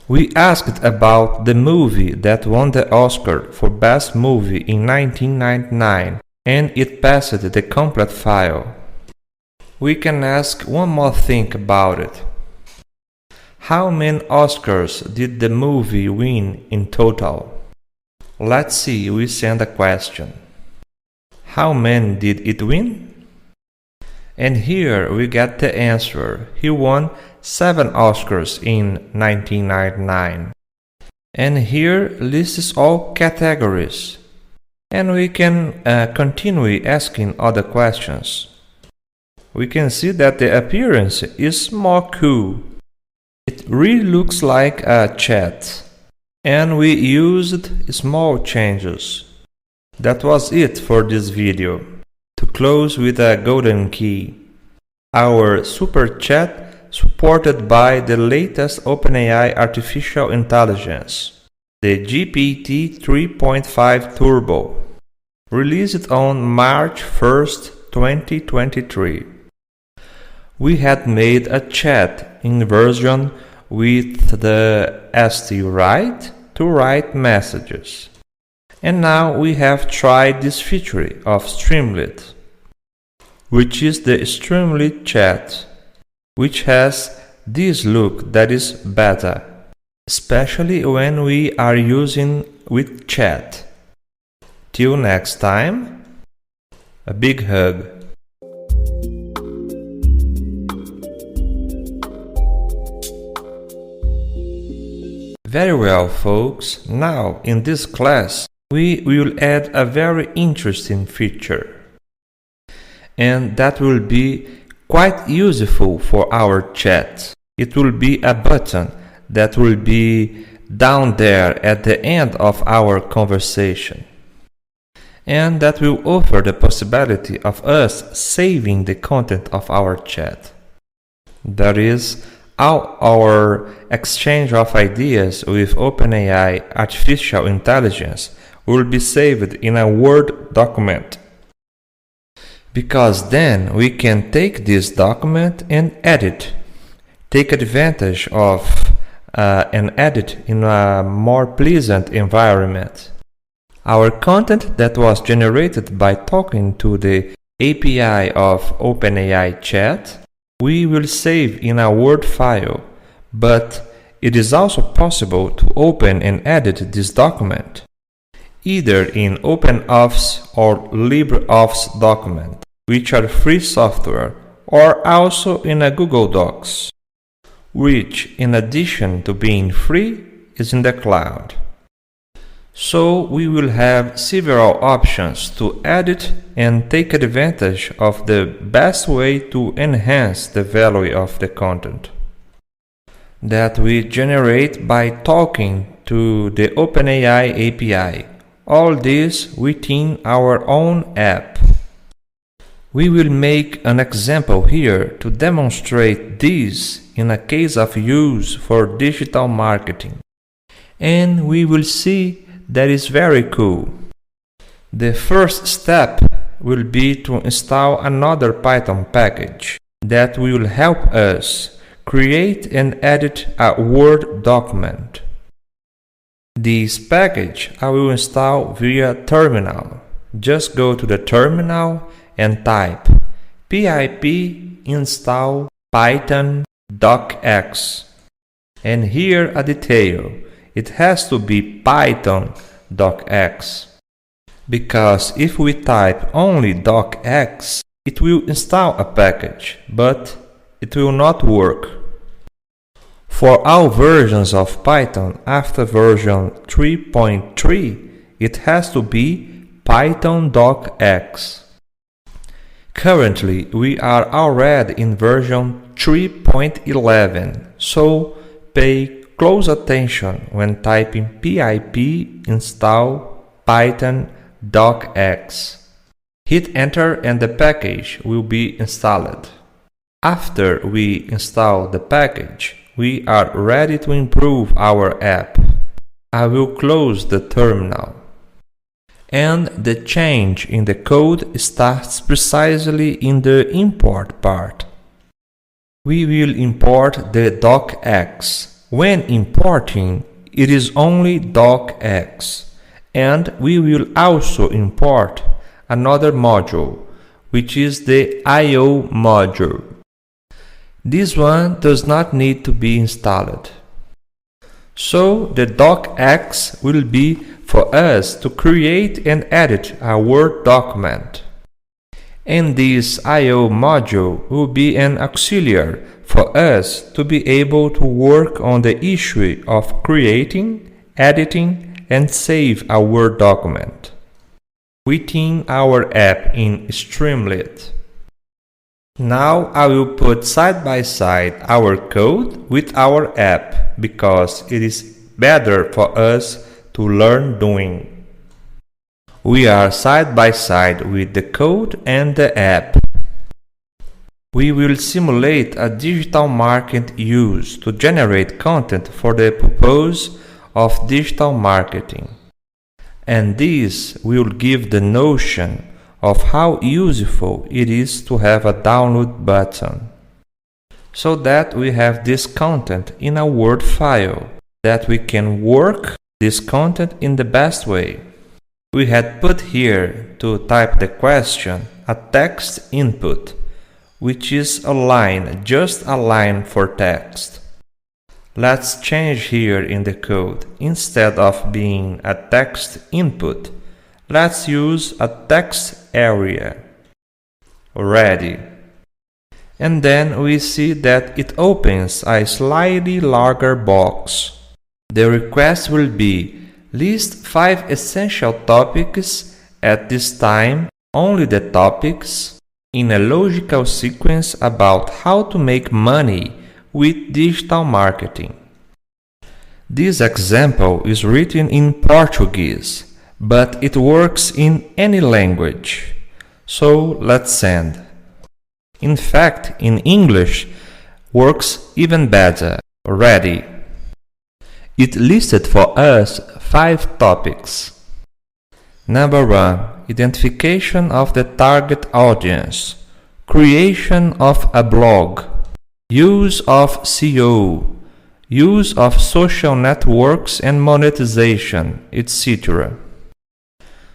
We asked about the movie that won the Oscar for Best Movie in 1999, and it passed the complete file. We can ask one more thing about it. How many Oscars did the movie win in total? Let's see, we send a question. How many did it win? And here we get the answer. He won 7 Oscars in 1999. And here lists all categories. And we can continue asking other questions. We can see that the appearance is more cool. It really looks like a chat. And we used small changes. That was it for this video. To close with a golden key. Our super chat supported by the latest OpenAI artificial intelligence, the GPT 3.5 Turbo, released on March 1st, 2023. We had made a chat inversion with the st_write to write messages. And now we have tried this feature of Streamlit, which is the Streamlit chat, which has this look that is better, especially when we are using with chat. Till next time, a big hug. Very well, folks. Now, in this class, we will add a very interesting feature. and that will be quite useful for our chat. It will be a button that will be down there at the end of our conversation, and that will offer the possibility of us saving the content of our chat. That is, all our exchange of ideas with OpenAI artificial intelligence will be saved in a Word document, because then we can take this document and edit, take advantage of and edit in a more pleasant environment. Our content that was generated by talking to the API of OpenAI Chat, we will save in a Word file, but it is also possible to open and edit this document, either in OpenOffice or LibreOffice document, which are free software, or also in a Google Docs, which, in addition to being free, is in the cloud. So we will have several options to edit and take advantage of the best way to enhance the value of the content that we generate by talking to the OpenAI API. All this within our own app. We will make an example here to demonstrate this in a case of use for digital marketing, and we will see that is very cool. The first step will be to install another Python package that will help us create and edit a Word document. This package I will install via terminal. Just go to the terminal and type pip install python docx, and here a detail: it has to be python docx, because if we type only docx, it will install a package, but it will not work. For all versions of Python after version 3.3, it has to be python docx. Currently, we are already in version 3.11, so pay close attention when typing pip install python docx. Hit enter and the package will be installed. After we install the package, we are ready to improve our app. I will close the terminal. And the change in the code starts precisely in the import part. We will import the docx. When importing, it is only docx. And we will also import another module, which is the I/O module. This one does not need to be installed. So the docx will be for us to create and edit a Word document. And this I/O module will be an auxiliary for us to be able to work on the issue of creating, editing, and save a Word document within our app in Streamlit. Now I will put side by side our code with our app, because it is better for us to learn doing. We are side by side with the code and the app. We will simulate a digital marketing use to generate content for the purpose of digital marketing. And this will give the notion of how useful it is to have a download button, so that we have this content in a Word file, that we can work this content in the best way. We had put here to type the question a text input, which is a line, just a line for text. Let's change here in the code. Instead of being a text input, let's use a text area. Ready. And then we see that it opens a slightly larger box. The request will be: list 5 essential topics at this time, only the topics, in a logical sequence about how to make money with digital marketing. This example is written in Portuguese, but it works in any language. So let's send. In fact, in English, works even better. Ready. It listed for us 5 topics. Number 1. Identification of the target audience. Creation of a blog. Use of SEO. Use of social networks and monetization, etc.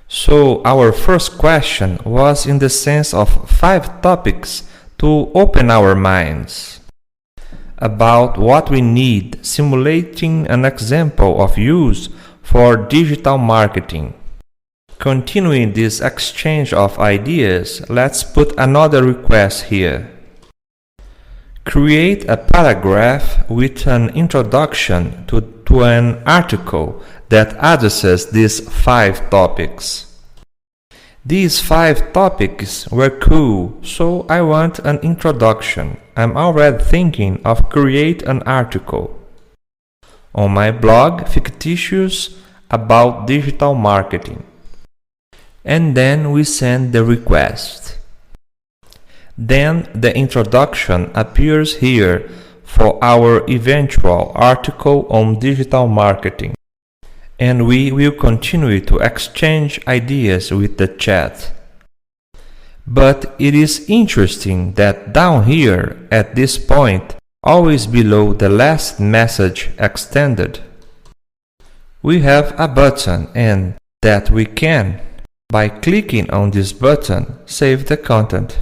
So our first question was in the sense of 5 topics to open our minds about what we need, simulating an example of use for digital marketing. Continuing this exchange of ideas, let's put another request here. Create a paragraph with an introduction to an article that addresses these 5 topics. These 5 topics were cool, so I want an introduction. I'm already thinking of create an article on my blog, fictitious, about digital marketing. And then we send the request. Then the introduction appears here for our eventual article on digital marketing. And we will continue to exchange ideas with the chat. But it is interesting that down here, at this point, always below the last message extended, we have a button and that we can, by clicking on this button, save the content.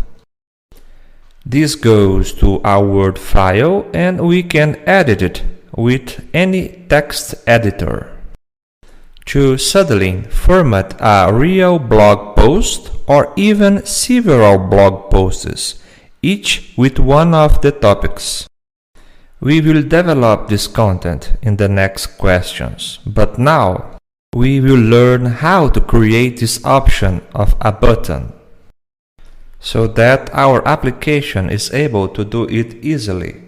This goes to our Word file and we can edit it with any text editor. To suddenly format a real blog post or even several blog posts, each with one of the topics. We will develop this content in the next questions, but now we will learn how to create this option of a button so that our application is able to do it easily.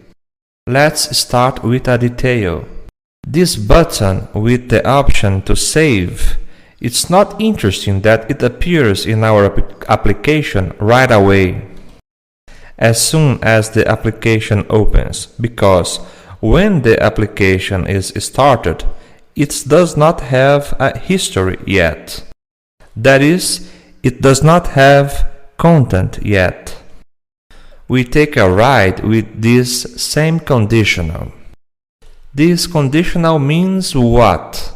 Let's start with a detail. This button with the option to save, it's not interesting that it appears in our application right away as soon as the application opens, because when the application is started, it does not have a history yet. That is, it does not have content yet. We take a ride with this same conditional. This conditional means what?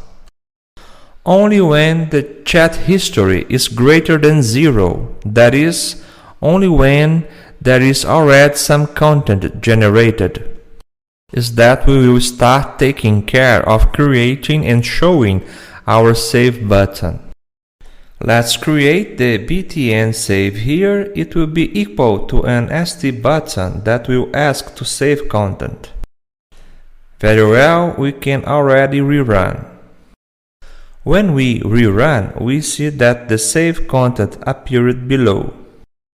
Only when the chat history is greater than 0, that is, only when there is already some content generated, is that we will start taking care of creating and showing our save button. Let's create the btn save here. It will be equal to an st button that will ask to save content. Very well, we can already rerun. When we rerun, we see that the save content appeared below.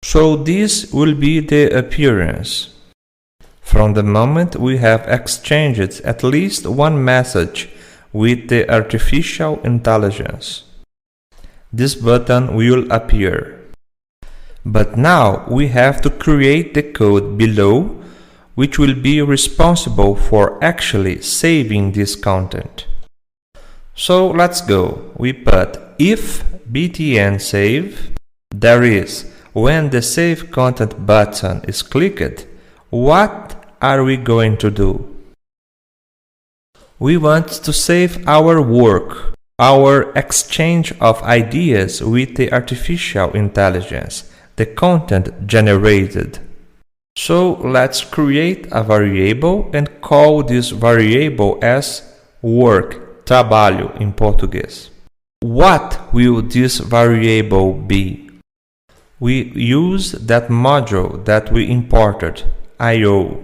So this will be the appearance. From the moment we have exchanged at least one message with the artificial intelligence, this button will appear. But now we have to create the code below, which will be responsible for actually saving this content. So let's go. We put if btn save, there is, when the save content button is clicked, what are we going to do? We want to save our work, our exchange of ideas with the artificial intelligence, the content generated. So let's create a variable and call this variable as work, trabalho in Portuguese. What will this variable be? We use that module that we imported, IO.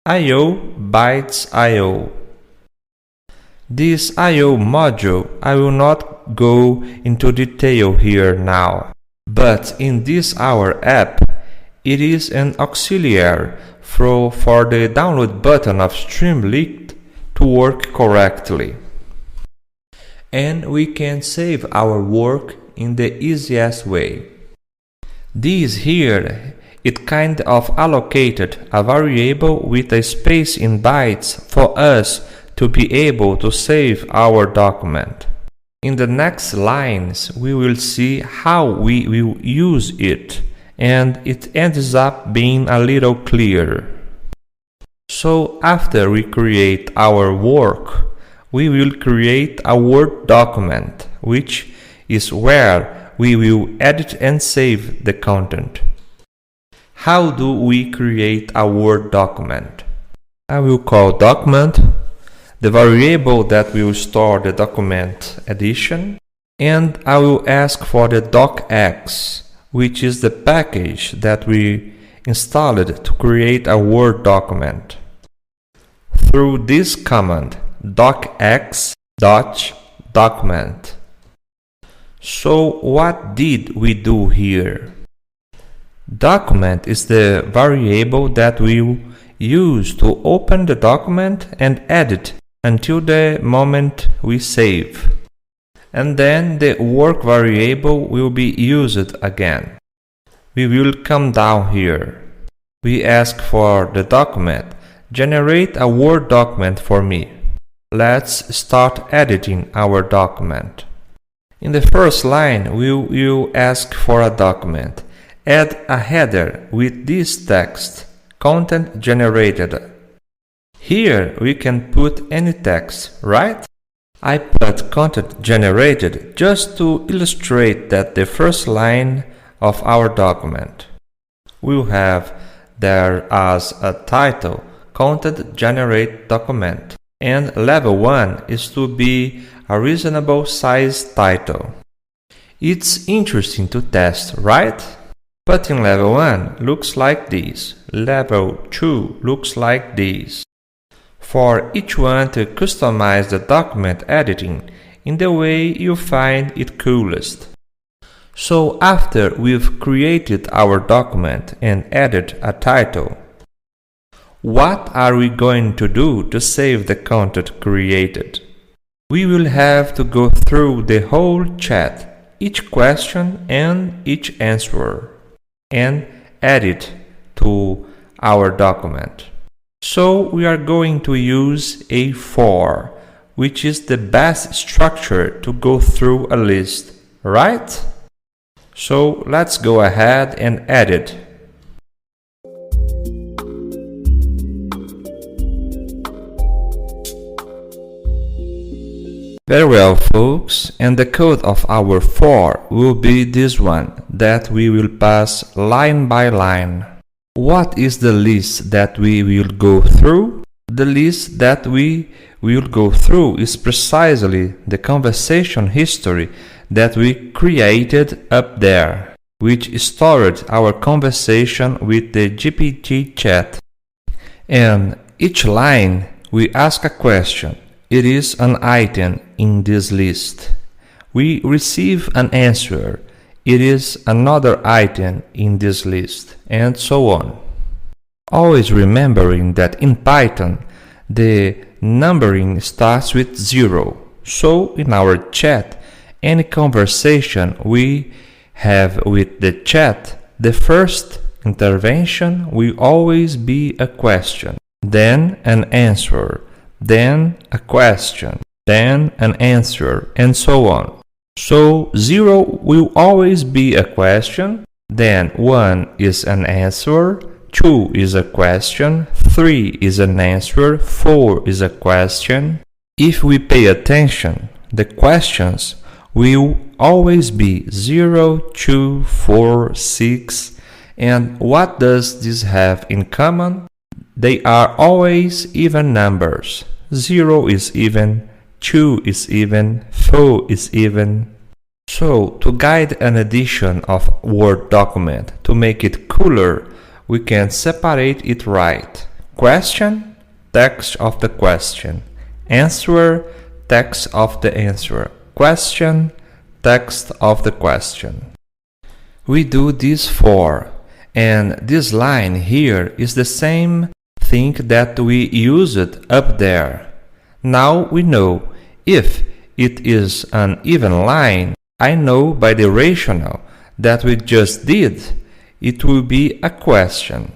IO bytes IO. This IO module, I will not go into detail here now, but in this our app, It is an auxiliary for the download button of Streamlit to work correctly. And we can save our work in the easiest way. This here, it kind of allocated a variable with a space in bytes for us to be able to save our document. In the next lines, we will see how we will use it, and it ends up being a little clearer. So after we create our work, we will create a Word document, which is where we will edit and save the content. How do we create a Word document? I will call document the variable that will store the document edition, and I will ask for the docx, which is the package that we installed to create a Word document. Through this command, docx.document. So what did we do here? Document is the variable that we will use to open the document and edit until the moment we save. And then the work variable will be used again. We will come down here. We ask for the document. Generate a Word document for me. Let's start editing our document. In the first line, we will ask for a document. Add a header with this text, content generated. Here we can put any text, right? I put content generated just to illustrate that the first line of our document will have there as a title, content generate document, and level 1 is to be a reasonable size title. It's interesting to test, right? Putting level 1 looks like this, level 2 looks like this. For each one to customize the document editing in the way you find it coolest. So after we've created our document and added a title, what are we going to do to save the content created? We will have to go through the whole chat, each question and each answer, and add it to our document. So we are going to use a for, which is the best structure to go through a list, right? So let's go ahead and add it. Very well, folks, and the code of our for will be this one that we will pass line by line. What is the list that we will go through? The list that we will go through is precisely the conversation history that we created up there, which stored our conversation with the GPT chat. And each line we ask a question. It is an item in this list. We receive an answer. It is another item in this list, and so on. Always remembering that in Python, the numbering starts with 0. So in our chat, any conversation we have with the chat, the first intervention will always be a question, then an answer, then a question, then an answer, and so on. So 0 will always be a question, then 1 is an answer, 2 is a question, 3 is an answer, 4 is a question. If we pay attention, the questions will always be 0, 2, 4, 6. And what does this have in common? They are always even numbers. 0 is even, 2 is even, 4 is even. So, to guide an edition of Word document to make it cooler, we can separate it right. Question, text of the question. Answer, text of the answer. Question, text of the question. We do this for, And this line here is the same thing that we used up there. Now we know if it is an even line, I know by the rationale that we just did, it will be a question.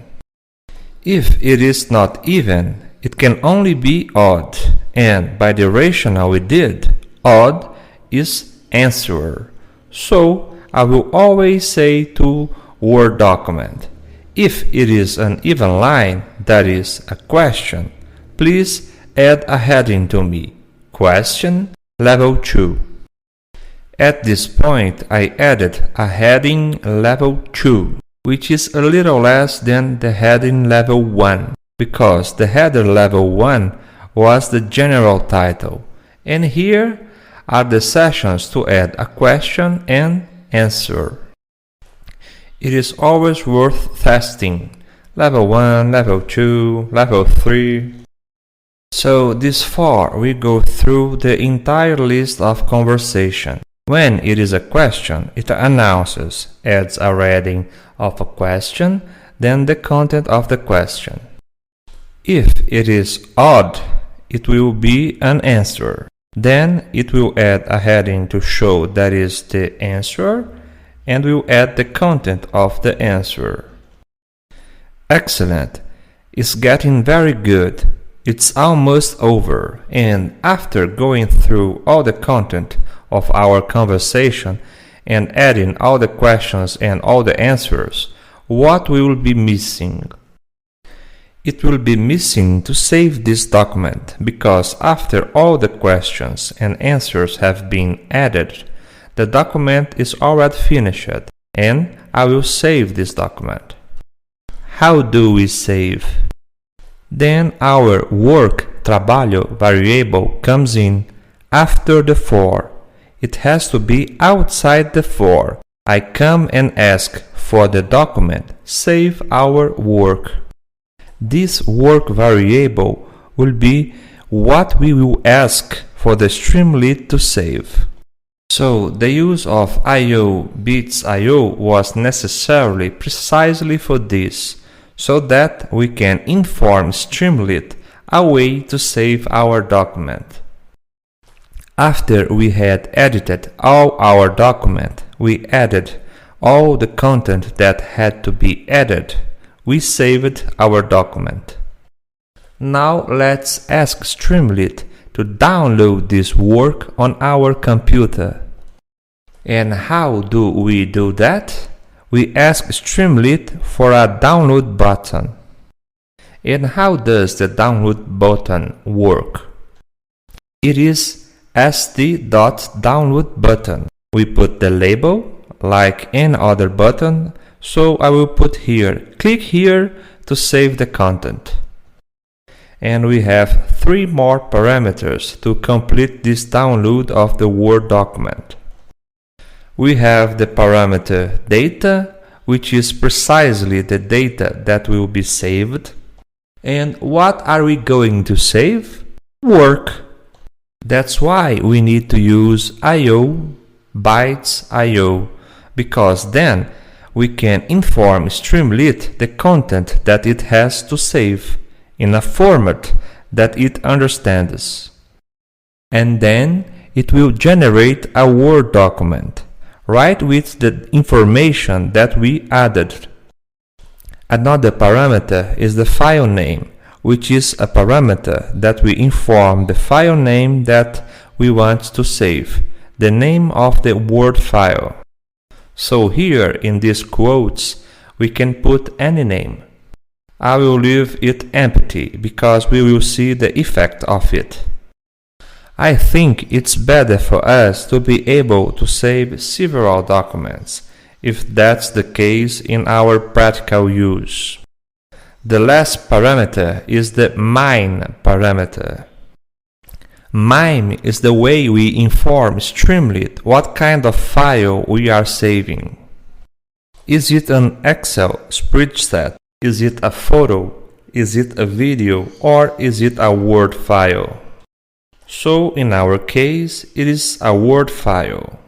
If it is not even, it can only be odd, and by the rationale we did, odd is answer. So I will always say to Word document, if it is an even line, that is a question, please add a heading to me, question level 2. At this point I added a heading level 2, which is a little less than the heading level 1, because the header level 1 was the general title, and here are the sessions to add a question and answer. It is always worth testing. Level 1, level 2, level 3. So this far we go through the entire list of conversation. When it is a question, it announces, adds a heading of a question, then the content of the question. If it is odd, it will be an answer. Then it will add a heading to show that is the answer, and will add the content of the answer. Excellent! It's getting very good. It's almost over, and after going through all the content of our conversation and adding all the questions and all the answers, what will be missing? It will be missing to save this document, because after all the questions and answers have been added, the document is already finished, and I will save this document. How do we save? Then our work trabalho variable comes in after the for. It has to be outside the for. I come and ask for the document, save our work. This work variable will be what we will ask for the Streamlit to save. So the use of IO bits IO was necessarily precisely for this, so that we can inform Streamlit a way to save our document. After we had edited all our document, we added all the content that had to be added. We saved our document. Now let's ask Streamlit to download this work on our computer. And how do we do that? We ask Streamlit for a download button. And how does the download button work? It is st.download button. We put the label, like any other button, so I will put here, click here to save the content. And we have 3 more parameters to complete this download of the Word document. We have the parameter data, which is precisely the data that will be saved. And what are we going to save? Work. That's why we need to use IO bytes IO, because then we can inform Streamlit the content that it has to save in a format that it understands. And then it will generate a Word document, right with the information that we added. Another parameter is the file name, which is a parameter that we inform the file name that we want to save, the name of the Word file. So here in these quotes we can put any name. I will leave it empty because we will see the effect of it. I think it's better for us to be able to save several documents, if that's the case in our practical use. The last parameter is the MIME parameter. MIME is the way we inform Streamlit what kind of file we are saving. Is it an Excel spreadsheet? Is it a photo? Is it a video? Or is it a Word file? So in our case, it is a Word file.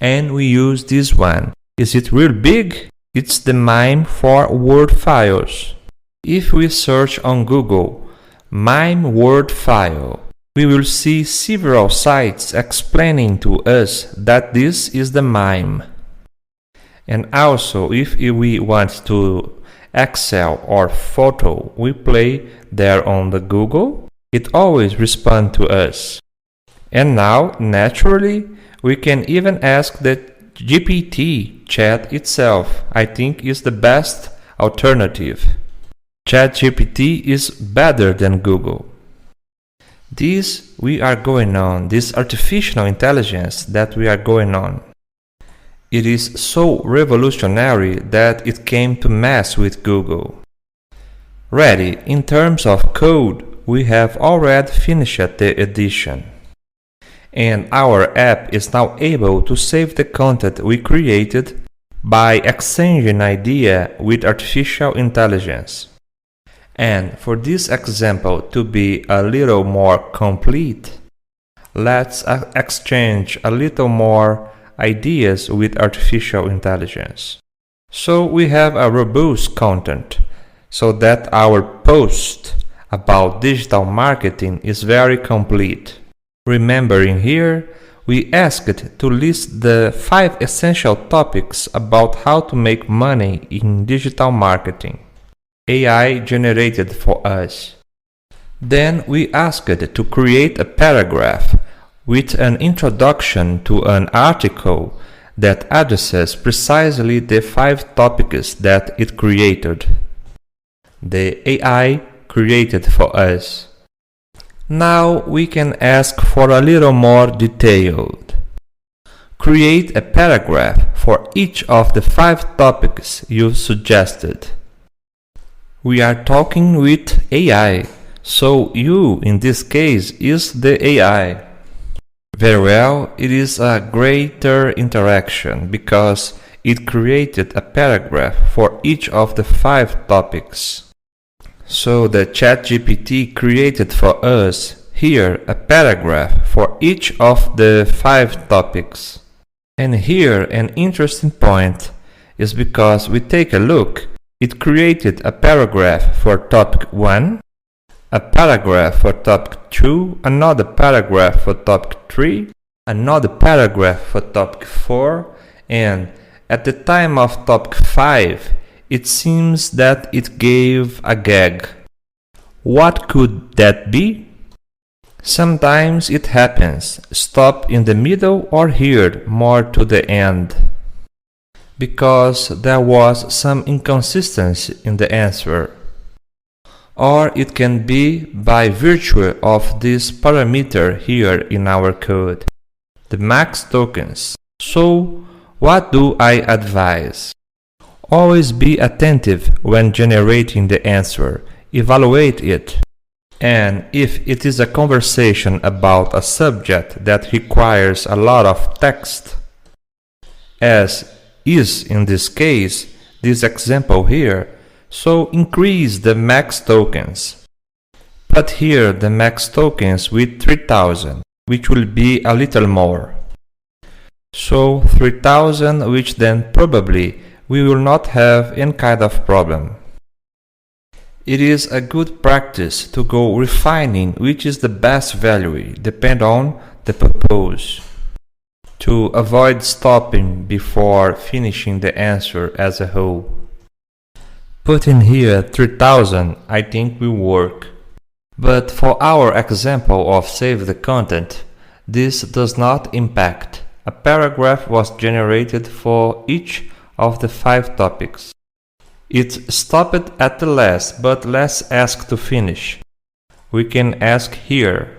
And we use this one. Is it real big? It's the MIME for Word files. If we search on Google, MIME Word file, we will see several sites explaining to us that this is the MIME. And also, if we want to Excel or photo, we play there on the Google, it always responds to us. And now, naturally, we can even ask the GPT chat itself. I think is the best alternative. ChatGPT is better than Google. This artificial intelligence that we are going on. It is so revolutionary that it came to mess with Google. Ready, in terms of code, we have already finished the edition. And our app is now able to save the content we created by exchanging idea with artificial intelligence. And for this example to be a little more complete, let's exchange a little more ideas with artificial intelligence. So we have a robust content, so that our post about digital marketing is very complete. Remembering here, we asked to list the 5 essential topics about how to make money in digital marketing. AI generated for us. Then we asked to create a paragraph with an introduction to an article that addresses precisely the 5 topics that it created. The AI created for us. Now we can ask for a little more detailed. Create a paragraph for each of the 5 topics you suggested. We are talking with AI, so you, in this case, is the AI. Very well, it is a greater interaction because it created a paragraph for each of the 5 topics. So the ChatGPT created for us here a paragraph for each of the 5 topics. And here an interesting point is because we take a look. It created a paragraph for topic 1, a paragraph for topic 2, another paragraph for topic 3, another paragraph for topic 4, and at the time of topic 5, it seems that it gave a gag. What could that be? Sometimes it happens, stop in the middle or here more to the end, because there was some inconsistency in the answer. Or it can be by virtue of this parameter here in our code, the max tokens. So, what do I advise? Always be attentive when generating the answer, evaluate it. And if it is a conversation about a subject that requires a lot of text, as is in this case, this example here, so increase the max tokens. Put here the max tokens with 3000, which will be a little more. So 3000, which then probably we will not have any kind of problem. It is a good practice to go refining which is the best value, depend on the purpose, to avoid stopping before finishing the answer as a whole. Putting here 3000 I think will work. But for our example of save the content, this does not impact. A paragraph was generated for each of the 5 topics. It stopped at the last, but let's ask to finish. We can ask here.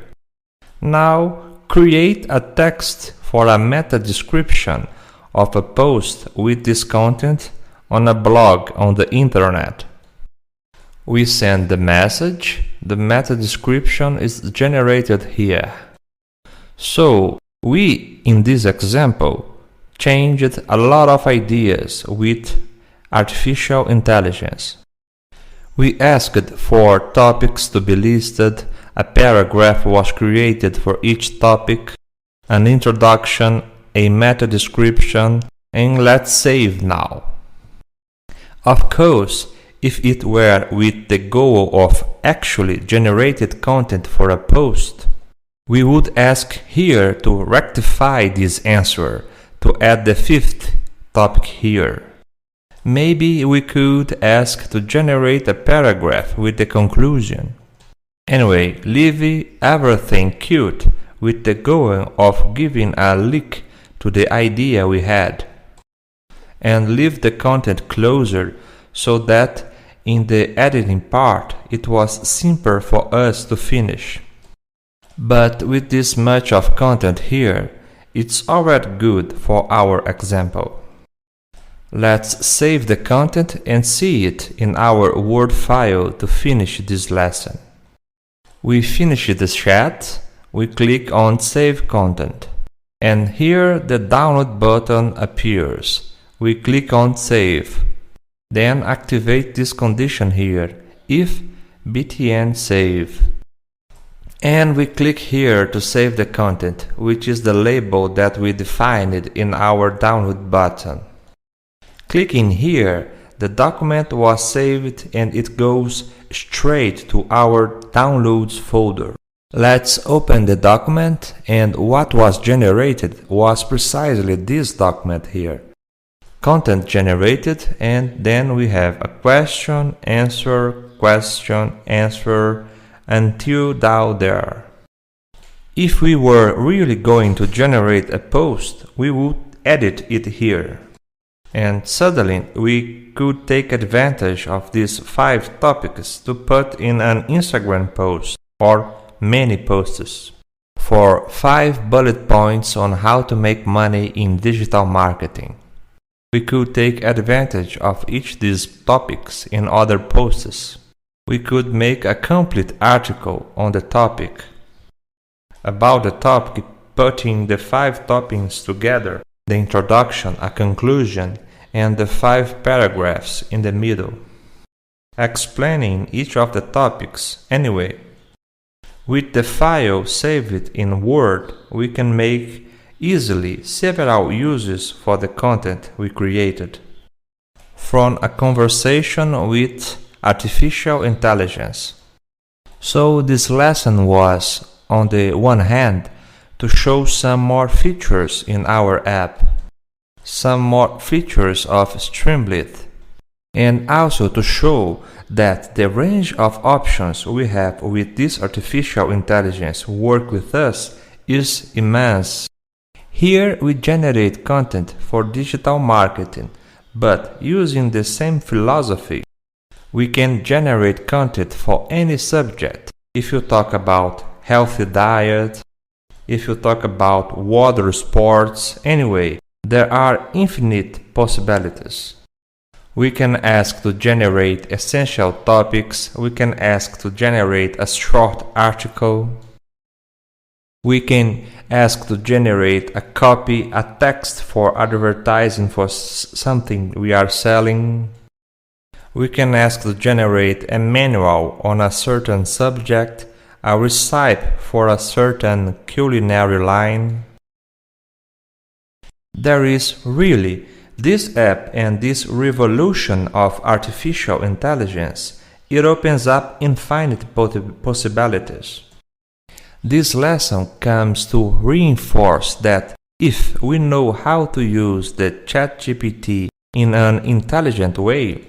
Now create a text for a meta description of a post with this content on a blog on the internet. We send the message, the meta description is generated here. So, we, in this example, changed a lot of ideas with artificial intelligence. We asked for topics to be listed, a paragraph was created for each topic, an introduction, a meta description, and let's save now. Of course, if it were with the goal of actually generated content for a post, we would ask here to rectify this answer, to add the fifth topic here. Maybe we could ask to generate a paragraph with the conclusion. Anyway, leave everything cute with the goal of giving a leak to the idea we had, and leave the content closer so that in the editing part it was simpler for us to finish. But with this much of content here, it's already good for our example. Let's save the content and see it in our Word file to finish this lesson. We finish the chat, we click on Save Content, and here the download button appears. We click on Save. Then activate this condition here, if btn save. And we click here to save the content, which is the label that we defined in our download button. Clicking here, the document was saved and it goes straight to our downloads folder. Let's open the document, and what was generated was precisely this document here. Content generated, and then we have a question, answer, until down there. If we were really going to generate a post, we would edit it here. And suddenly we could take advantage of these 5 topics to put in an Instagram post or many posts. For 5 bullet points on how to make money in digital marketing. We could take advantage of each of these topics in other posts. We could make a complete article on the topic. About the topic, putting the 5 topics together, the introduction, a conclusion, and the 5 paragraphs in the middle. Explaining each of the topics anyway. With the file saved in Word, we can make easily several uses for the content we created. From a conversation with artificial intelligence. So this lesson was, on the one hand, to show some more features in our app, some more features of Streamlit, and also to show that the range of options we have with this artificial intelligence work with us is immense. Here we generate content for digital marketing, but using the same philosophy, we can generate content for any subject. If you talk about healthy diet, if you talk about water sports, anyway, there are infinite possibilities. We can ask to generate essential topics, we can ask to generate a short article. We can ask to generate a copy, a text for advertising for something we are selling. We can ask to generate a manual on a certain subject, a recipe for a certain culinary line. There is really this app and this revolution of artificial intelligence. It opens up infinite possibilities. This lesson comes to reinforce that if we know how to use the ChatGPT in an intelligent way,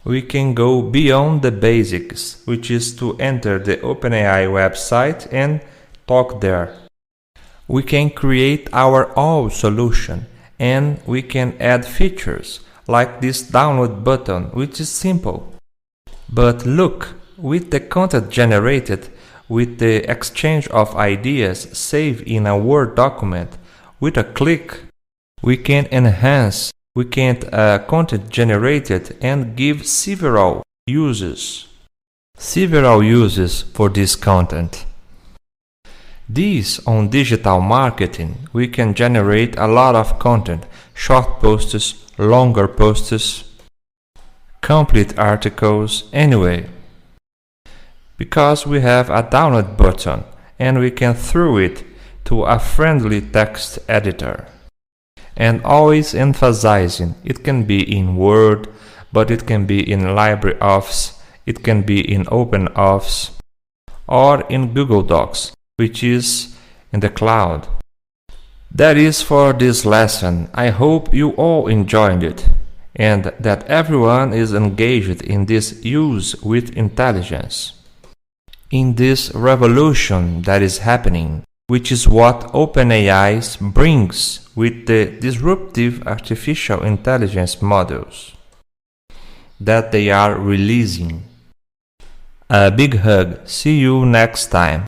we can go beyond the basics, which is to enter the OpenAI website and talk there. We can create our own solution, and we can add features like this download button, which is simple. But look, with the content generated, with the exchange of ideas saved in a Word document, with a click, we can enhance, we can content generated and give several uses for this content. This on digital marketing, we can generate a lot of content, short posts, longer posts, complete articles, anyway. Because we have a download button and we can throw it to a friendly text editor. And always emphasizing, it can be in Word, but it can be in LibreOffice, it can be in OpenOffice, or in Google Docs, which is in the cloud. That is for this lesson. I hope you all enjoyed it, and that everyone is engaged in this use with intelligence. In this revolution that is happening, which is what OpenAI brings with the disruptive artificial intelligence models that they are releasing. A big hug. See you next time.